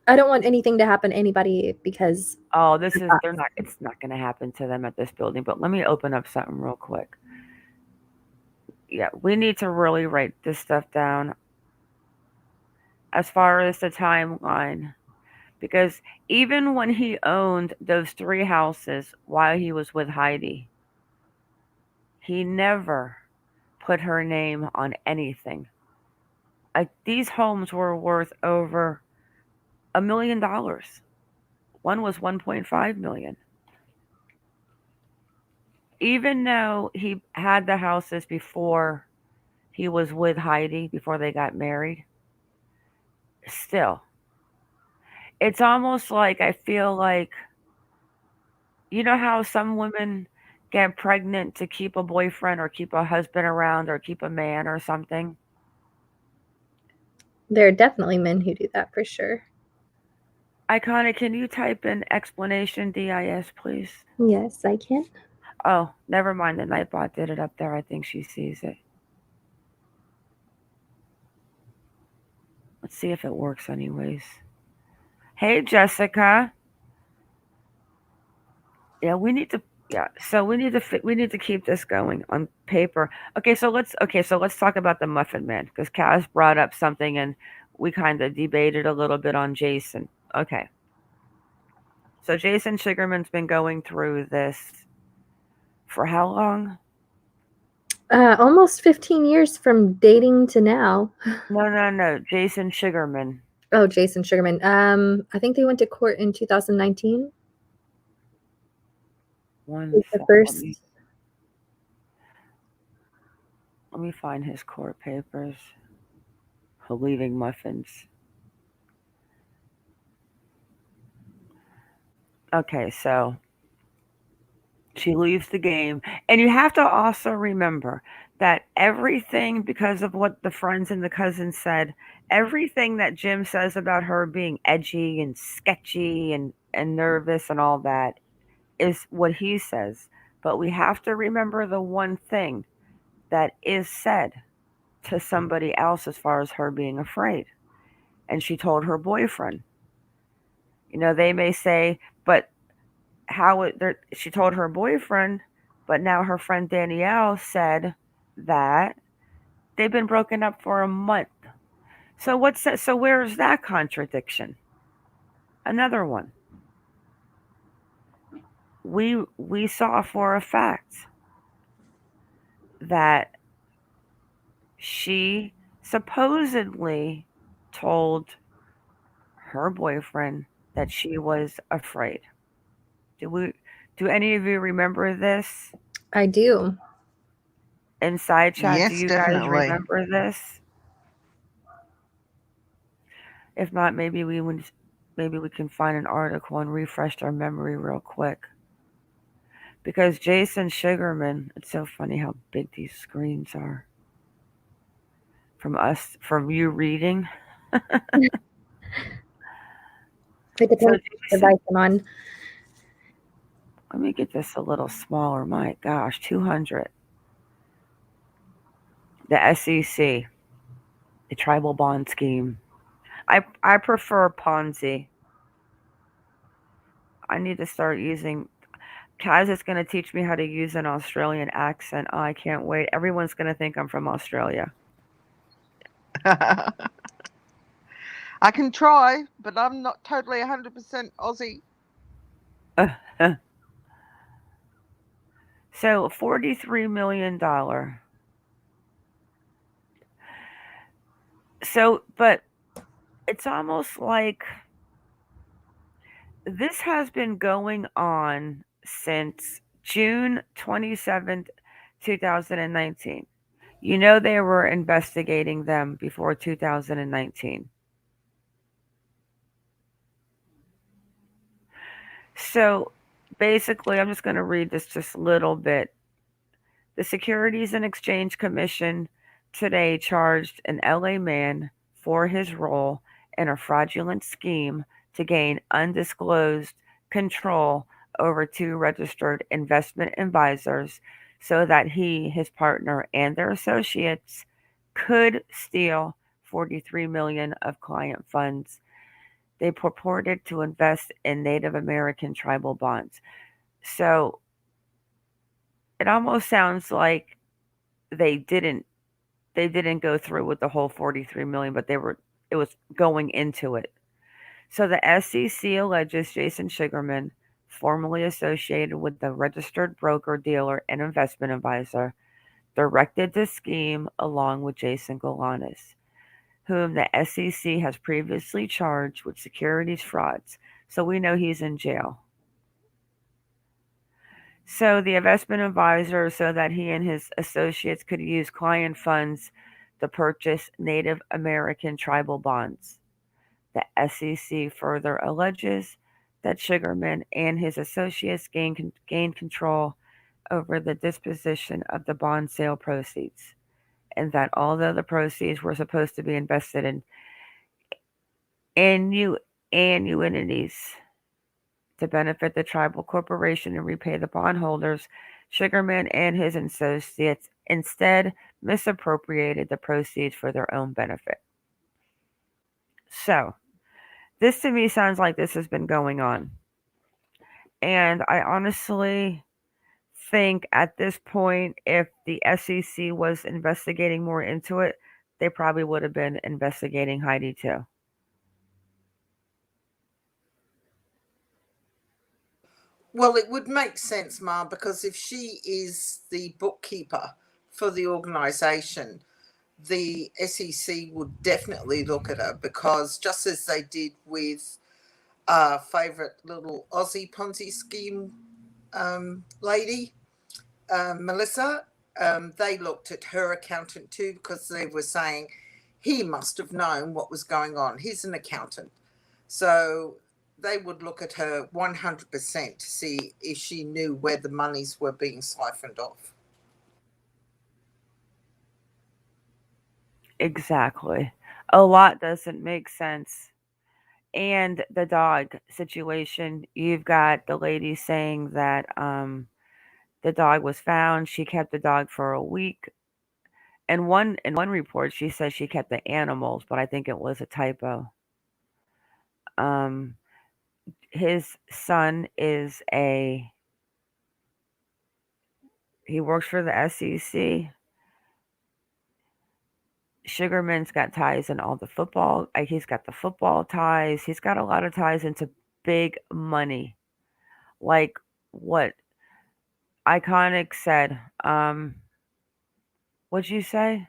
I don't want anything to happen to anybody because. Oh, it's not going to happen to them at this building. But let me open up something real quick. Yeah, we need to really write this stuff down as far as the timeline. Because even when he owned those 3 houses while he was with Heidi, he never put her name on anything. Like, these homes were worth over $1 million. One was $1.5 million. Even though he had the houses before he was with Heidi, before they got married, still, it's almost like I feel like, you know how some women get pregnant to keep a boyfriend or keep a husband around or keep a man or something? There are definitely men who do that for sure. Iconic, can you type in explanation DIS, please? Yes, I can. Oh, never mind. The Nightbot did it up there. I think she sees it. Let's see if it works anyways. Hey, Jessica. Yeah, we need to keep this going on paper. Okay, so let's talk about the Muffin Man, because Kaz brought up something and we kind of debated a little bit on Jason. Okay. So Jason Sugarman's been going through this for how long? Almost 15 years from dating to now. No. Jason Sugarman. Oh, Jason Sugarman. I think they went to court in 2019. The first. Let me find his court papers. Leaving muffins. Okay, so she leaves the game. And you have to also remember that everything, because of what the friends and the cousins said, everything that Jim says about her being edgy and sketchy and nervous and all that is what he says. But we have to remember the one thing that is said to somebody else as far as her being afraid. And she told her boyfriend. You know, they may say, but she told her boyfriend, but now her friend Danielle said that they've been broken up for a month. So so where's that contradiction? Another one. We saw for a fact that she supposedly told her boyfriend that she was afraid. Do any of you remember this? I do. Inside chat, Yes, do you definitely. guys remember this? If not, maybe we can find an article and refresh our memory real quick. Because Jason Sugarman, it's so funny how big these screens are. From you reading. It depends on the device I'm on. Let me get this a little smaller. My gosh, 200. The SEC, the tribal bond scheme. I prefer Ponzi. I need to start using. Kaz is going to teach me how to use an Australian accent. Oh, I can't wait. Everyone's going to think I'm from Australia. I can try, but I'm not totally 100% Aussie. So $43 million. So, but it's almost like this has been going on since June 27th, 2019. You know they were investigating them before 2019. So basically, I'm just going to read this just a little bit. The Securities and Exchange Commission today charged an LA man for his role in a fraudulent scheme to gain undisclosed control over two registered investment advisors so that he, his partner, and their associates could steal 43 million of client funds they purported to invest in Native American tribal bonds. So it almost sounds like they didn't go through with the whole 43 million, but it was going into it. So the SEC alleges Jason Sugarman, formerly associated with the registered broker dealer and investment advisor, directed the scheme along with Jason Galanis, whom the SEC has previously charged with securities frauds. So we know he's in jail. So the investment advisor, so that he and his associates could use client funds to purchase Native American tribal bonds. The SEC further alleges that Sugarman and his associates gained control over the disposition of the bond sale proceeds, and that although the proceeds were supposed to be invested in annuities to benefit the tribal corporation and repay the bondholders, Sugarman and his associates instead misappropriated the proceeds for their own benefit. So, this to me sounds like this has been going on. And I honestly think at this point, if the SEC was investigating more into it, they probably would have been investigating Heidi too. Well, it would make sense, Ma, because if she is the bookkeeper for the organisation, the SEC would definitely look at her, because just as they did with our favourite little Aussie Ponzi scheme lady, Melissa, they looked at her accountant too, because they were saying he must have known what was going on. He's an accountant. So they would look at her 100% to see if she knew where the monies were being siphoned off. Exactly. A lot doesn't make sense. And the dog situation, you've got the lady saying that the dog was found. She kept the dog for a week. In one report, she says she kept the animals, but I think it was a typo. Um, his son is he works for the SEC. Sugarman's got ties in all the football. He's got the football ties. He's got a lot of ties into big money, like what Iconic said. What'd you say?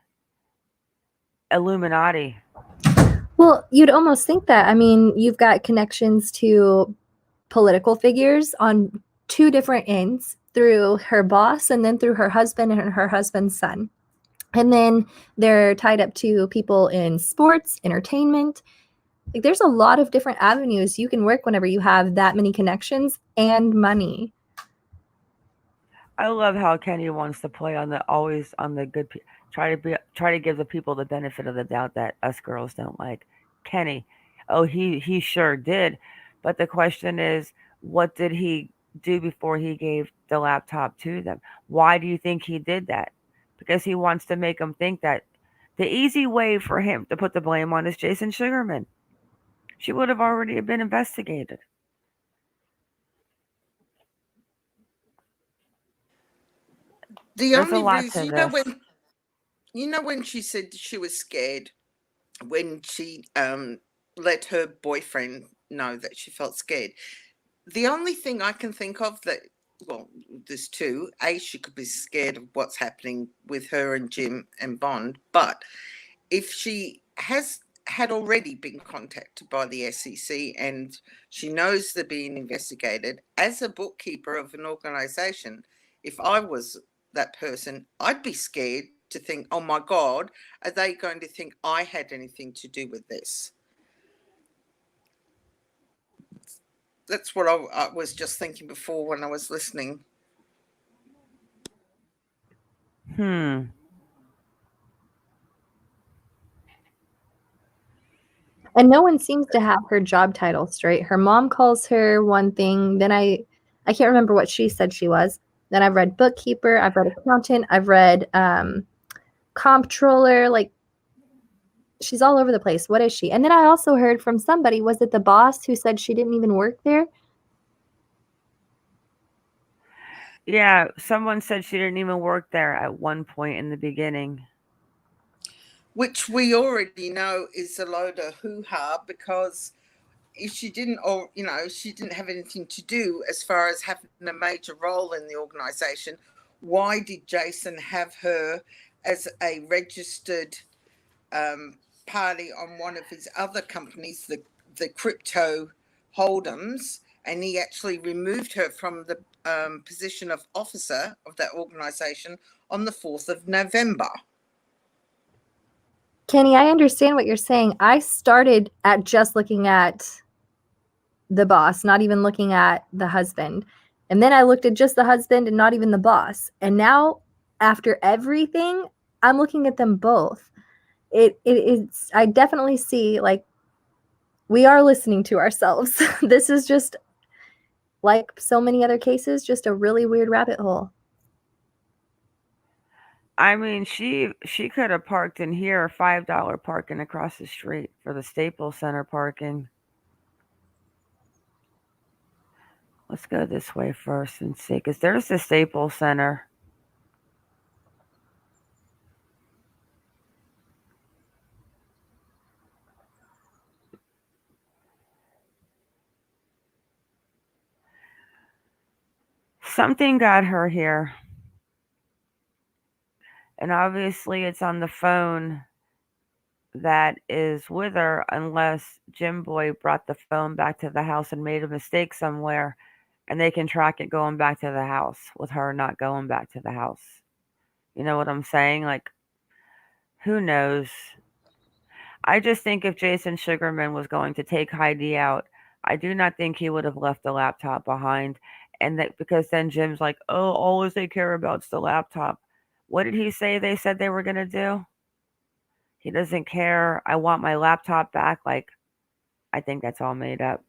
Illuminati. Well, you'd almost think that. I mean, you've got connections to political figures on two different ends, through her boss and then through her husband and her husband's son. And then they're tied up to people in sports, entertainment. Like, there's a lot of different avenues you can work whenever you have that many connections and money. I love how Kenny wants to play on the good. Try to give the people the benefit of the doubt that us girls don't like. Kenny, oh he sure did, but the question is, what did he do before he gave the laptop to them? Why do you think he did that? because he wants to make them think that the easy way for him to put the blame on is Jason Sugarman. She would have already been investigated. The There's a only lot reason, to this. when she said she was scared, when she let her boyfriend know that she felt scared. The only thing I can think of that, well, there's two. A, she could be scared of what's happening with her and Jim and Bond. But if she had already been contacted by the SEC and she knows they're being investigated, as a bookkeeper of an organisation, if I was that person, I'd be scared to think, oh my God, are they going to think I had anything to do with this? That's what I was just thinking before when I was listening. Hmm. And no one seems to have her job title straight. Her mom calls her one thing, then I can't remember what she said she was. Then I've read bookkeeper, I've read accountant, I've read comptroller, like she's all over the place. What is she? And then I also heard from somebody, was it the boss who said she didn't even work there? Yeah, someone said she didn't even work there at one point in the beginning. Which we already know is a load of hoo-ha, because if she didn't, or she didn't have anything to do as far as having a major role in the organisation, why did Jason have her as a registered party on one of his other companies, the crypto hold'ems, and he actually removed her from the position of officer of that organisation on the 4th of November? Kenny, I understand what you're saying. I started at just looking at the boss, not even looking at the husband. And then I looked at just the husband and not even the boss. And now, after everything, I'm looking at them both. It's I definitely see, like, we are listening to ourselves. This is just, like so many other cases, just a really weird rabbit hole. I mean, she could have parked in here, $5 parking across the street for the Staples Center parking. Let's go this way first and see, because there's the Staples Center. Something got her here. And obviously it's on the phone that is with her, unless Jim Boy brought the phone back to the house and made a mistake somewhere, and they can track it going back to the house with her not going back to the house. You know what I'm saying? Like, who knows? I just think if Jason Sugarman was going to take Heidi out, I do not think he would have left the laptop behind. And that, because then Jim's like, oh, all they care about is the laptop. What did he say they said they were going to do? He doesn't care. I want my laptop back. Like, I think that's all made up.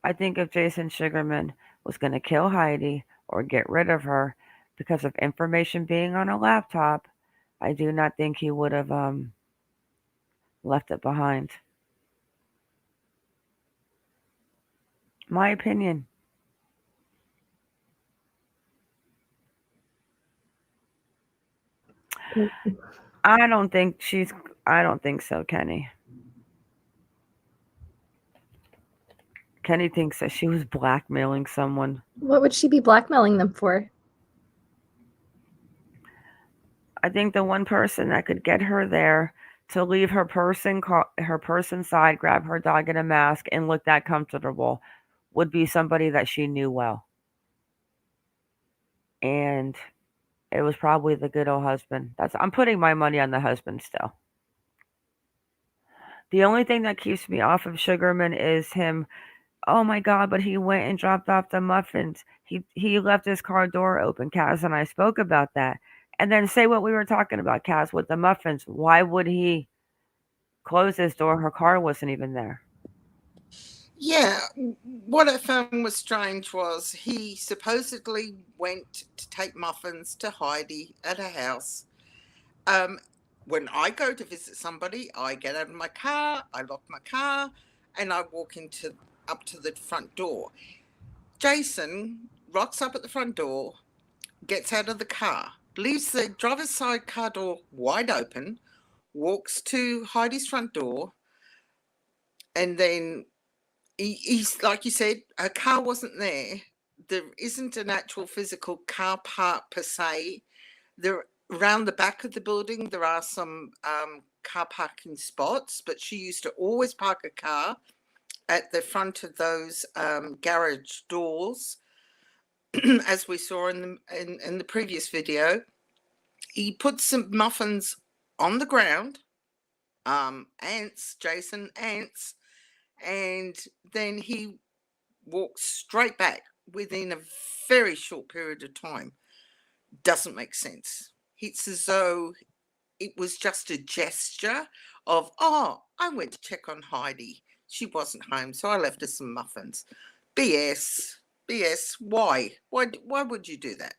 I think if Jason Sugarman was going to kill Heidi or get rid of her because of information being on a laptop, I do not think he would have left it behind. My opinion. I don't think so, Kenny. Kenny thinks that she was blackmailing someone. What would she be blackmailing them for? I think the one person that could get her there to leave her person side, grab her dog in a mask, and look that comfortable would be somebody that she knew well. And it was probably the good old husband. I'm putting my money on the husband still. The only thing that keeps me off of Sugarman is him. Oh my God, but he went and dropped off the muffins. He left his car door open. Kaz and I spoke about that. And then say what we were talking about, Kaz, with the muffins. Why would he close his door? Her car wasn't even there. Yeah, what I found was strange was he supposedly went to take muffins to Heidi at her house. When I go to visit somebody, I get out of my car, I lock my car, and I walk up to the front door. Jason rocks up at the front door, gets out of the car, leaves the driver's side car door wide open, walks to Heidi's front door, and then he's like you said, her car wasn't there. There isn't an actual physical car park per se. There around the back of the building there are some car parking spots, but she used to always park a car at the front of those garage doors, as we saw in the previous video. He put some muffins on the ground, Jason ants, and then he walks straight back within a very short period of time. Doesn't make sense. It's as though it was just a gesture of, oh, I went to check on Heidi. She wasn't home, so I left her some muffins. BS. Why would you do that?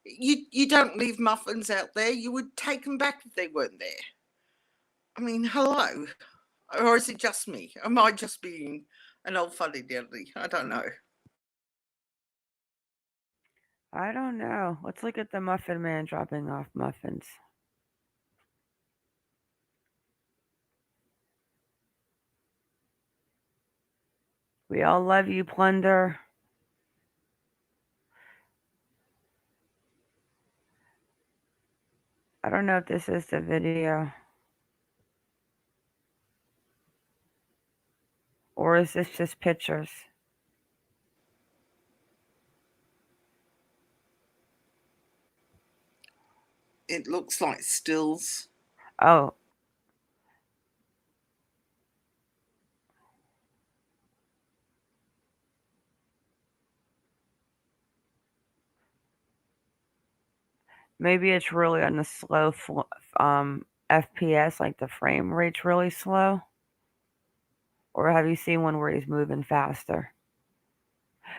You don't leave muffins out there. You would take them back if they weren't there. I mean, hello. Or is it just me? Am I just being an old fuddy-duddy? I don't know. I don't know. Let's look at the Muffin Man dropping off muffins. We all love you, Plunder. I don't know if this is the video. Or is this just pictures? It looks like stills. Oh. Maybe it's really on the slow FPS, like the frame rate's really slow. Or have you seen one where he's moving faster?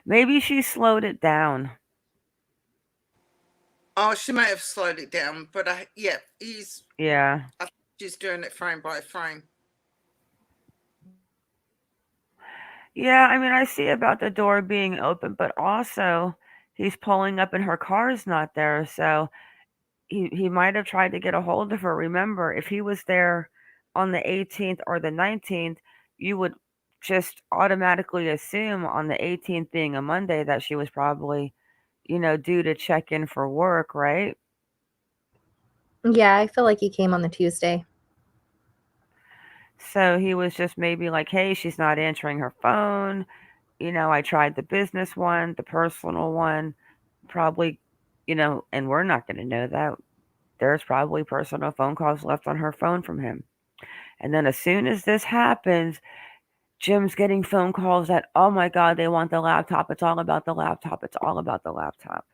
Maybe she slowed it down. Oh, she may have slowed it down, but yeah, Yeah. I think she's doing it frame by frame. Yeah, I mean, I see about the door being open, but also he's pulling up and her car's not there. So he might have tried to get a hold of her. Remember, if he was there on the 18th or the 19th, you would just automatically assume on the 18th being a Monday that she was probably, due to check in for work, right? Yeah, I feel like he came on the Tuesday. So he was just maybe like, hey, she's not answering her phone. I tried the business one, the personal one, probably, and we're not going to know that. There's probably personal phone calls left on her phone from him. And then as soon as this happens, Jim's getting phone calls that, oh my God, they want the laptop. It's all about the laptop. It's all about the laptop.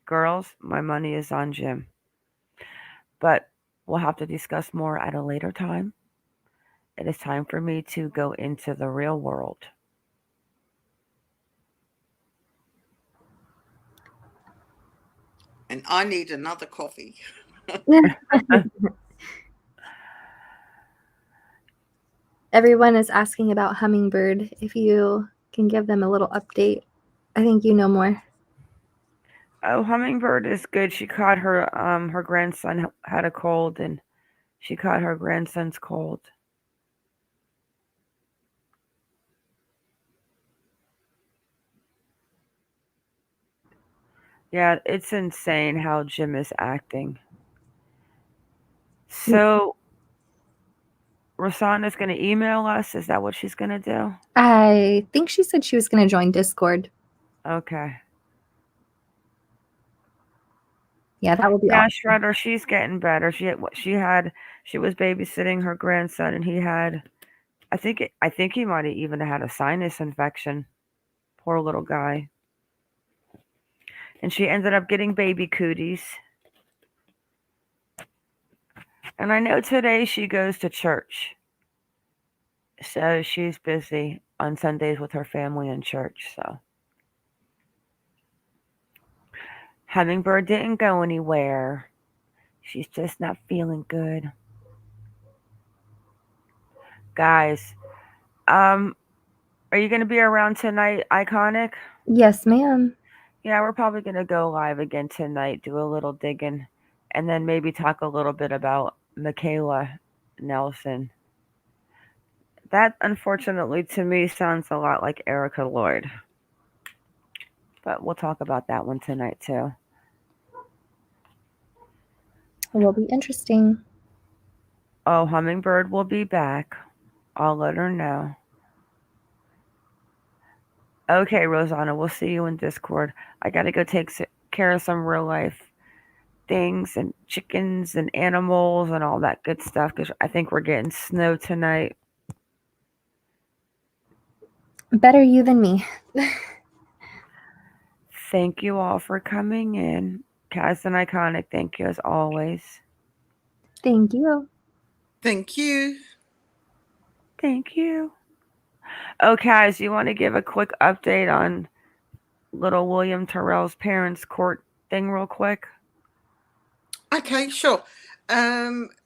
Girls, my money is on Jim. But we'll have to discuss more at a later time. It is time for me to go into the real world. And I need another coffee. Everyone is asking about Hummingbird. If you can give them a little update, I think you know more. Oh, Hummingbird is good. She caught her grandson had a cold, and she caught her grandson's cold. Yeah, it's insane how Jim is acting. So, Rosanna's going to email us. Is that what she's going to do? I think she said she was going to join Discord. Okay. Yeah, that would be Yeah, awesome. Shredder, she's getting better. She was babysitting her grandson, and he had, I think he might have even had a sinus infection. Poor little guy. And she ended up getting baby cooties. And I know today she goes to church. So she's busy on Sundays with her family in church. So Hummingbird didn't go anywhere. She's just not feeling good. Guys, are you going to be around tonight, Iconic? Yes, ma'am. Yeah, we're probably going to go live again tonight, do a little digging, and then maybe talk a little bit about Michaela Nelson. That, unfortunately, to me sounds a lot like Erica Lloyd. But we'll talk about that one tonight, too. It will be interesting. Oh, Hummingbird will be back. I'll let her know. Okay, Rosanna, we'll see you in Discord. I gotta go take care of some real life things and chickens and animals and all that good stuff because I think we're getting snow tonight. Better you than me. Thank you all for coming in. Cass and Iconic, thank you as always. Thank you. Thank you. Thank you. Oh, Kaz, you want to give a quick update on little William Terrell's parents' court thing real quick? Okay, sure.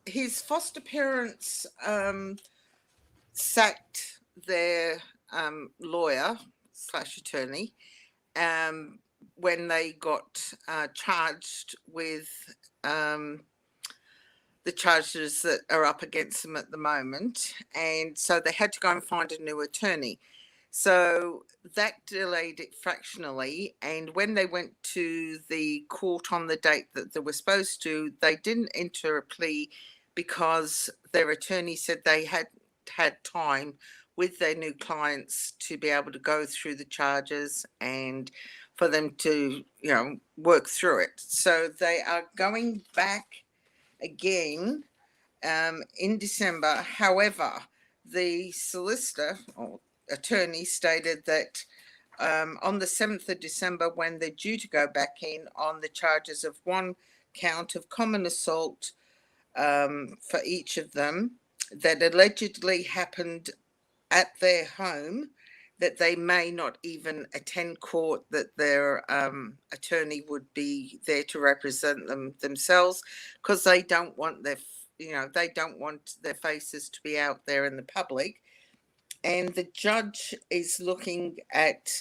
His foster parents sacked their lawyer / attorney when they got charged with the charges that are up against them at the moment. And so they had to go and find a new attorney. So that delayed it fractionally. And when they went to the court on the date that they were supposed to, they didn't enter a plea because their attorney said they had had time with their new clients to be able to go through the charges and for them to, work through it. So they are going back again in December. However, the solicitor or attorney stated that on the 7th of December, when they're due to go back in on the charges of one count of common assault for each of them that allegedly happened at their home, that they may not even attend court, that their attorney would be there to represent them themselves because they don't want they don't want their faces to be out there in the public. And the judge is looking at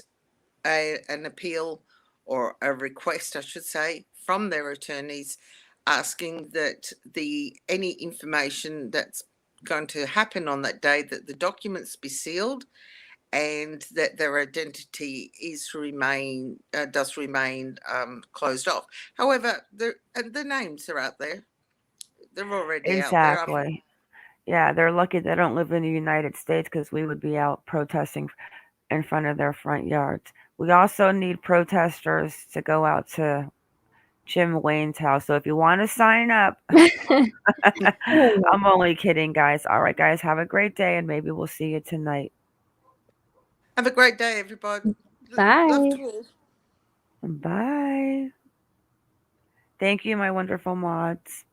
an appeal or a request, I should say, from their attorneys asking that any information that's going to happen on that day, that the documents be sealed and that their identity does remain closed off. However, the names are out there. They're already out there. Exactly. Yeah, they're lucky they don't live in the United States because we would be out protesting in front of their front yards. We also need protesters to go out to Jim Wayne's house. So if you want to sign up, I'm only kidding, guys. All right, guys, have a great day and maybe we'll see you tonight. Have a great day, everybody. Bye. Love to all. Bye. Thank you, my wonderful mods.